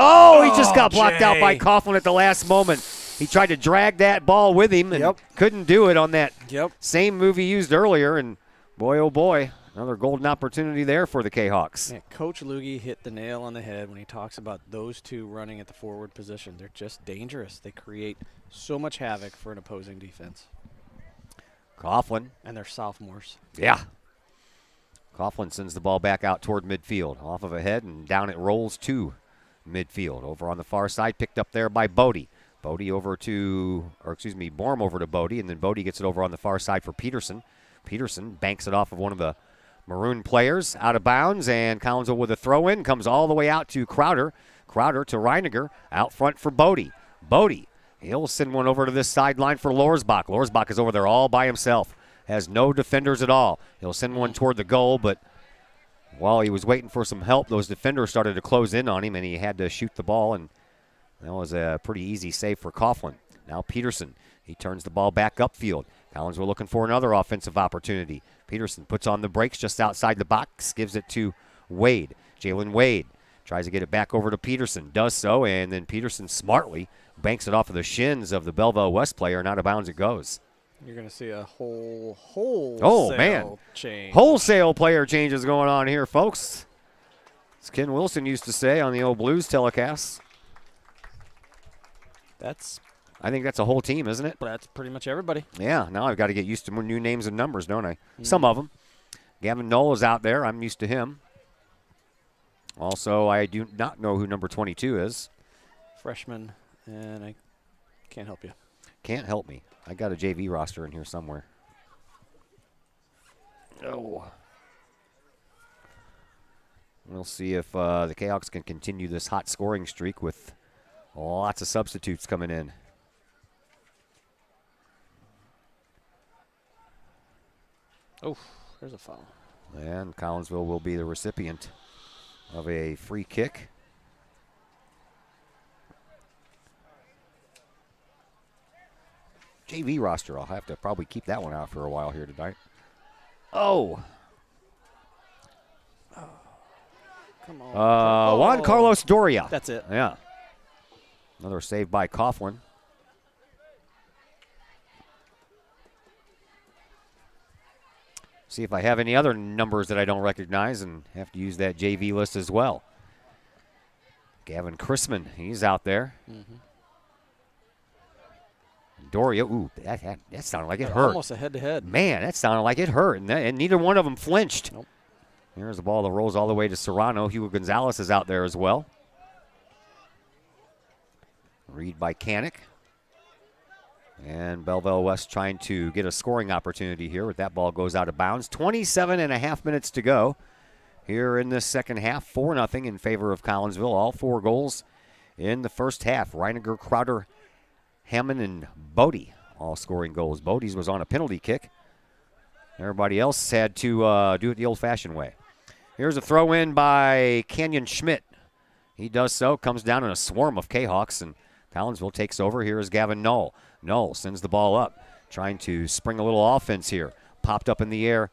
just got blocked out by Coughlin at the last moment. He tried to drag that ball with him and couldn't do it on that same move he used earlier. And boy, oh boy, another golden opportunity there for the Kahawks. Yeah, Coach Lugie hit the nail on the head when he talks about those two running at the forward position. They're just dangerous. They create so much havoc for an opposing defense. Coughlin. And they're sophomores. Yeah. Coughlin sends the ball back out toward midfield. Off of a head, and down it rolls to midfield. Over on the far side, picked up there by Bodie. Borm over to Bodie, and then Bodie gets it over on the far side for Peterson. Peterson banks it off of one of the Maroon players out of bounds, and Collinsville with a throw-in comes all the way out to Crowder. Crowder to Reiniger, out front for Bodie. Bodie, he'll send one over to this sideline for Lorsbach. Lorsbach is over there all by himself. has no defenders at all. He'll send one toward the goal, but while he was waiting for some help, those defenders started to close in on him, and he had to shoot the ball, and that was a pretty easy save for Coughlin. Now Peterson, he turns the ball back upfield. Collinsville looking for another offensive opportunity. Peterson puts on the brakes just outside the box, gives it to Wade. Jalen Wade tries to get it back over to Peterson, does so, and then Peterson smartly banks it off of the shins of the Belleville West player, and out of bounds it goes. You're going to see a wholesale change. Wholesale player changes going on here, folks. As Ken Wilson used to say on the old Blues telecasts. I think that's a whole team, isn't it? That's pretty much everybody. Yeah, now I've got to get used to more new names and numbers, don't I? Some of them. Gavin Knoll is out there. I'm used to him. Also, I do not know who number 22 is. Freshman, and I can't help you. Can't help me. I got a JV roster in here somewhere. Oh. We'll see if the Kahawks can continue this hot scoring streak with lots of substitutes coming in. Oh, there's a foul. And Collinsville will be the recipient of a free kick. JV roster, I'll have to probably keep that one out for a while here tonight. Oh. Come on. Juan Carlos Doria. That's it. Yeah. Another save by Coughlin. See if I have any other numbers that I don't recognize and have to use that JV list as well. Gavin Chrisman, he's out there. Doria, ooh, that sounded like it hurt. Almost a head-to-head. Man, that sounded like it hurt, and neither one of them flinched. Nope. Here's the ball that rolls all the way to Serrano. Hugo Gonzalez is out there as well. Read by Kanik. And Belleville West trying to get a scoring opportunity here, but that ball goes out of bounds. 27.5 minutes to go here in this second half. 4-0 in favor of Collinsville. All 4 goals in the first half. Reiniger, Crowder, Hammond, and Bodie all scoring goals. Bodie's was on a penalty kick. Everybody else had to do it the old-fashioned way. Here's a throw-in by Canyon Schmidt. He does so, comes down in a swarm of Kahawks, and Collinsville takes over. Here is Gavin Knoll. Knoll sends the ball up, trying to spring a little offense here. Popped up in the air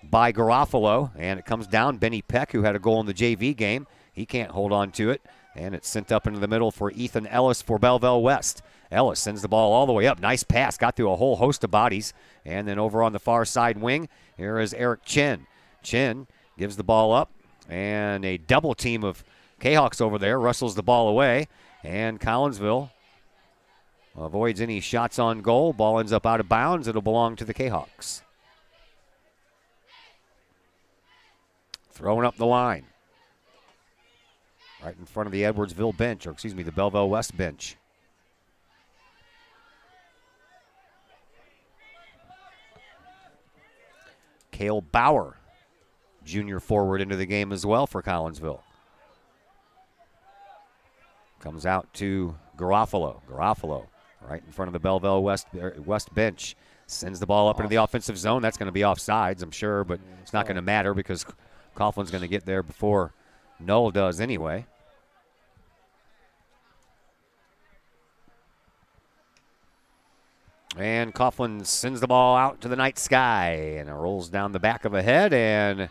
by Garofalo, and it comes down. Benny Peck, who had a goal in the JV game. He can't hold on to it, and it's sent up into the middle for Ethan Ellis for Belleville West. Ellis sends the ball all the way up. Nice pass. Got through a whole host of bodies. And then over on the far side wing, here is Eric Chin. Chin gives the ball up, and a double team of Kahawks over there wrestles the ball away, and Collinsville avoids any shots on goal. Ball ends up out of bounds. It'll belong to the Kahawks. Throwing up the line. Right in front of the Edwardsville bench, or excuse me, the Belleville West bench. Cale Bauer, junior forward, into the game as well for Collinsville. Comes out to Garofalo. Garofalo right in front of the Belleville West bench. Sends the ball up into the offensive zone. That's going to be offsides, I'm sure, but it's not going to matter because Coughlin's going to get there before Knoll does anyway. And Coughlin sends the ball out to the night sky, and it rolls down the back of a head, and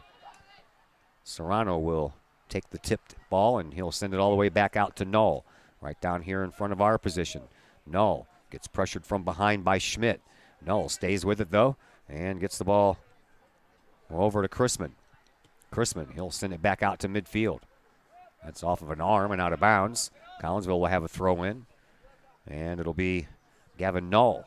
Serrano will take the tipped ball, and he'll send it all the way back out to Knoll, right down here in front of our position. Knoll gets pressured from behind by Schmidt. Knoll stays with it, though, and gets the ball over to Chrisman. Chrisman, he'll send it back out to midfield. That's off of an arm and out of bounds. Collinsville will have a throw in, and it'll be Gavin Knoll.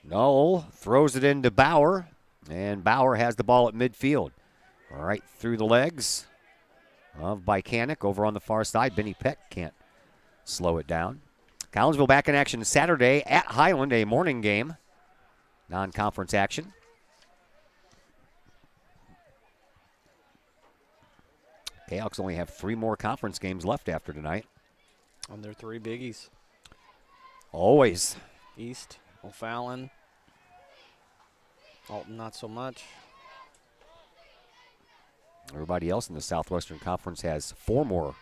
Knoll throws it into Bauer, and Bauer has the ball at midfield. Right through the legs of Bykanik over on the far side. Benny Peck can't slow it down. Collinsville back in action Saturday at Highland, a morning game. Non-conference action. Kahawks only have 3 more conference games left after tonight. On their 3 biggies. Always. East, O'Fallon. Alton, not so much. Everybody else in the Southwestern Conference has 4 more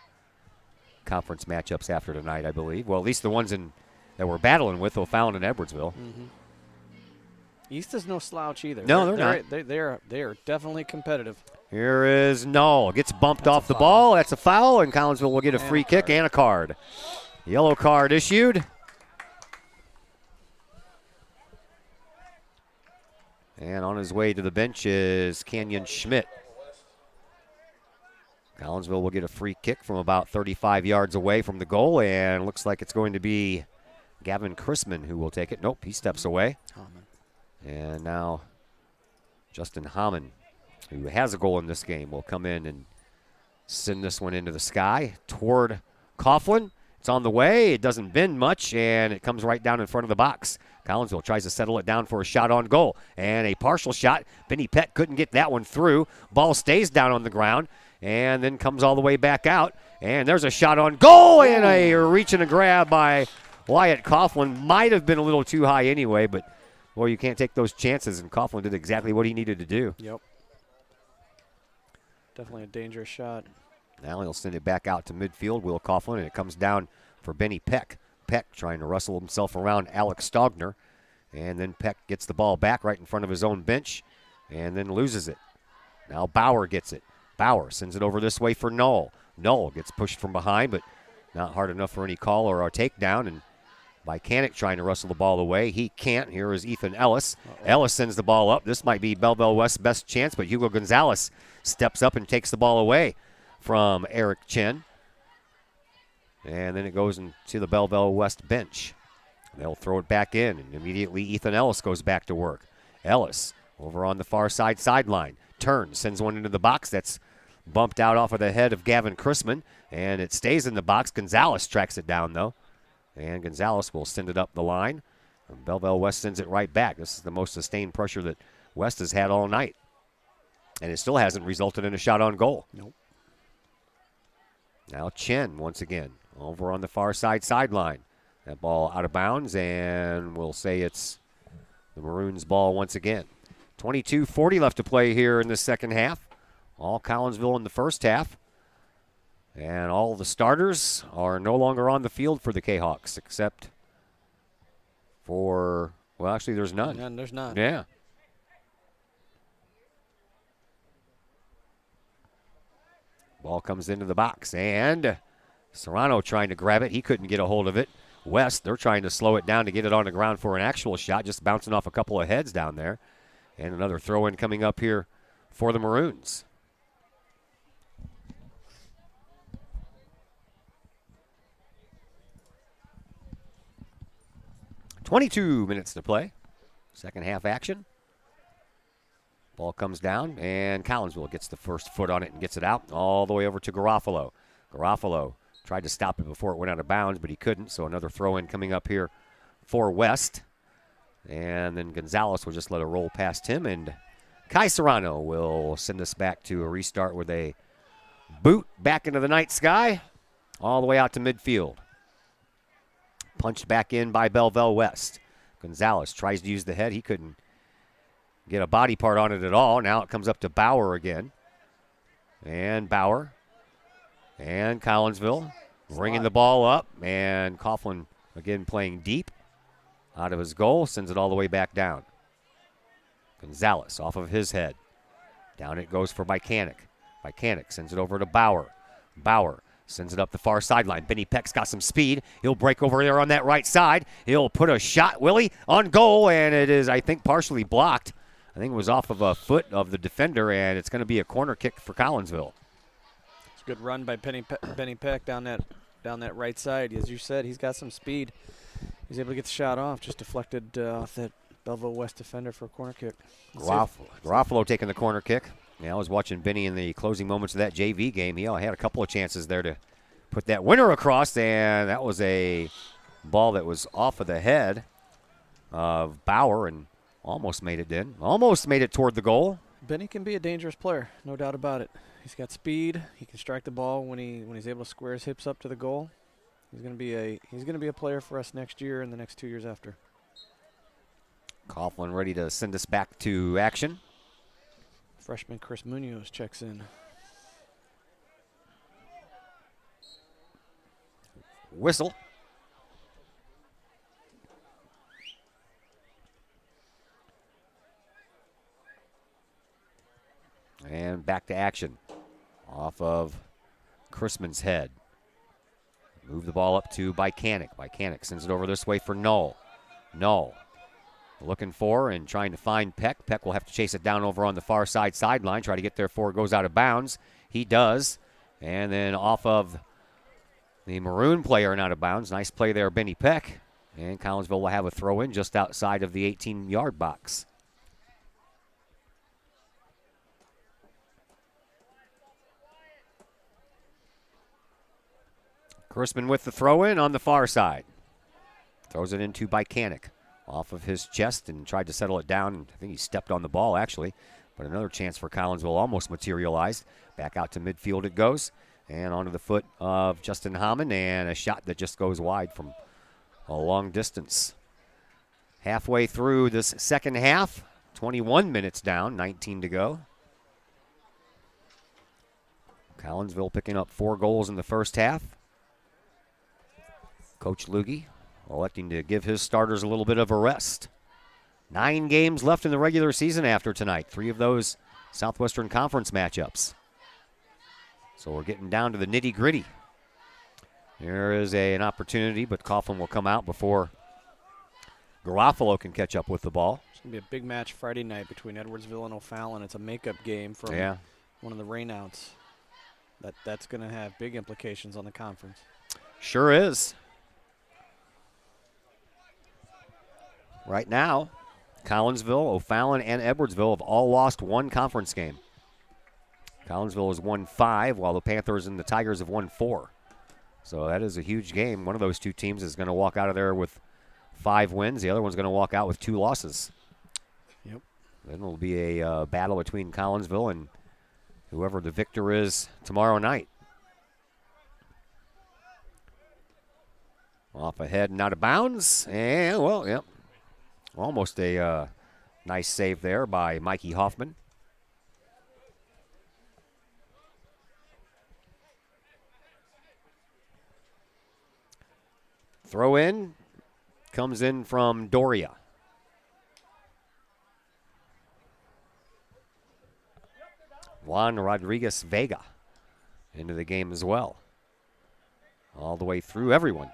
conference matchups after tonight, I believe. Well, at least the ones that we're battling with, O'Fallon and Edwardsville. East is no slouch either. No, they're not. They are definitely competitive. Here is Null. Gets bumped off the ball. That's a foul, and Collinsville will get a free kick and a card. Yellow card issued. And on his way to the bench is Canyon Schmidt. Collinsville will get a free kick from about 35 yards away from the goal, and looks like it's going to be Gavin Chrisman who will take it. Nope, he steps away. And now Justin Hammond, who has a goal in this game, will come in and send this one into the sky toward Coughlin. It's on the way. It doesn't bend much, and it comes right down in front of the box. Collinsville tries to settle it down for a shot on goal, and a partial shot. Benny Peck couldn't get that one through. Ball stays down on the ground and then comes all the way back out. And there's a shot on goal, and a reach and a grab by Wyatt Coughlin. Might have been a little too high anyway, but, boy, you can't take those chances, and Coughlin did exactly what he needed to do. Yep. Definitely a dangerous shot. Now he'll send it back out to midfield, Will Coughlin, and it comes down for Benny Peck. Peck trying to wrestle himself around Alex Stogner. And then Peck gets the ball back right in front of his own bench and then loses it. Now Bauer gets it. Bauer sends it over this way for Null. Null gets pushed from behind, but not hard enough for any call or a takedown. And Bicanic trying to wrestle the ball away. He can't. Here is Ethan Ellis. Ellis sends the ball up. This might be Belleville West's best chance, but Hugo Gonzalez steps up and takes the ball away from Eric Chen. And then it goes into the Belleville West bench. They'll throw it back in, and immediately Ethan Ellis goes back to work. Ellis over on the far sideline. Turns, sends one into the box. That's bumped out off of the head of Gavin Chrisman, and it stays in the box. Gonzalez tracks it down, though. And Gonzalez will send it up the line. And Belleville West sends it right back. This is the most sustained pressure that West has had all night. And it still hasn't resulted in a shot on goal. Nope. Now Chen once again over on the far sideline. That ball out of bounds, and we'll say it's the Maroons' ball once again. 22:40 left to play here in the second half. All Collinsville in the first half. And all the starters are no longer on the field for the Kahawks, except for, well, actually, there's none. There's none. Yeah. Ball comes into the box, and Serrano trying to grab it. He couldn't get a hold of it. West, they're trying to slow it down to get it on the ground for an actual shot, just bouncing off a couple of heads down there. And another throw-in coming up here for the Maroons. .22 minutes to play. Second half action. Ball comes down, and Collinsville gets the first foot on it and gets it out all the way over to Garofalo. Garofalo tried to stop it before it went out of bounds, but he couldn't, so another throw-in coming up here for West. And then Gonzalez will just let it roll past him, and Kai Serrano will send us back to a restart with a boot back into the night sky all the way out to midfield. Punched back in by Belleville West. Gonzalez tries to use the head. He couldn't get a body part on it at all. Now it comes up to Bauer again. And Bauer. And Collinsville bringing the ball up. And Coughlin again playing deep out of his goal. Sends it all the way back down. Gonzalez off of his head. Down it goes for Bicanic. Bicanic sends it over to Bauer. Bauer sends it up the far sideline. Benny Peck's got some speed. He'll break over there on that right side. He'll put a shot, Willie, on goal, and it is, I think, partially blocked. I think it was off of a foot of the defender, and it's going to be a corner kick for Collinsville. It's a good run by Benny Peck down that right side. As you said, he's got some speed. He's able to get the shot off, just deflected off that Belleville West defender for a corner kick. Garofalo taking the corner kick. Yeah, I was watching Benny in the closing moments of that JV game. He had a couple of chances there to put that winner across, and that was a ball that was off of the head of Bauer and almost made it in. Almost made it toward the goal. Benny can be a dangerous player, no doubt about it. He's got speed. He can strike the ball when he's able to square his hips up to the goal. He's going to be a player for us next year and the next 2 years after. Coughlin ready to send us back to action. Freshman Chris Munoz checks in. Whistle. And back to action. Off of Chrisman's head. Move the ball up to Bycanic. Bycanic sends it over this way for Null. Null looking for and trying to find Peck. Peck will have to chase it down over on the far side sideline, try to get there before it goes out of bounds. He does. And then off of the Maroon player and out of bounds. Nice play there, Benny Peck. And Collinsville will have a throw in just outside of the 18-yard box. Chrisman with the throw in on the far side. Throws it into Bycanic off of his chest and tried to settle it down. I think he stepped on the ball, actually. But another chance for Collinsville almost materialized. Back out to midfield it goes. And onto the foot of Justin Hammond. And a shot that just goes wide from a long distance. Halfway through this second half. 21 minutes down, 19 to go. Collinsville picking up 4 goals in the first half. Coach Lugie electing to give his starters a little bit of a rest. 9 games left in the regular season after tonight. 3 of those Southwestern Conference matchups. So we're getting down to the nitty-gritty. There is an opportunity, but Coughlin will come out before Garofalo can catch up with the ball. It's going to be a big match Friday night between Edwardsville and O'Fallon. It's a makeup game from one of the rainouts. That's going to have big implications on the conference. Sure is. Right now, Collinsville, O'Fallon, and Edwardsville have all lost 1 conference game. Collinsville has won 5, while the Panthers and the Tigers have won 4. So that is a huge game. One of those 2 teams is going to walk out of there with 5 wins. The other one's going to walk out with 2 losses. Yep. Then it'll be a battle between Collinsville and whoever the victor is tomorrow night. Off ahead and out of bounds. And, well, yep. Almost a nice save there by Mikey Hoffman. Throw in comes in from Doria. Juan Rodriguez Vega into the game as well. All the way through everyone.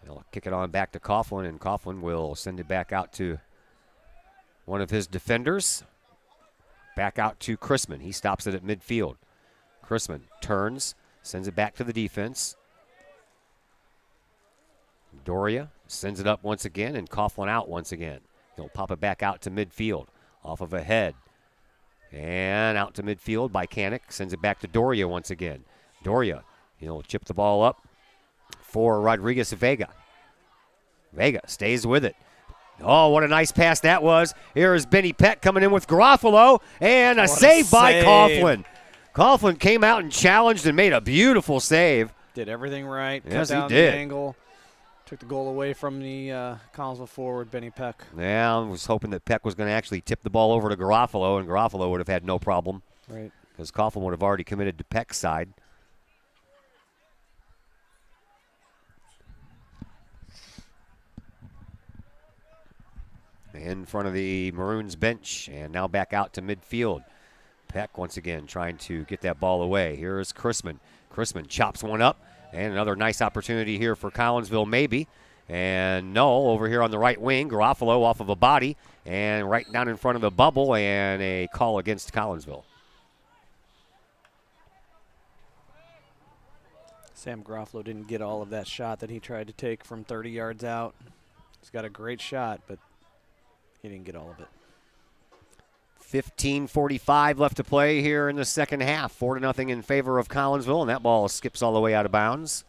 They'll kick it on back to Coughlin, and Coughlin will send it back out to one of his defenders. Back out to Chrisman. He stops it at midfield. Chrisman turns, sends it back to the defense. Doria sends it up once again, and Coughlin out once again. He'll pop it back out to midfield off of a head. And out to midfield by Canick. Sends it back to Doria once again. Doria, he'll chip the ball up for Rodriguez Vega. Vega stays with it. Oh, what a nice pass that was. Here is Benny Peck coming in with Garofalo, and a save by Coughlin. Coughlin came out and challenged and made a beautiful save. Did everything right. Yes, cut down he did. The angle. Took the goal away from the Collinsville forward, Benny Peck. Yeah, I was hoping that Peck was going to actually tip the ball over to Garofalo, and Garofalo would have had no problem. Right. Because Coughlin would have already committed to Peck's side. In front of the Maroons bench, and now back out to midfield. Peck once again trying to get that ball away. Here is Chrisman. Chrisman chops one up, and another nice opportunity here for Collinsville maybe. And no, over here on the right wing, Garofalo off of a body, and right down in front of the bubble, and a call against Collinsville. Sam Garofalo didn't get all of that shot that he tried to take from 30 yards out. He's got a great shot, but he didn't get all of it. 15:45 left to play here in the second half. 4-0 in favor of Collinsville, and that ball skips all the way out of bounds.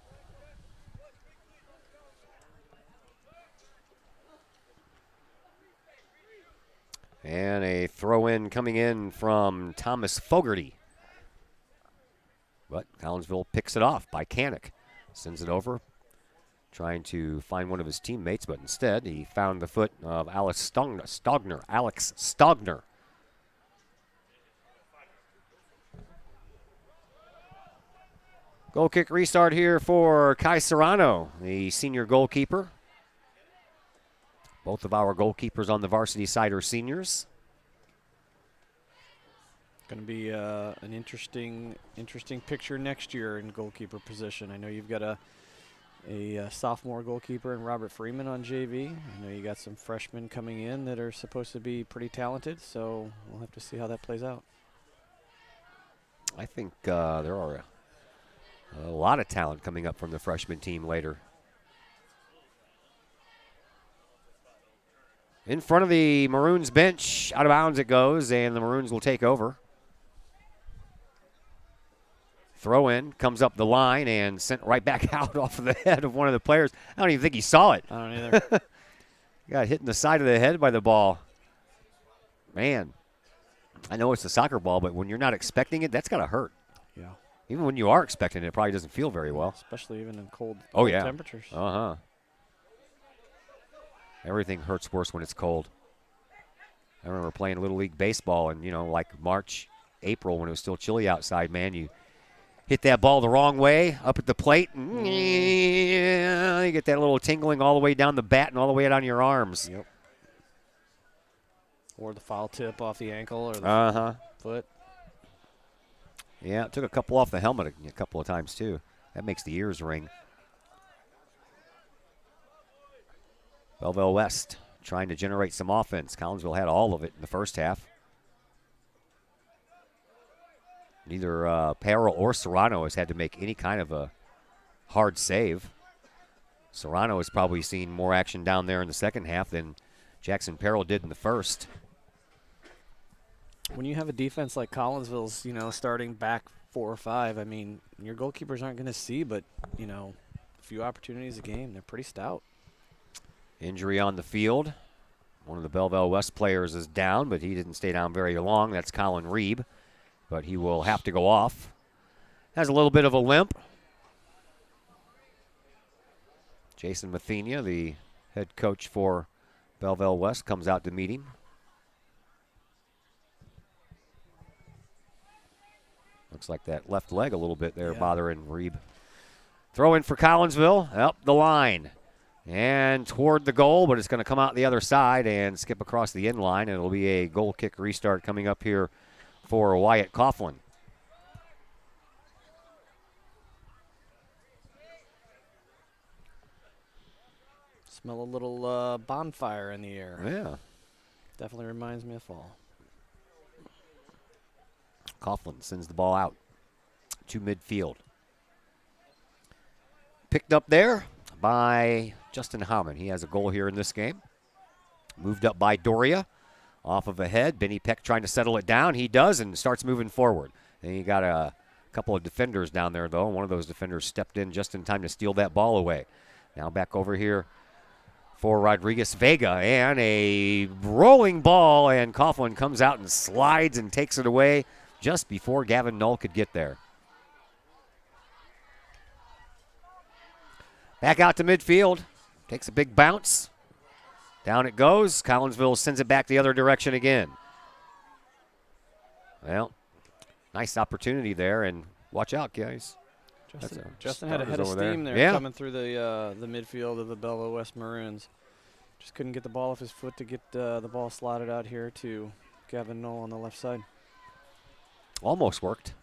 And a throw-in coming in from Thomas Fogarty. But Collinsville picks it off by Canick. Sends it over, trying to find one of his teammates, but instead he found the foot of Alex Stogner. Goal kick restart here for Kai Serrano, the senior goalkeeper. Both of our goalkeepers on the varsity side are seniors. Going to be an interesting picture next year in goalkeeper position. I know you've got a sophomore goalkeeper in Robert Freeman on JV. I know you got some freshmen coming in that are supposed to be pretty talented, so we'll have to see how that plays out. I think there are a lot of talent coming up from the freshman team later. In front of the Maroons bench, out of bounds it goes, and the Maroons will take over. Throw in, comes up the line, and sent right back out off of the head of one of the players. I don't even think he saw it. I don't either. Got hit in the side of the head by the ball. Man, I know it's a soccer ball, but when you're not expecting it, that's got to hurt. Yeah. Even when you are expecting it, it probably doesn't feel very well. Especially even in cold yeah. temperatures. Uh-huh. Everything hurts worse when it's cold. I remember playing Little League Baseball and, like March, April when it was still chilly outside, man, you hit that ball the wrong way up at the plate, and you get that little tingling all the way down the bat and all the way down your arms. Yep. Or the foul tip off the ankle or the foot. Yeah, it took a couple off the helmet a couple of times, too. That makes the ears ring. Belleville West trying to generate some offense. Collinsville had all of it in the first half. Neither Peril or Serrano has had to make any kind of a hard save. Serrano has probably seen more action down there in the second half than Jackson Peril did in the first. When you have a defense like Collinsville's, starting back 4 or 5, I mean, your goalkeepers aren't going to see, but, a few opportunities a game. They're pretty stout. Injury on the field. One of the Belleville West players is down, but he didn't stay down very long. That's Colin Reeb, but he will have to go off. Has a little bit of a limp. Jason Mathenia, the head coach for Belleville West, comes out to meet him. Looks like that left leg a little bit there bothering Reeb. Throw in for Collinsville, up the line. And toward the goal, but it's going to come out the other side and skip across the end line. It'll be a goal kick restart coming up here for Wyatt Coughlin. Smell a little bonfire in the air. Yeah. Definitely reminds me of fall. Coughlin sends the ball out to midfield. Picked up there by Justin Howman. He has a goal here in this game. Moved up by Doria. Off of a head. Benny Peck trying to settle it down. He does and starts moving forward. And you got a couple of defenders down there, though. One of those defenders stepped in just in time to steal that ball away. Now back over here for Rodriguez Vega. And a rolling ball, and Coughlin comes out and slides and takes it away just before Gavin Knoll could get there. Back out to midfield. Takes a big bounce. Down it goes. Collinsville sends it back the other direction again. Well, nice opportunity there, and watch out, guys. Justin had a head of steam there coming through the midfield of the Belleville West Maroons. Just couldn't get the ball off his foot to get the ball slotted out here to Gavin Knoll on the left side. Almost worked.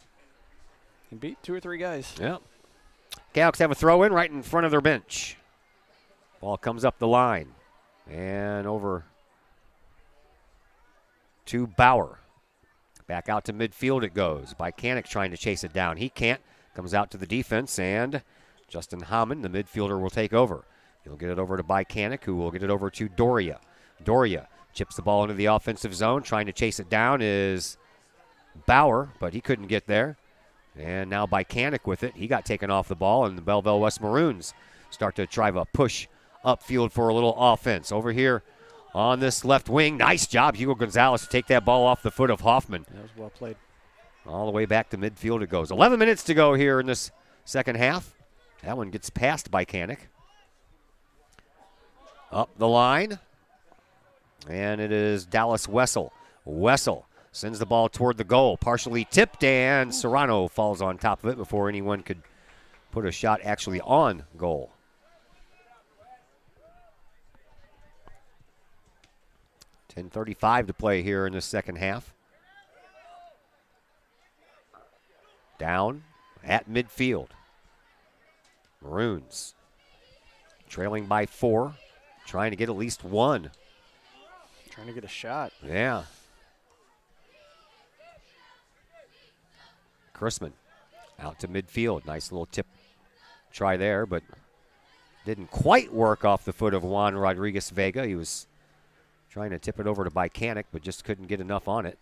He beat 2 or 3 guys. Yep. Kahawks have a throw in right in front of their bench. Ball comes up the line and over to Bauer. Back out to midfield it goes. Bycanic trying to chase it down. He can't. Comes out to the defense, and Justin Hammond, the midfielder, will take over. He'll get it over to Bycanic, who will get it over to Doria. Doria chips the ball into the offensive zone. Trying to chase it down is Bauer, but he couldn't get there. And now Bycanic with it. He got taken off the ball, and the Belleville West Maroons start to try to push upfield for a little offense. Over here on this left wing, nice job, Hugo Gonzalez, to take that ball off the foot of Hoffman. That was well played. All the way back to midfield it goes. 11 minutes to go here in this second half. That one gets past by Kanik. Up the line. And it is Dallas Wessel. Wessel sends the ball toward the goal. Partially tipped, and Serrano falls on top of it before anyone could put a shot actually on goal. .35 to play here in the second half. Down at midfield. Maroons trailing by 4, trying to get at least one. Trying to get a shot. Yeah. Chrisman out to midfield. Nice little tip try there, but didn't quite work off the foot of Juan Rodriguez Vega. He was trying to tip it over to Bycanic, but just couldn't get enough on it.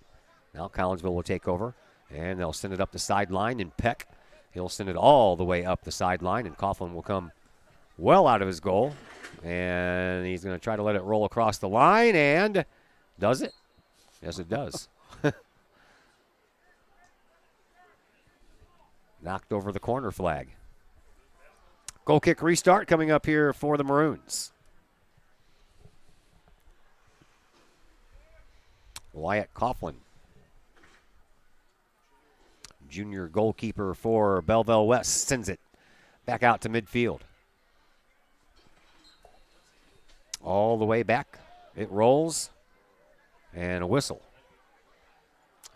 Now Collinsville will take over, and they'll send it up the sideline, and Peck, he'll send it all the way up the sideline, and Coughlin will come well out of his goal. And he's going to try to let it roll across the line, and does it? Yes, it does. Knocked over the corner flag. Goal kick restart coming up here for the Maroons. Wyatt Coughlin, junior goalkeeper for Belleville West, sends it back out to midfield. All the way back. It rolls. And a whistle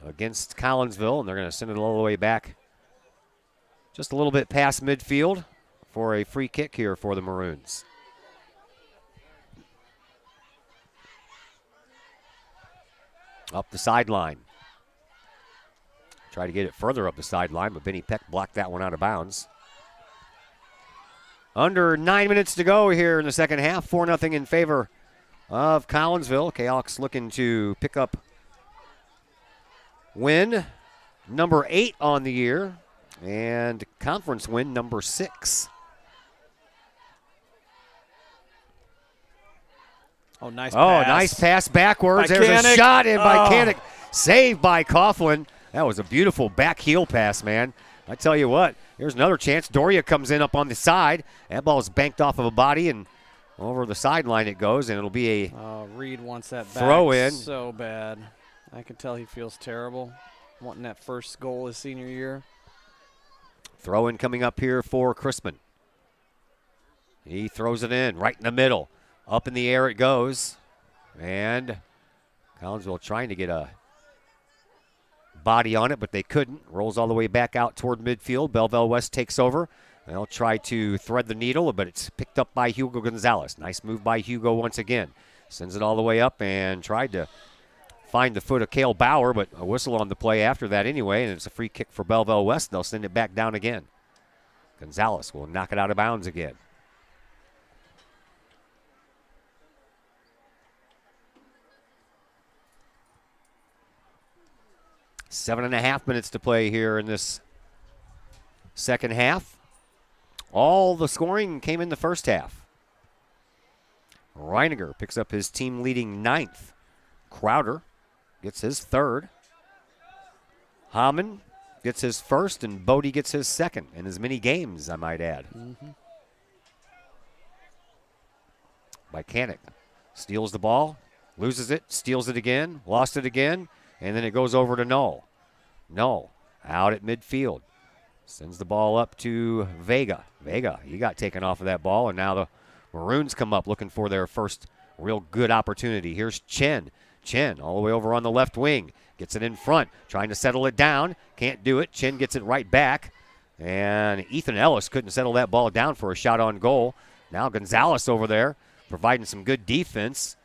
against Collinsville, and they're going to send it all the way back just a little bit past midfield for a free kick here for the Maroons. Up the sideline. Try to get it further up the sideline, but Benny Peck blocked that one out of bounds. Under 9 minutes to go here in the second half. 4-0 in favor of Collinsville. Kahawks looking to pick up win number 8 on the year and conference win number 6. Oh, nice pass. pass. Pass backwards. By There's Kanik. a shot in by Oh. Kanik. Saved by Coughlin. That was a beautiful back heel pass, man. I tell you what, here's another chance. Doria comes in up on the side. That ball's banked off of a body, and over the sideline it goes, and it'll be a Reed wants that throw back in. so bad. I can tell he feels terrible wanting that first goal his senior year. Throw in coming up here for Chrisman. He throws it in right in the middle. Up in the air it goes. And Collinsville trying to get a body on it, but they couldn't. Rolls all the way back out toward midfield. Belleville West takes over. They'll try to thread the needle, but it's picked up by Hugo Gonzalez. Nice move by Hugo once again. Sends it all the way up and tried to find the foot of Cale Bauer, but a whistle on the play after that anyway, and it's a free kick for Belleville West. They'll send it back down again. Gonzalez will knock it out of bounds again. Seven and a half minutes to play here in this second half. All the scoring came in the first half. Reiniger picks up his team-leading 9th. Crowder gets his 3rd. Hamann gets his 1st, and Bodie gets his 2nd in as many games, I might add. Bycanic steals the ball, loses it, steals it again, lost it again, and then it goes over to Null. Null out at midfield. Sends the ball up to Vega. Vega, he got taken off of that ball, and now the Maroons come up looking for their first real good opportunity. Here's Chen. Chen all the way over on the left wing. Gets it in front, trying to settle it down. Can't do it. Chen gets it right back. And Ethan Ellis couldn't settle that ball down for a shot on goal. Now Gonzalez over there providing some good defense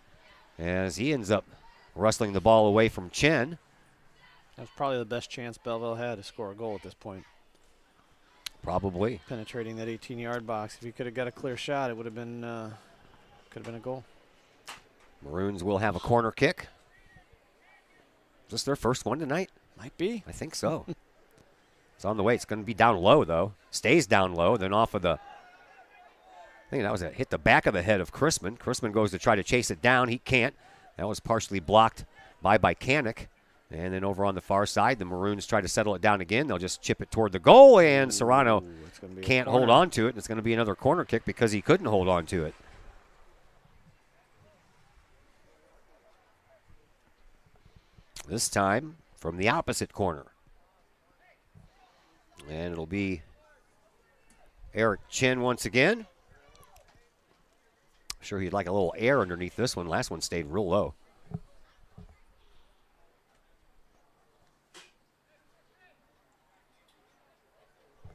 as he ends up wrestling the ball away from Chen. That was probably the best chance Belleville had to score a goal at this point. Probably. Penetrating that 18-yard box. If he could have got a clear shot, it would have been a goal. Maroons will have a corner kick. Is this their first one tonight? Might be. I think so. It's on the way. It's going to be down low, though. Stays down low. Then off of the, I think that was hit the back of the head of Chrisman. Chrisman goes to try to chase it down. He can't. That was partially blocked by Bycanic. And then over on the far side, the Maroons try to settle it down again. They'll just chip it toward the goal, and Serrano gonna be a can't hold corner. on to it. And it's going to be another corner kick because he couldn't hold on to it. This time from the opposite corner. And it'll be Eric Chin once again. I'm sure he'd like a little air underneath this one. Last one stayed real low.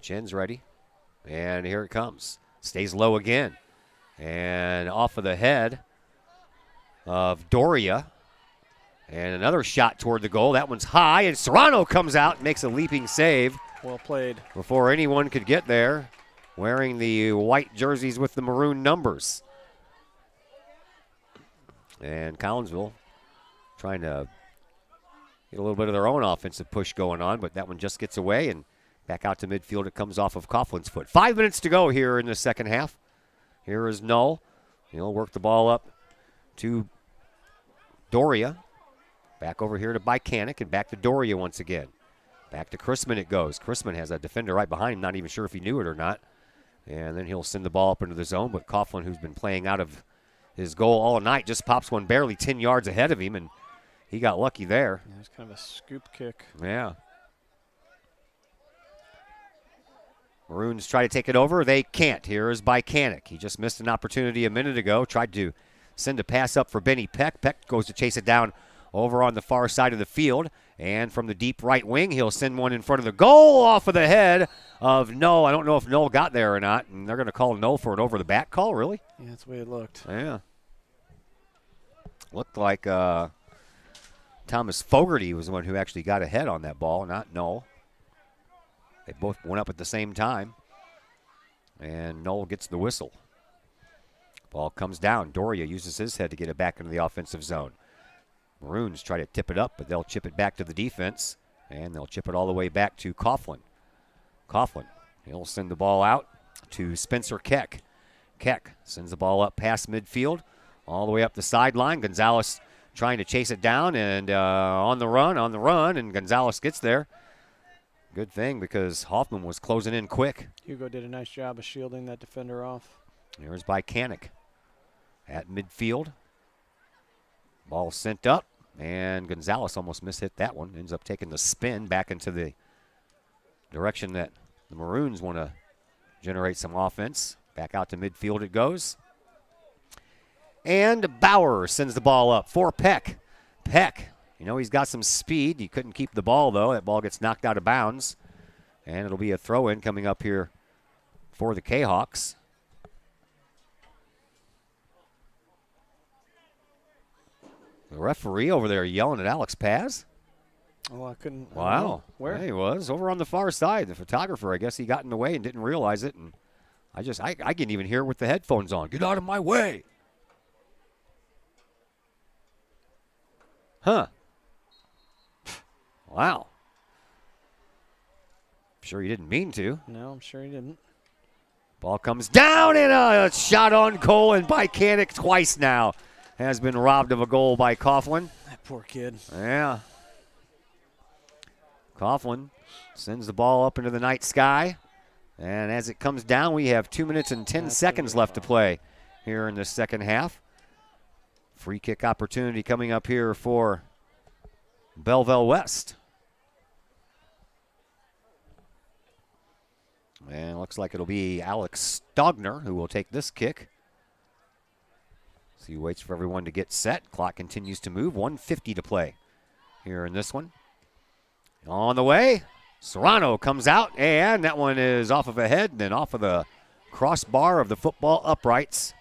Chin's ready. And here it comes. Stays low again. And off of the head of Doria. And another shot toward the goal. That one's high. And Serrano comes out and makes a leaping save. Well played. Before anyone could get there. Wearing the white jerseys with the maroon numbers. And Collinsville trying to get a little bit of their own offensive push going on. But that one just gets away. And back out to midfield, it comes off of Coughlin's foot. 5 minutes to go here in the second half. Here is Null. He'll work the ball up to Doria. Back over here to Bicanic and back to Doria once again. Back to Chrisman it goes. Chrisman has a defender right behind him, not even sure if he knew it or not. And then he'll send the ball up into the zone, but Coughlin, who's been playing out of his goal all night, just pops one barely 10 yards ahead of him, and he got lucky there. Yeah, it's kind of a scoop kick. Yeah. Maroons try to take it over. They can't. Here is Bicanic. He just missed an opportunity a minute ago. Tried to send a pass up for Benny Peck. Peck goes to chase it down over on the far side of the field. And from the deep right wing, he'll send one in front of the goal off of the head of Noel. I don't know if Noel got there or not. And they're going to call Noel for an over-the-back call, really? Yeah, that's the way it looked. Yeah. Looked like Thomas Fogarty was the one who actually got ahead on that ball, not Noel. They both went up at the same time. And Noel gets the whistle. Ball comes down. Doria uses his head to get it back into the offensive zone. Maroons try to tip it up, but they'll chip it back to the defense. And they'll chip it all the way back to Coughlin. Coughlin, he'll send the ball out to Spencer Keck. Keck sends the ball up past midfield, all the way up the sideline. Gonzalez trying to chase it down and on the run, and Gonzalez gets there. Good thing because Hoffman was closing in quick. Hugo did a nice job of shielding that defender off. Here's Bicanic at midfield. Ball sent up, and Gonzalez almost mishit that one. Ends up taking the spin back into the direction that the Maroons want to generate some offense. Back out to midfield it goes. And Bauer sends the ball up for Peck. Peck, you know, he's got some speed. He couldn't keep the ball, though. That ball gets knocked out of bounds. And it'll be a throw-in coming up here for the Kahawks. The referee over there yelling at Alex Paz. Oh, I couldn't. Wow. Where? There he was, over on the far side. The photographer, I guess he got in the way and didn't realize it. And I didn't even hear it with the headphones on. Get out of my way. Huh. Wow. I'm sure he didn't mean to. No, I'm sure he didn't. Ball comes down and a shot on goal, and Bicanic twice now has been robbed of a goal by Coughlin. That poor kid. Yeah. Coughlin sends the ball up into the night sky. And as it comes down, we have 2 minutes and 10 seconds left to play here in the second half. Free kick opportunity coming up here for Belleville West. And it looks like it'll be Alex Stogner who will take this kick. So he waits for everyone to get set. Clock continues to move. 1:50 to play here in this one. On the way, Serrano comes out, and that one is off of a head and then off of the crossbar of the football uprights.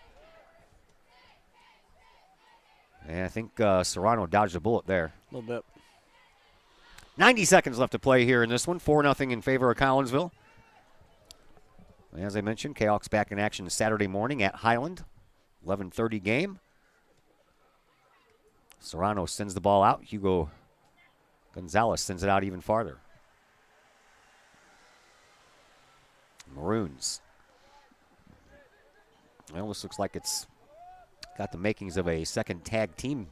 And I think Serrano dodged a bullet there. A little bit. 90 seconds left to play here in this one. 4-0 in favor of Collinsville. As I mentioned, Kahawks back in action Saturday morning at Highland. 11:30 game. Serrano sends the ball out. Hugo Gonzalez sends it out even farther. Maroons. Well, this looks like it's got the makings of a second tag team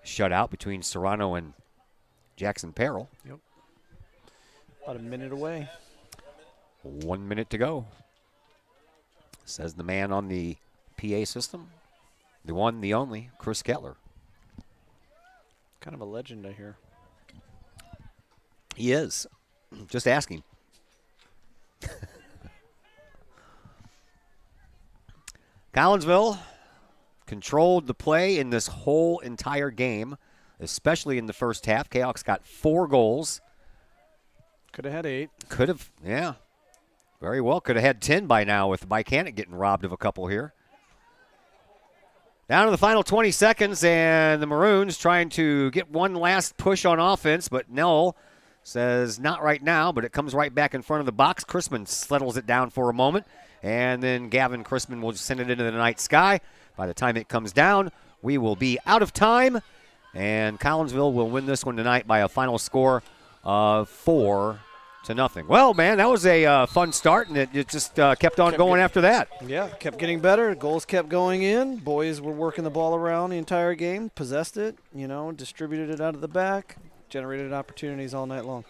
shutout between Serrano and Jackson Peril. Yep. About a minute away. 1 minute to go. Says the man on the PA system. The one, the only, Chris Kettler. Kind of a legend, I hear. He is. Just asking. Collinsville controlled the play in this whole entire game, especially in the first half. Kahok's got 4 goals. Could have had 8. Could have, yeah. Very well. Could have had 10 by now with Bycanic getting robbed of a couple here. Down to the final 20 seconds, and the Maroons trying to get one last push on offense, but no. Says not right now, but it comes right back in front of the box. Chrisman settles it down for a moment, and then Gavin Chrisman will just send it into the night sky. By the time it comes down, we will be out of time, and Collinsville will win this one tonight by a final score of 4-0. Well, man, that was a fun start, and it just kept on going after that. Yeah, kept getting better. Goals kept going in. Boys were working the ball around the entire game, possessed it, distributed it out of the back, generated opportunities all night long.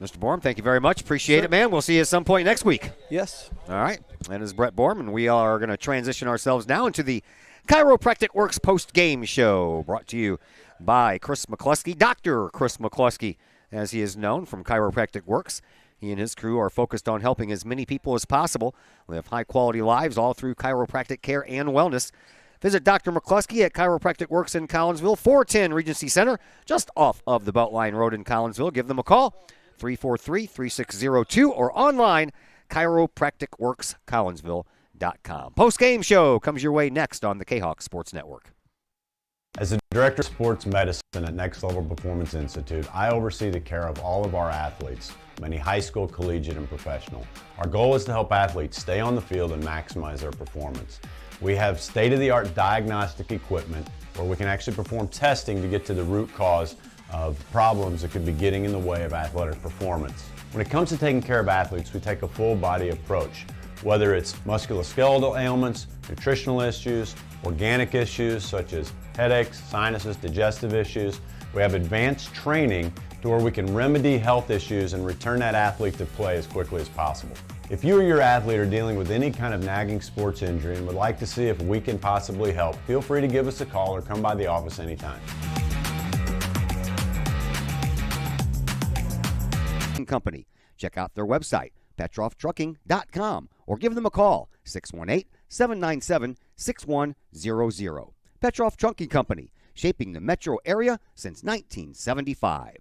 Mr. Borm, thank you very much. Appreciate it, man. We'll see you at some point next week. Yes. All right. That is Brett Borm, and we are going to transition ourselves now into the Chiropractic Works post-game show, brought to you by Chris McCluskey, Dr. Chris McCluskey, as he is known from Chiropractic Works. He and his crew are focused on helping as many people as possible live high-quality lives all through chiropractic care and wellness. Visit Dr. McCluskey at Chiropractic Works in Collinsville, 410 Regency Center, just off of the Beltline Road in Collinsville. Give them a call, 343-3602, or online, chiropracticworkscollinsville.com. Post-game show comes your way next on the Kahok Sports Network. As the Director of Sports Medicine at Next Level Performance Institute, I oversee the care of all of our athletes, many high school, collegiate, and professional. Our goal is to help athletes stay on the field and maximize their performance. We have state-of-the-art diagnostic equipment where we can actually perform testing to get to the root cause of problems that could be getting in the way of athletic performance. When it comes to taking care of athletes, we take a full-body approach, whether it's musculoskeletal ailments, nutritional issues, organic issues such as headaches, sinuses, digestive issues. We have advanced training to where we can remedy health issues and return that athlete to play as quickly as possible. If you or your athlete are dealing with any kind of nagging sports injury and would like to see if we can possibly help, feel free to give us a call or come by the office anytime. Company. Check out their website, PetroffTrucking.com, or give them a call, 618-797-6100. Petroff Trucking Company, shaping the metro area since 1975.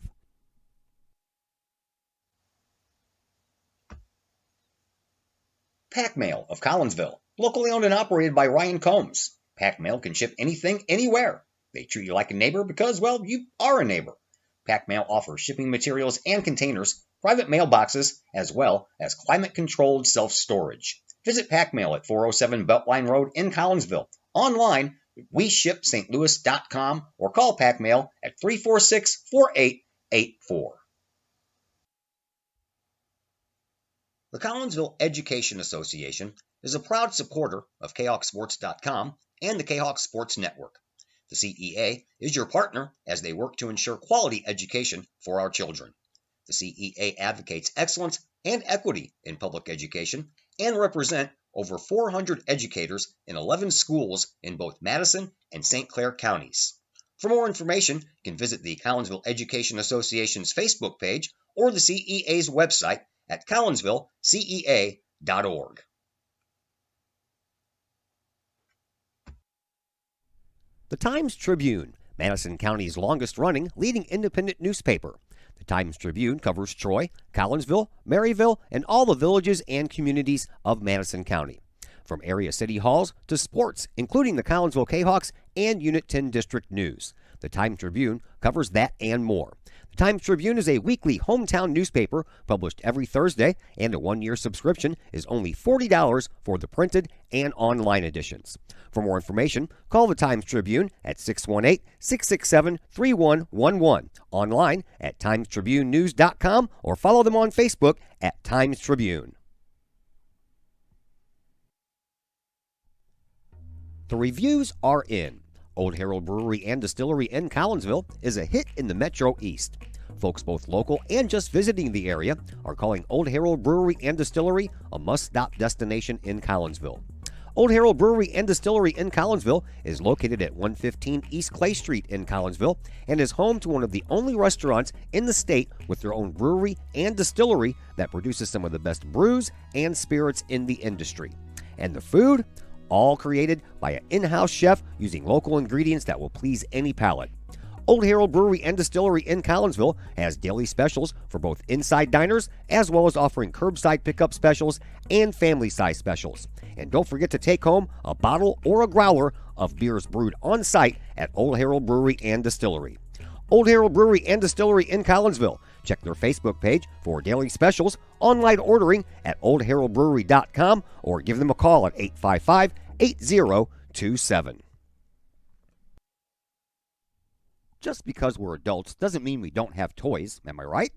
Pack Mail of Collinsville, locally owned and operated by Ryan Combs. Pack Mail can ship anything, anywhere. They treat you like a neighbor because, well, you are a neighbor. Pack Mail offers shipping materials and containers, private mailboxes, as well as climate-controlled self-storage. Visit Pack Mail at 407 Beltline Road in Collinsville. Online, WeShipSt.Louis.com, or call Pack Mail at 346-4884. The Collinsville Education Association is a proud supporter of KahokSports.com and the Kahok Sports Network. The CEA is your partner as they work to ensure quality education for our children. The CEA advocates excellence and equity in public education and represent over 400 educators in 11 schools in both Madison and St. Clair counties. For more information, you can visit the Collinsville Education Association's Facebook page or the CEA's website at collinsvillecea.org. The Times-Tribune, Madison County's longest-running leading independent newspaper. The Times-Tribune covers Troy, Collinsville, Maryville, and all the villages and communities of Madison County. From area city halls to sports, including the Collinsville Kahawks and Unit 10 District News. The Times-Tribune covers that and more. The Times-Tribune is a weekly hometown newspaper published every Thursday, and a one-year subscription is only $40 for the printed and online editions. For more information, call the Times-Tribune at 618-667-3111, online at timestribunenews.com, or follow them on Facebook at Times-Tribune. The reviews are in. Old Herald Brewery and Distillery in Collinsville is a hit in the Metro East. Folks both local and just visiting the area are calling Old Herald Brewery and Distillery a must-stop destination in Collinsville. Old Herald Brewery and Distillery in Collinsville is located at 115 East Clay Street in Collinsville and is home to one of the only restaurants in the state with their own brewery and distillery that produces some of the best brews and spirits in the industry. And the food? All created by an in-house chef using local ingredients that will please any palate. Old Herald Brewery and Distillery in Collinsville has daily specials for both inside diners as well as offering curbside pickup specials and family-size specials. And don't forget to take home a bottle or a growler of beers brewed on site at Old Herald Brewery and Distillery. Old Herald Brewery and Distillery in Collinsville. Check their Facebook page for daily specials, online ordering at oldheraldbrewery.com, or give them a call at 855-8027. Just because we're adults doesn't mean we don't have toys, am I right?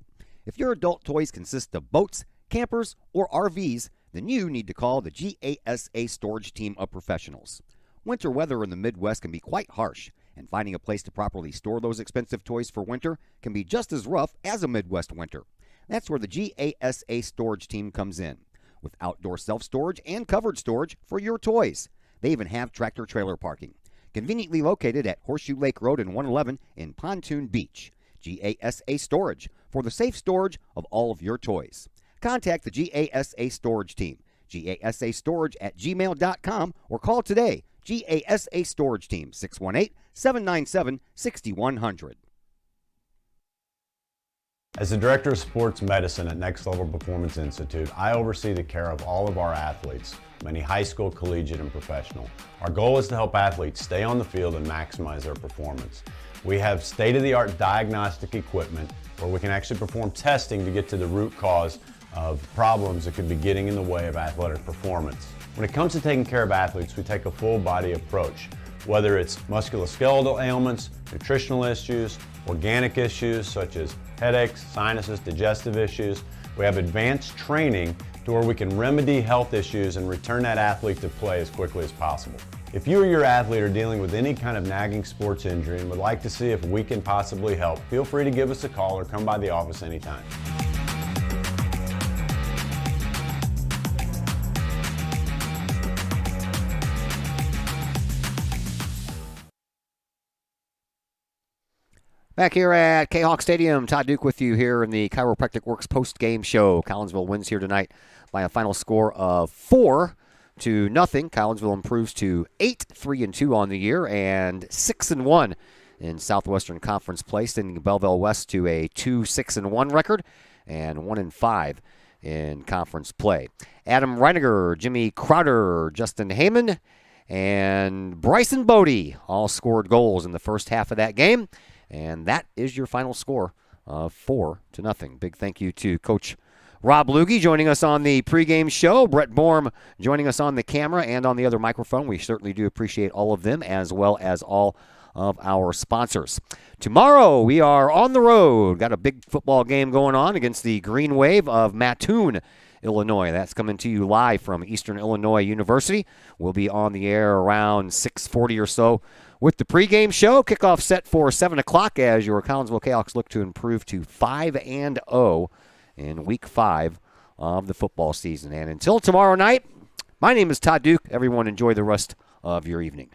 If your adult toys consist of boats, campers, or RVs, then you need to call the GASA storage team of professionals. Winter weather in the Midwest can be quite harsh, and finding a place to properly store those expensive toys for winter can be just as rough as a Midwest winter. That's where the GASA storage team comes in, with outdoor self-storage and covered storage for your toys. They even have tractor-trailer parking. Conveniently located at Horseshoe Lake Road and 111 in Pontoon Beach. GASA Storage, for the safe storage of all of your toys. Contact the GASA Storage Team, gasastorage@gmail.com, or call today, GASA Storage Team, 618-797-6100. As the Director of Sports Medicine at Next Level Performance Institute, I oversee the care of all of our athletes, many high school, collegiate, and professional. Our goal is to help athletes stay on the field and maximize their performance. We have state-of-the-art diagnostic equipment where we can actually perform testing to get to the root cause of problems that could be getting in the way of athletic performance. When it comes to taking care of athletes, we take a full-body approach. Whether it's musculoskeletal ailments, nutritional issues, organic issues such as headaches, sinuses, digestive issues, we have advanced training to where we can remedy health issues and return that athlete to play as quickly as possible. If you or your athlete are dealing with any kind of nagging sports injury and would like to see if we can possibly help, feel free to give us a call or come by the office anytime. Back here at Kahok Stadium, Todd Duke with you here in the Chiropractic Works post-game show. Collinsville wins here tonight by a final score of 4-0. Collinsville improves to 8-3-2 on the year and 6-1 in Southwestern Conference play, sending Belleville West to a 2-6-1 record and 1-5 in conference play. Adam Reiniger, Jimmy Crowder, Justin Heyman, and Bryson Bodie all scored goals in the first half of that game. And that is your final score of 4-0. Big thank you to Coach Rob Lugge joining us on the pregame show. Brett Borm joining us on the camera and on the other microphone. We certainly do appreciate all of them, as well as all of our sponsors. Tomorrow we are on the road. Got a big football game going on against the Green Wave of Mattoon, Illinois. That's coming to you live from Eastern Illinois University. We'll be on the air around 6:40 or so with the pregame show. Kickoff set for 7 o'clock as your Collinsville Kahawks look to improve to 5-0 in Week 5 of the football season. And until tomorrow night, my name is Todd Duke. Everyone enjoy the rest of your evening.